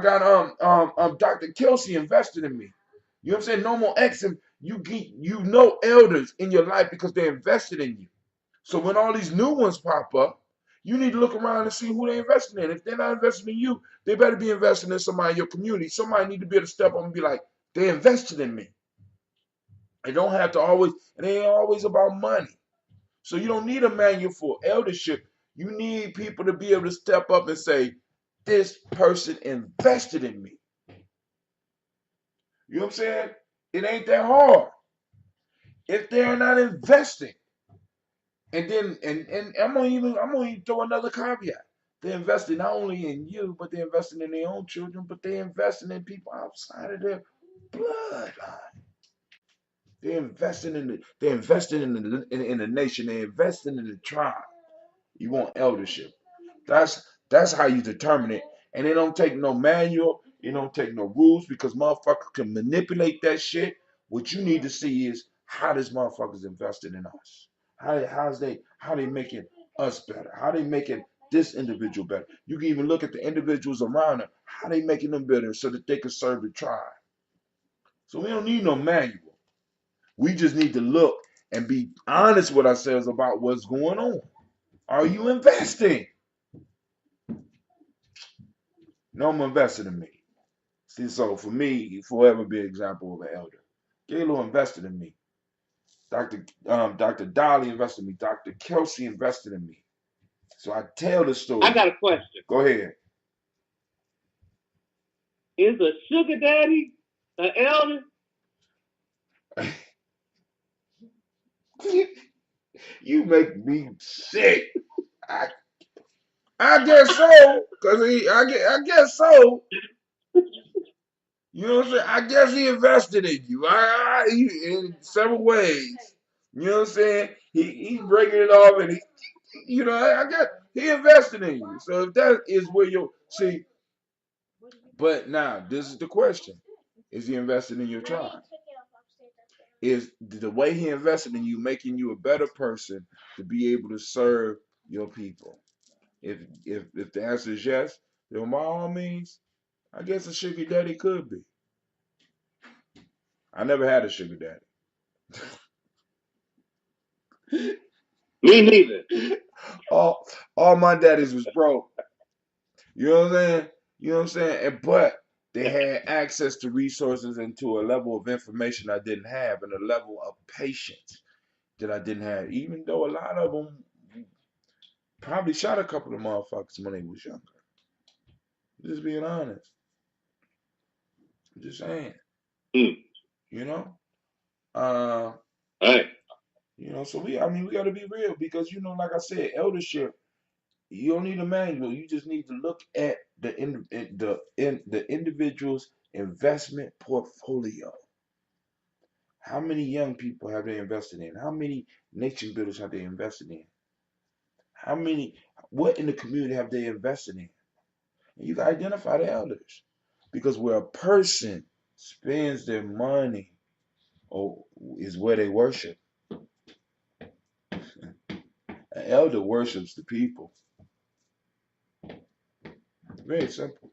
got Dr. Kelsey invested in me. You know what I'm saying? No more exim. You know elders in your life because they invested in you. So when all these new ones pop up, you need to look around and see who they're investing in. If they're not investing in you, they better be investing in somebody in your community. Somebody need to be able to step up and be like, they invested in me. It don't have to always, it ain't always about money. So you don't need a manual for eldership. You need people to be able to step up and say, this person invested in me. You know what I'm saying? It ain't that hard. If they're not investing, and then and I'm gonna even throw another caveat. They're investing not only in you, but they're investing in their own children, but they're investing in people outside of their bloodline. They're investing in the nation. They're investing in the tribe. You want eldership. That's how you determine it. And it don't take no manual. It don't take no rules because motherfuckers can manipulate that shit. What you need to see is how this motherfuckers invested in us. How they making us better? How they making this individual better? You can even look at the individuals around them. How they making them better so that they can serve the tribe. So we don't need no manual. We just need to look and be honest with ourselves about what's going on. Are you investing? No, I'm invested in me. See, so for me, he forever be an example of an elder. Galo invested in me. Dr. Dolly invested in me. Dr. Kelsey invested in me. So I tell the story. I got a question. Go ahead. Is a sugar daddy an elder? You make me sick. I guess so, cause I guess so. You know what I'm saying? I guess he invested in you. In several ways. You know what I'm saying? He's breaking it off, and I guess he invested in you. So if that is where you see, but now this is the question: is he invested in your tribe? Is the way he invested in you making you a better person to be able to serve your people? If the answer is yes, then by all means, I guess a sugar daddy could be. I never had a sugar daddy. Me neither. all my daddies was broke. You know what I'm saying? You know what I'm saying? But they had access to resources and to a level of information I didn't have and a level of patience that I didn't have. Even though a lot of them probably shot a couple of motherfuckers when they was younger. Just being honest. I'm just saying. You know? Right. So we gotta be real because like I said, eldership, you don't need a manual. You just need to look at the individual's investment portfolio. How many young people have they invested in? How many nation builders have they invested in? What in the community have they invested in? And you can identify the elders. Because where a person spends their money is where they worship. An elder worships the people. Very simple.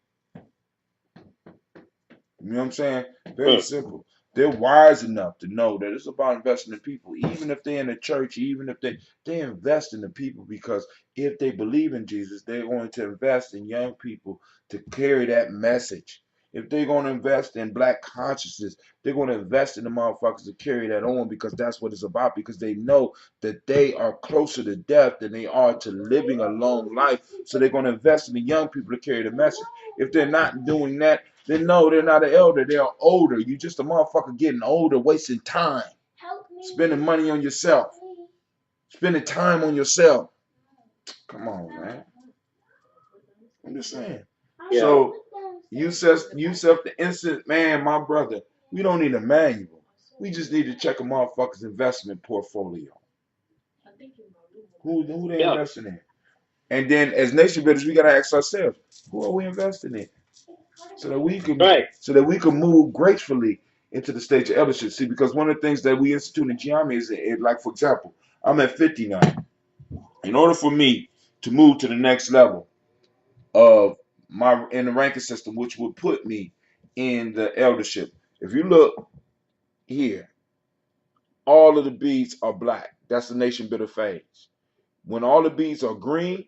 You know what I'm saying? Very simple. They're wise enough to know that it's about investing in people, even if they're in the church, even if they invest in the people, because if they believe in Jesus, they're going to invest in young people to carry that message. If they're going to invest in black consciousness, they're going to invest in the motherfuckers to carry that on because that's what it's about, because they know that they are closer to death than they are to living a long life. So they're going to invest in the young people to carry the message. If they're not doing that, then no, they're not an elder. They're older. You just a motherfucker getting older, wasting time, spending money on yourself, spending time on yourself. Come on, man. I'm just saying. Yeah. So you self the instant man, my brother. We don't need a manual. We just need to check a motherfucker's investment portfolio. Who they Yeah. investing in? And then as nation builders, we gotta ask ourselves, who are we investing in? Right. So that we can move gracefully into the stage of eldership. See, because one of the things that we institute in Gye-Nyame is, like, for example, I'm at 50 now. In order for me to move to the next level of my in the ranking system, which would put me in the eldership. If you look here, all of the beads are black. That's the nation builder phase. When all the beads are green,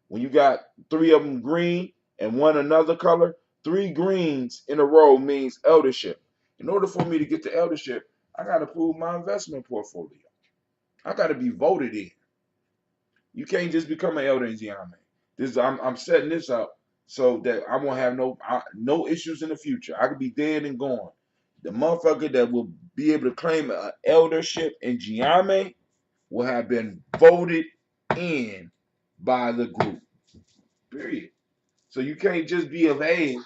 when you got three of them green and one another color, three greens in a row means eldership. In order for me to get to eldership, I got to prove my investment portfolio. I got to be voted in. You can't just become an elder in Gye-Nyame. I'm setting this up so that I won't have no issues in the future. I could be dead and gone. The motherfucker that will be able to claim an eldership in Gye-Nyame will have been voted in by the group. Period. So you can't just be of age.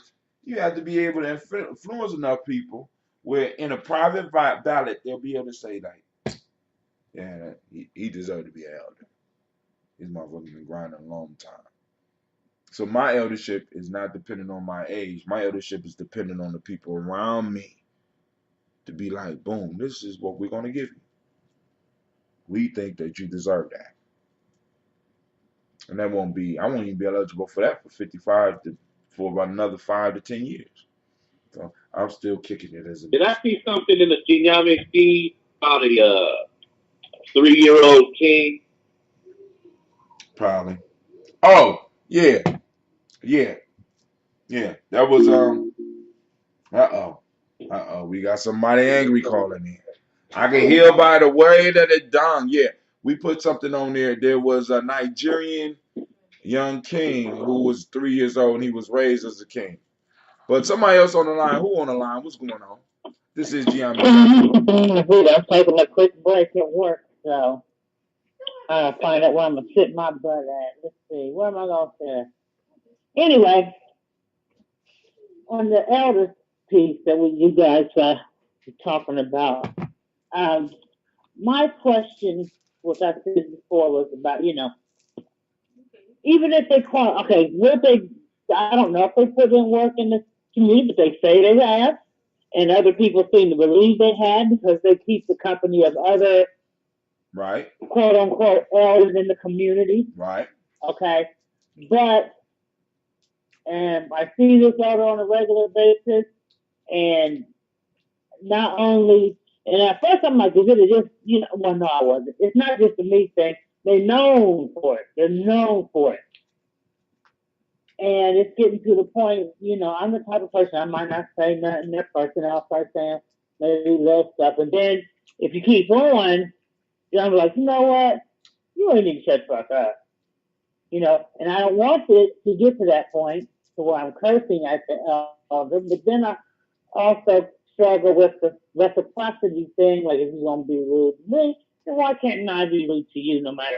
You have to be able to influence enough people where in a private ballot they'll be able to say like, yeah, he deserved to be an elder. This motherfucker's been grinding a long time. So my eldership is not dependent on my age. My eldership is dependent on the people around me to be like, boom, this is what we're gonna give you. We think that you deserve that. And that won't be, I won't even be eligible for that for about another 5 to 10 years. So I'm still kicking it as a Did I nation. see something in the Gye-Nyame feed about a 3-year-old king? Probably. Oh, yeah, yeah, yeah. That was uh-oh. Uh-oh. We got somebody angry calling in. I can hear by the way that it done. Yeah. We put something on there. There was a Nigerian young king who was 3 years old and he was raised as a king. But somebody else on the line. Who on the line? What's going on? This is Gye-Nyame Central. I'm taking a quick break at work, so I'll find out where I'm gonna sit my butt at. Let's see, where am I gonna sit? Anyway, on the elder piece that you guys are talking about, um, my question, what I said before, was about even if they call, okay, will they? I don't know if they put in work in the community, but they say they have, and other people seem to believe they had because they keep the company of other Right, quote unquote elders in the community. right. Okay, but I see this elder on a regular basis, and not only, and at first I'm like, is it just, well, no, I wasn't. It's not just a me thing. They're known for it. They're known for it. And it's getting to the point, I'm the type of person, I might not say nothing at first, and I'll start saying maybe little stuff. And then if you keep going, I'm like, you know what? You really need to shut the fuck up. And I don't want it to get to that point to where I'm cursing at the elder, but then I also struggle with the reciprocity thing. Like, if you're going to be rude to me, then why can't I be rude to you no matter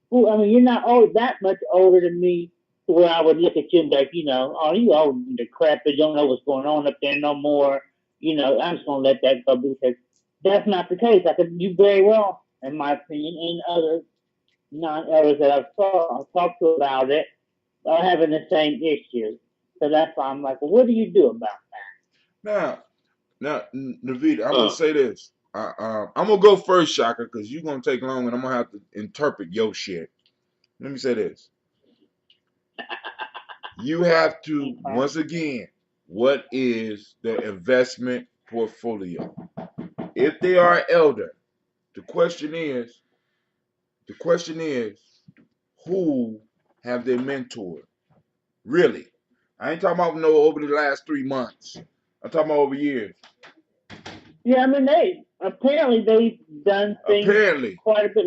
who? I mean, you're not that much older than me to where I would look at you and be like, oh, you old and decrepit, you don't know what's going on up there no more. I'm just going to let that go because that's not the case. I could do very well, in my opinion, and others non-elders that talked to about it are having the same issue. So that's why I'm like, well, what do you do about Now, Navita, I'm gonna Uh, say this. I'm gonna go first, Shaka, because you're gonna take long, and I'm gonna have to interpret your shit. Let me say this. You have to, that? Okay. once again, what is the investment portfolio? If they are elder, the question is, the question is, who have they mentored? Really? I ain't talking about no over the last 3 months. I'm talking about over years. Yeah, I mean, they've done things Apparently, quite a bit.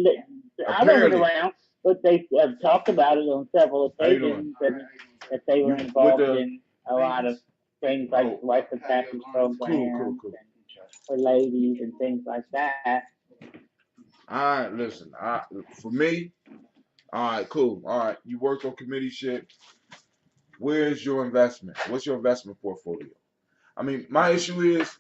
I wasn't apparently. around, but they have talked about it on several How you doing? occasions, and that they were You with involved the in a lot of things like oh, rites of passage cool, cool, programs cool. and for ladies and things like that. I listen. For me, All right, cool. All right, you worked on committee shit. Where's your investment? What's your investment portfolio? I mean, my issue is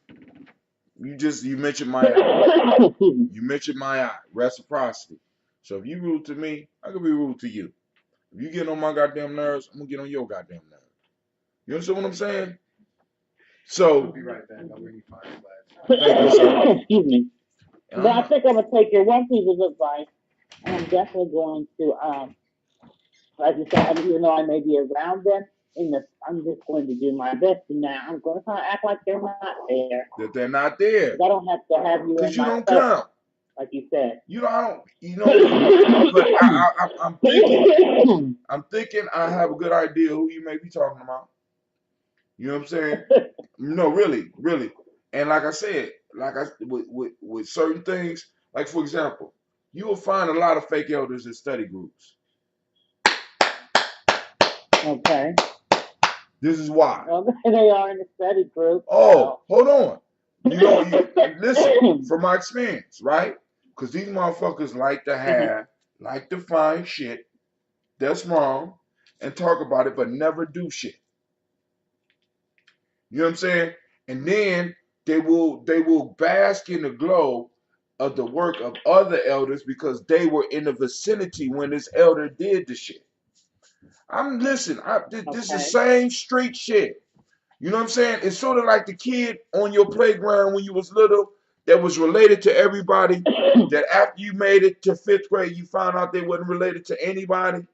you mentioned my eye. You mentioned my eye, reciprocity. So if you rude to me, I can be rude to you. If you get on my goddamn nerves, I'm gonna get on your goddamn nerves. You understand what I'm saying? So I'll be right back. I'll bring you 5 thank you, sir. Excuse me. And But I'm I not. think I'm gonna take your one piece of advice, and I'm definitely going to, like you said, even though I may be around them, I'm just going to do my best. Now I'm going to kind of act like they're not there, That they're not there. because I don't have to have you Because in you my don't circle, count. like you said. You know, I don't, you know, but I'm thinking I have a good idea who you may be talking about. You know what I'm saying? No, really, really. And like I said, with certain things, like for example, you will find a lot of fake elders in study groups. Okay. This is why. Well, they are in the study group, Oh, so. hold on. You know, listen, from my experience, right? Because these motherfuckers like to find shit that's wrong and talk about it, but never do shit. You know what I'm saying? And then they will bask in the glow of the work of other elders because they were in the vicinity when this elder did the shit. This is the Okay. same street shit. You know what I'm saying? It's sort of like the kid on your playground when you was little that was related to everybody. That after you made it to 5th grade, you found out they wasn't related to anybody.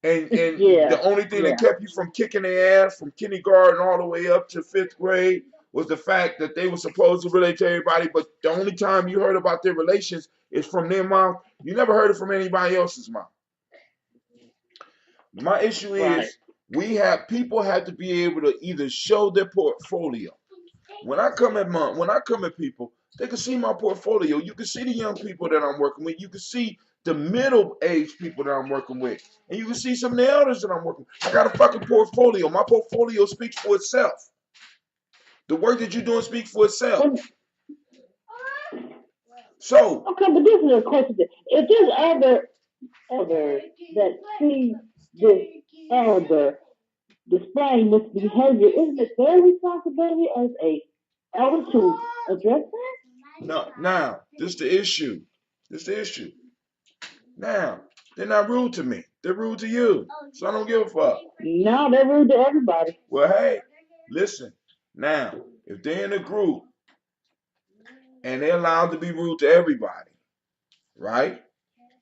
And Yeah. the only thing that Yeah. kept you from kicking their ass from kindergarten all the way up to 5th grade was the fact that they were supposed to relate to everybody, but the only time you heard about their relations is from their mouth. You never heard it from anybody else's mouth. My issue Right. is people have to be able to either show their portfolio. When I come at people, they can see my portfolio. You can see the young people that I'm working with. You can see the middle-aged people that I'm working with. And you can see some of the elders that I'm working with. I got a fucking portfolio. My portfolio speaks for itself. The work that you're doing speaks for itself. Well, So, okay, but this is a question. If there's other elders that see this elder displaying this behavior, isn't it their responsibility as a elder to address that? no, now, this is the issue. This is the issue. Now, they're not rude to me. They're rude to you. So I don't give a fuck. No, they're rude to everybody. Well, hey, listen. Now, if they're in a group and they're allowed to be rude to everybody, right?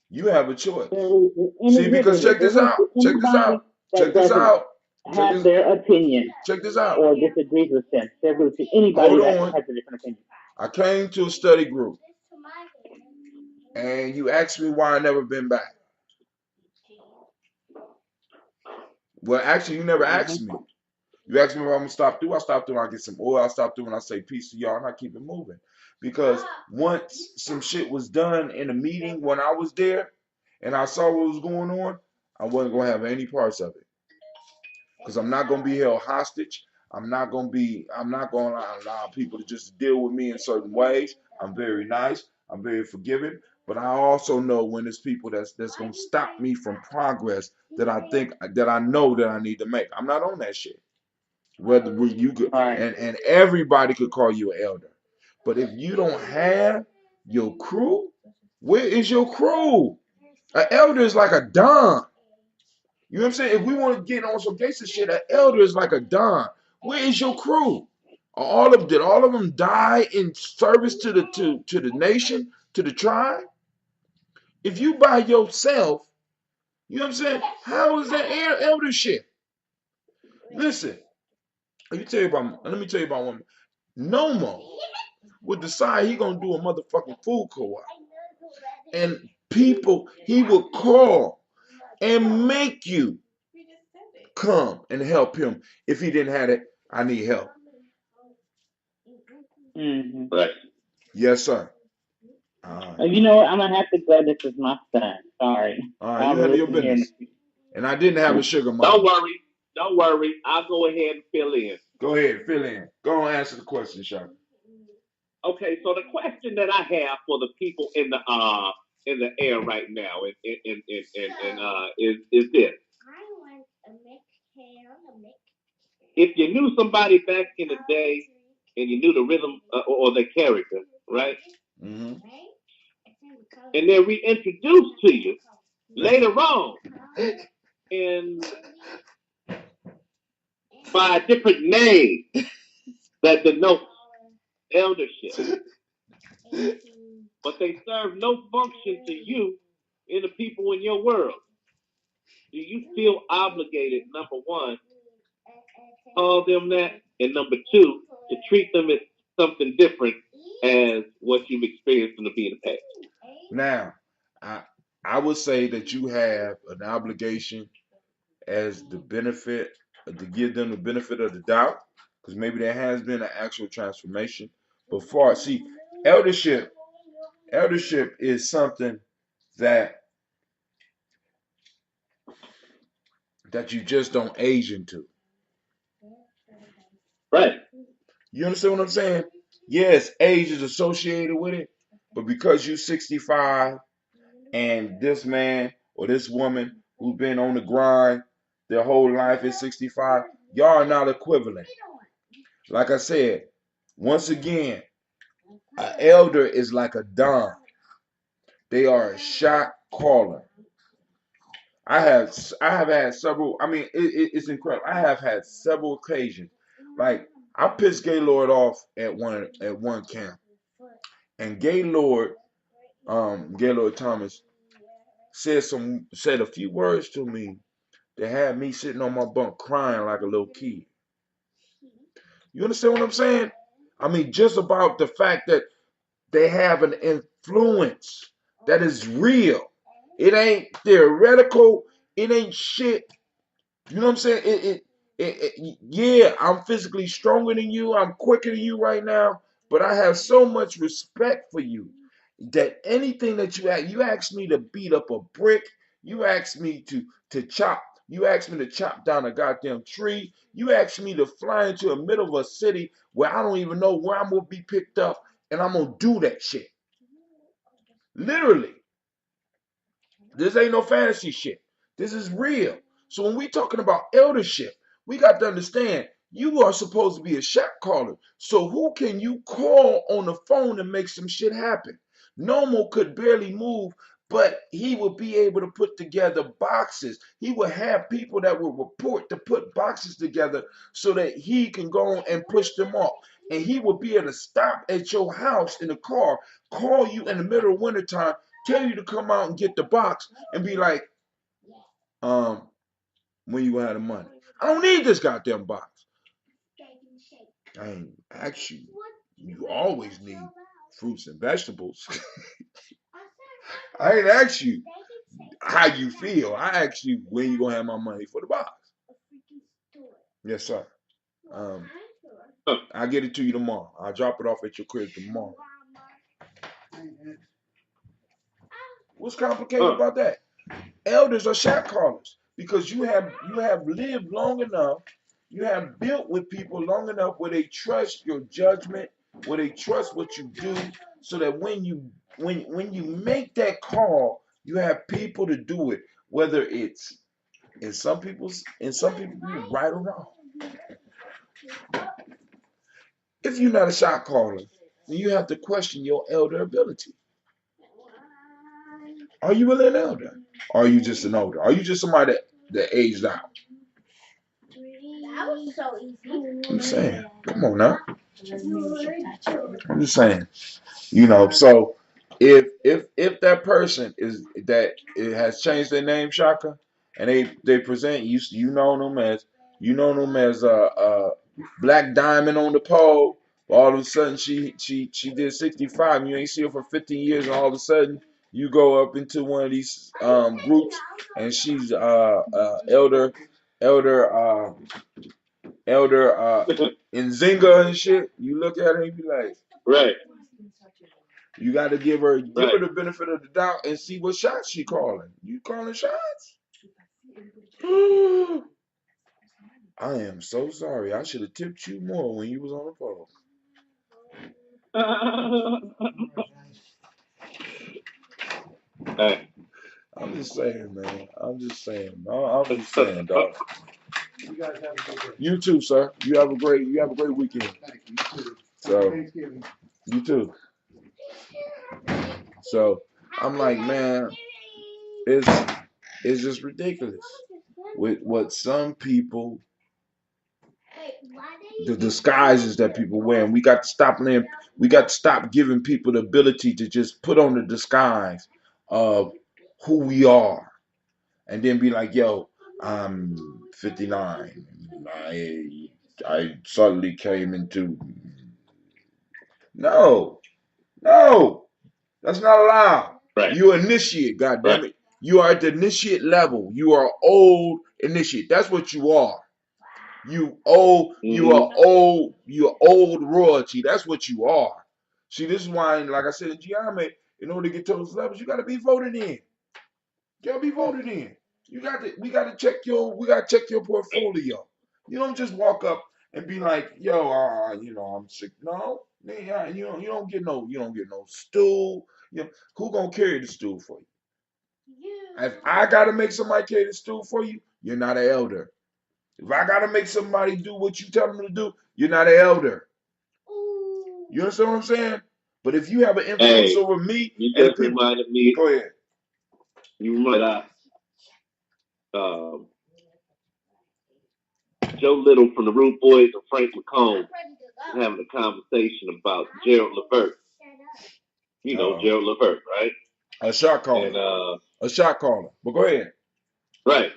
You have a choice. They're rude to See, because individuals. They're rude to check this anybody out, check that this doesn't out, check have this, their opinion check this out. or disagrees with them. They're rude to anybody Hold that on. has a different opinion. I came to a study group and you asked me why I never been back. Well, actually, you never asked me. You asked me if I'm gonna stop through. I stop through and I get some oil. I stop through and I say peace to y'all and I keep it moving. Because once some shit was done in a meeting when I was there and I saw what was going on, I wasn't gonna have any parts of it. Because I'm not gonna be held hostage. I'm not gonna allow people to just deal with me in certain ways. I'm very nice. I'm very forgiving. But I also know when there's people that's gonna stop me from progress that I know that I need to make. I'm not on that shit. Whether you could Right. and everybody could call you an elder. But if you don't have your crew, where is your crew? An elder is like a don. You know what I'm saying? If we want to get on some gangster shit, an elder is like a don. Where is your crew? Did all of them die in service to the nation, to the tribe? If you by yourself, you know what I'm saying? How is that eldership? Listen, let me tell you about one. Nomo would decide he gonna do a motherfucking food co-op. And people, he would call and make you come and help him. If he didn't have it, I need help. Mm-hmm. Right. Yes, sir. You know what? I'm gonna have to go. This is my son. Sorry. All right, you I'll handle your listen here in a business. And I didn't have a few. sugar Don't mama. worry. Don't worry. I'll go ahead and fill in. Go ahead, fill in. Go on, answer the question, Shaka. Okay, so the question that I have for the people in the in the air right now, is this. If you knew somebody back in the day and you knew the rhythm or the character, right? Mm-hmm. And they're reintroduced to you later on in by a different name that denotes eldership. But they serve no function to you and the people in your world. Do you feel obligated, number one, call them that, and number two, to treat them as something different as what you've experienced in the past? Now, I I would say that you have an obligation as the benefit to give them the benefit of the doubt, because maybe there has been an actual transformation. But see, eldership eldership is something that you just don't age into. Right. You understand what I'm saying? Yes, age is associated with it, but because you're 65 and this man or this woman who's been on the grind their whole life is 65, y'all are not equivalent. Like I said, once again, an elder is like a don. They are a shot caller. I have had several. I mean, it's incredible. I have had several occasions. Like I pissed Gaylord off at one camp, and Gaylord Thomas said a few words to me that had me sitting on my bunk crying like a little kid. You understand what I'm saying? I mean, just about the fact that they have an influence that is real. It ain't theoretical. It ain't shit. You know what I'm saying? Yeah, I'm physically stronger than you. I'm quicker than you right now. But I have so much respect for you that anything that you ask me to beat up a brick, you ask me to chop, you ask me to chop down a goddamn tree, you ask me to fly into the middle of a city where I don't even know where I'm gonna be picked up, and I'm gonna do that shit. Literally. This ain't no fantasy shit. This is real. So when we talking about eldership, we got to understand you are supposed to be a shot caller. So who can you call on the phone to make some shit happen? Normal could barely move, but he would be able to put together boxes. He would have people that would report to put boxes together so that he can go on and push them off. And he would be able to stop at your house in the car, call you in the middle of wintertime, tell you to come out and get the box, and be like, um, when you gonna have the money? I don't need this goddamn box. I ain't ask you. You always need fruits and vegetables. I ain't ask you how you feel. I asked you when you gonna have my money for the box. Yes, sir. I'll get it to you tomorrow. I'll drop it off at your crib tomorrow. What's complicated about that? Elders are shot callers because you have lived long enough, you have built with people long enough where they trust your judgment, where they trust what you do, so that when you make that call, you have people to do it, whether it's in some people right or wrong. If you're not a shot caller, then you have to question your elder ability. Are you really an elder? Or are you just an older? Are you just somebody that aged out? That was so easy. I'm saying, come on now. I'm just saying, so if that person is that it has changed their name, Shaka, and they present you know them as Black Diamond on the pole. All of a sudden she did 65. And you ain't see her for 15 years, and all of a sudden you go up into one of these groups, and she's elder Nzinga and shit. You look at her and be like, right. You got to give her the benefit of the doubt and see what shots she calling. You calling shots? I am so sorry. I should have tipped you more when you was on the phone. Hey. I'm just saying, man. I'm just saying. I'm just saying, dog. You guys have a good day. You too, sir. You have a great weekend. Thank you. You too. So Thanksgiving. You too. So I'm like, man, it's just ridiculous with what some people, the disguises that people wear. And we got to stop laying, we got to stop giving people the ability to just put on the disguise of who we are and then be like, yo, I'm 59. I suddenly came into no, no, that's not allowed. Right. You initiate, goddamn it. You are at the initiate level. You are old initiate. That's what you are. You old, you are old, you are old royalty. That's what you are. See, this is why, like I said in Gye-Nyame, in order to get to those levels, you gotta be voted in. You gotta be voted in. We gotta check your portfolio. You don't just walk up and be like, yo, I'm sick. No, man, you don't get no stool. Who gonna carry the stool for you? If I gotta make somebody carry the stool for you, you're not an elder. If I gotta make somebody do what you tell them to do, you're not an elder. You understand what I'm saying? But if you have an influence over me and the people, reminded me. Go ahead. You reminded Joe Little from the Rude Boys and Frank McComb having a conversation about Gerald Levert. You know Gerald Levert, right? A shot caller. And, a shot caller. But go ahead. Right.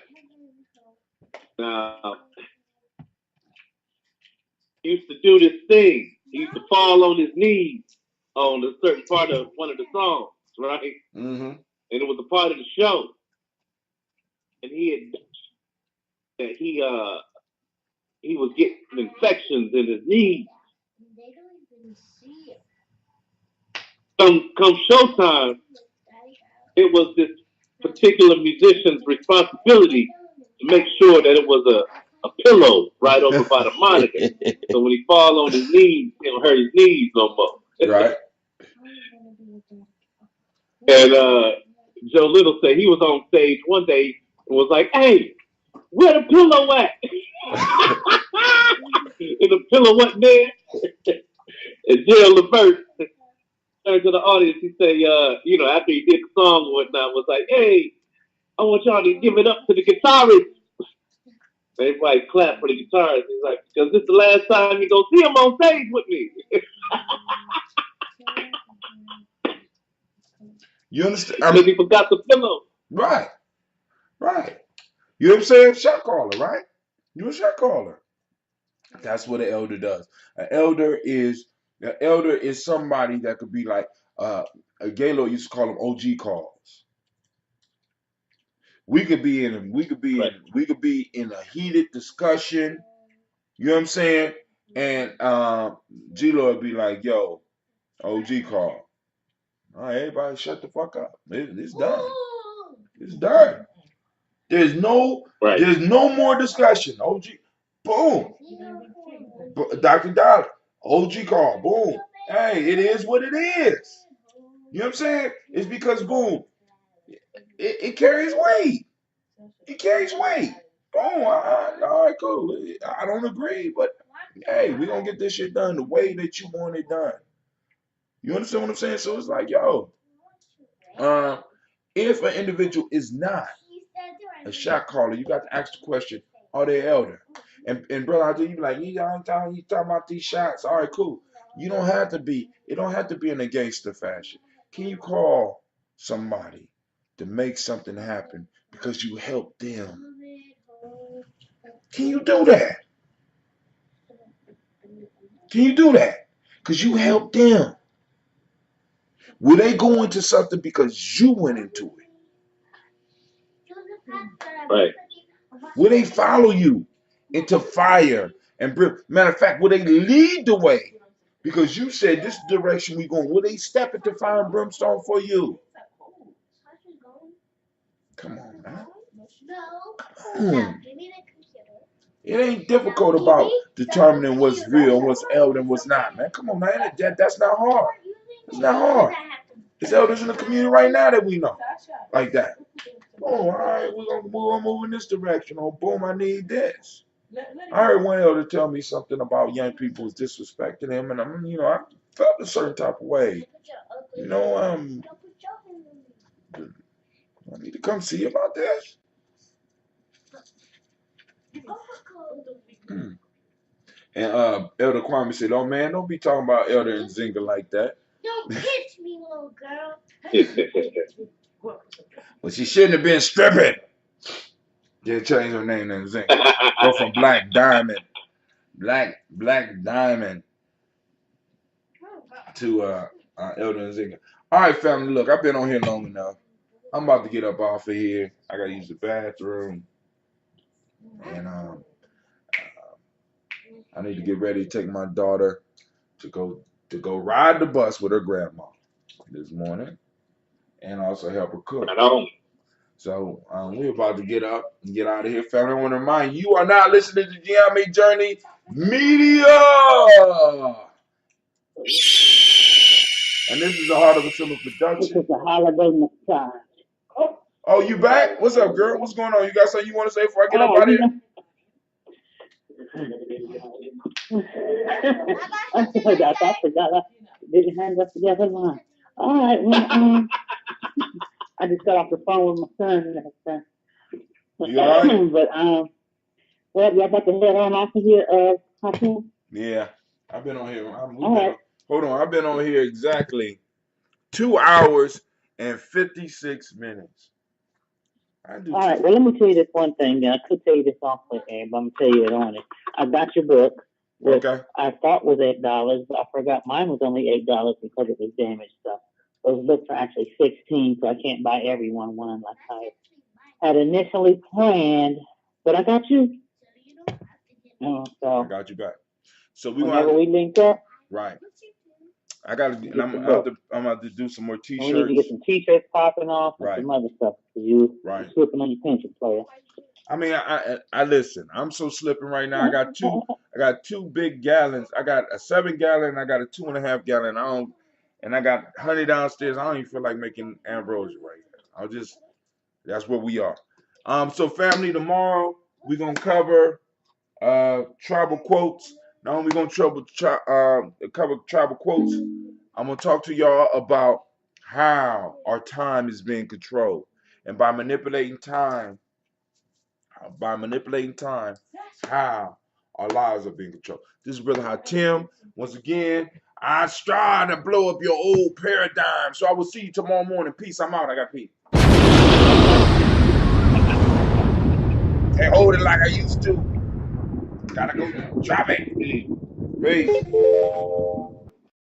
Now, he used to do this thing. He used to fall on his knees on a certain part of one of the songs, right? Mm-hmm. And it was a part of the show. And he was getting infections in his knees. Come showtime, it was this particular musician's responsibility to make sure that it was a pillow right over by the monitor. So when he fall on his knees, he don't hurt his knees no more. Right. And Joe Little said he was on stage one day and was like, "Hey, where the pillow at?" And the pillow wasn't there. And Gerald Levert turned to the audience. He said, after he did the song and whatnot, was like, "Hey, I want y'all to give it up to the guitarist." Everybody clapped for the guitarist. He's like, "Because this is the last time you go see him on stage with me." You understand? Because he forgot the pillow. Right. You know what I'm saying? Shot caller, right? You're a shot caller. That's what an elder does. An elder is somebody that could be like Galo used to call them OG calls. We could be in a heated discussion. You know what I'm saying? And G-Lo would be like, "Yo, OG call. All right, everybody shut the fuck up. It's done. It's done. There's no more discussion. OG, boom. Dr. Dollar, OG call, boom. Hey, it is what it is. You know what I'm saying? It's because boom, it carries weight. It carries weight. Boom. All right, cool. I don't agree, but hey, we're gonna get this shit done the way that you want it done. You understand what I'm saying? So it's like, yo, if an individual is not a shot caller, you got to ask the question, are they elder? And brother, I do you be like, you talking about these shots? All right, cool. You don't have to be, it don't have to be in a gangster fashion. Can you call somebody to make something happen because you helped them? Can you do that? Can you do that? Because you helped them. Will they go into something because you went into it? Right. Will they follow you into fire and matter of fact, will they lead the way? Because you said this direction we going. Will they step into fire and brimstone for you? Come on, man. Come on. It ain't difficult about determining what's real and what's elder and what's not, man. Come on, man. That's not hard. It's not hard. There's elders in the community right now that we know like that. Oh, all right, we're gonna move in this direction. Oh, boom, I need this. I heard one elder tell me something about young people was disrespecting him, and I felt a certain type of way. I need to come see about this. Hmm. And Elder Kwame said, "Oh man, don't be talking about Elder and Zinga like that." Don't pitch me, little girl. Well, she shouldn't have been stripping. They changed her name to Zinga. Go from Black Diamond to Elder and Zinga. All right, family. Look, I've been on here long enough. I'm about to get up off of here. I gotta use the bathroom, and I need to get ready to take my daughter to go ride the bus with her grandma this morning, and also help her cook. So we're about to get up and get out of here, family. I want to remind you, you are now listening to Gye-Nyame Journey Media, and this is a Heart of a Simple production. This is a holiday massage. Oh, you back? What's up, girl? What's going on? You got something you want to say before I get up out of here? I forgot. I didn't hang up together line. All right. Well, I just got off the phone with my son. You all right? But well, y'all about to head on off of here, Hakeem? Yeah, I've been on here. Hold on, I've been on here exactly 2 hours and 56 minutes. All right. Well, let me tell you this one thing. I could tell you this off the air, but I'm gonna tell you it on it. I got your book. Okay. I thought was $8. I forgot mine was only $8 because it was damaged stuff. Those books are actually 16, so I can't buy everyone one like I had initially planned. But I got you. So I got you back. So whenever we link up, right? I got to. I'm about to do some more T-shirts. We need to get some T-shirts popping off and some other stuff because you're slipping on your pension, player. I mean, I listen. I'm so slipping right now. I got two big gallons. I got a 7-gallon. I got a 2.5 gallon. And I got honey downstairs. I don't even feel like making ambrosia right now. That's where we are. So family, tomorrow we're gonna cover tribal quotes. Not only gonna cover tribal quotes, I'm gonna talk to y'all about how our time is being controlled, and by manipulating time, how our lives are being controlled. This is Brother Hatim. Once again, I strive to blow up your old paradigm. So I will see you tomorrow morning. Peace. I'm out. I got peace. Can't hold it like I used to. Gotta go drop it. Peace.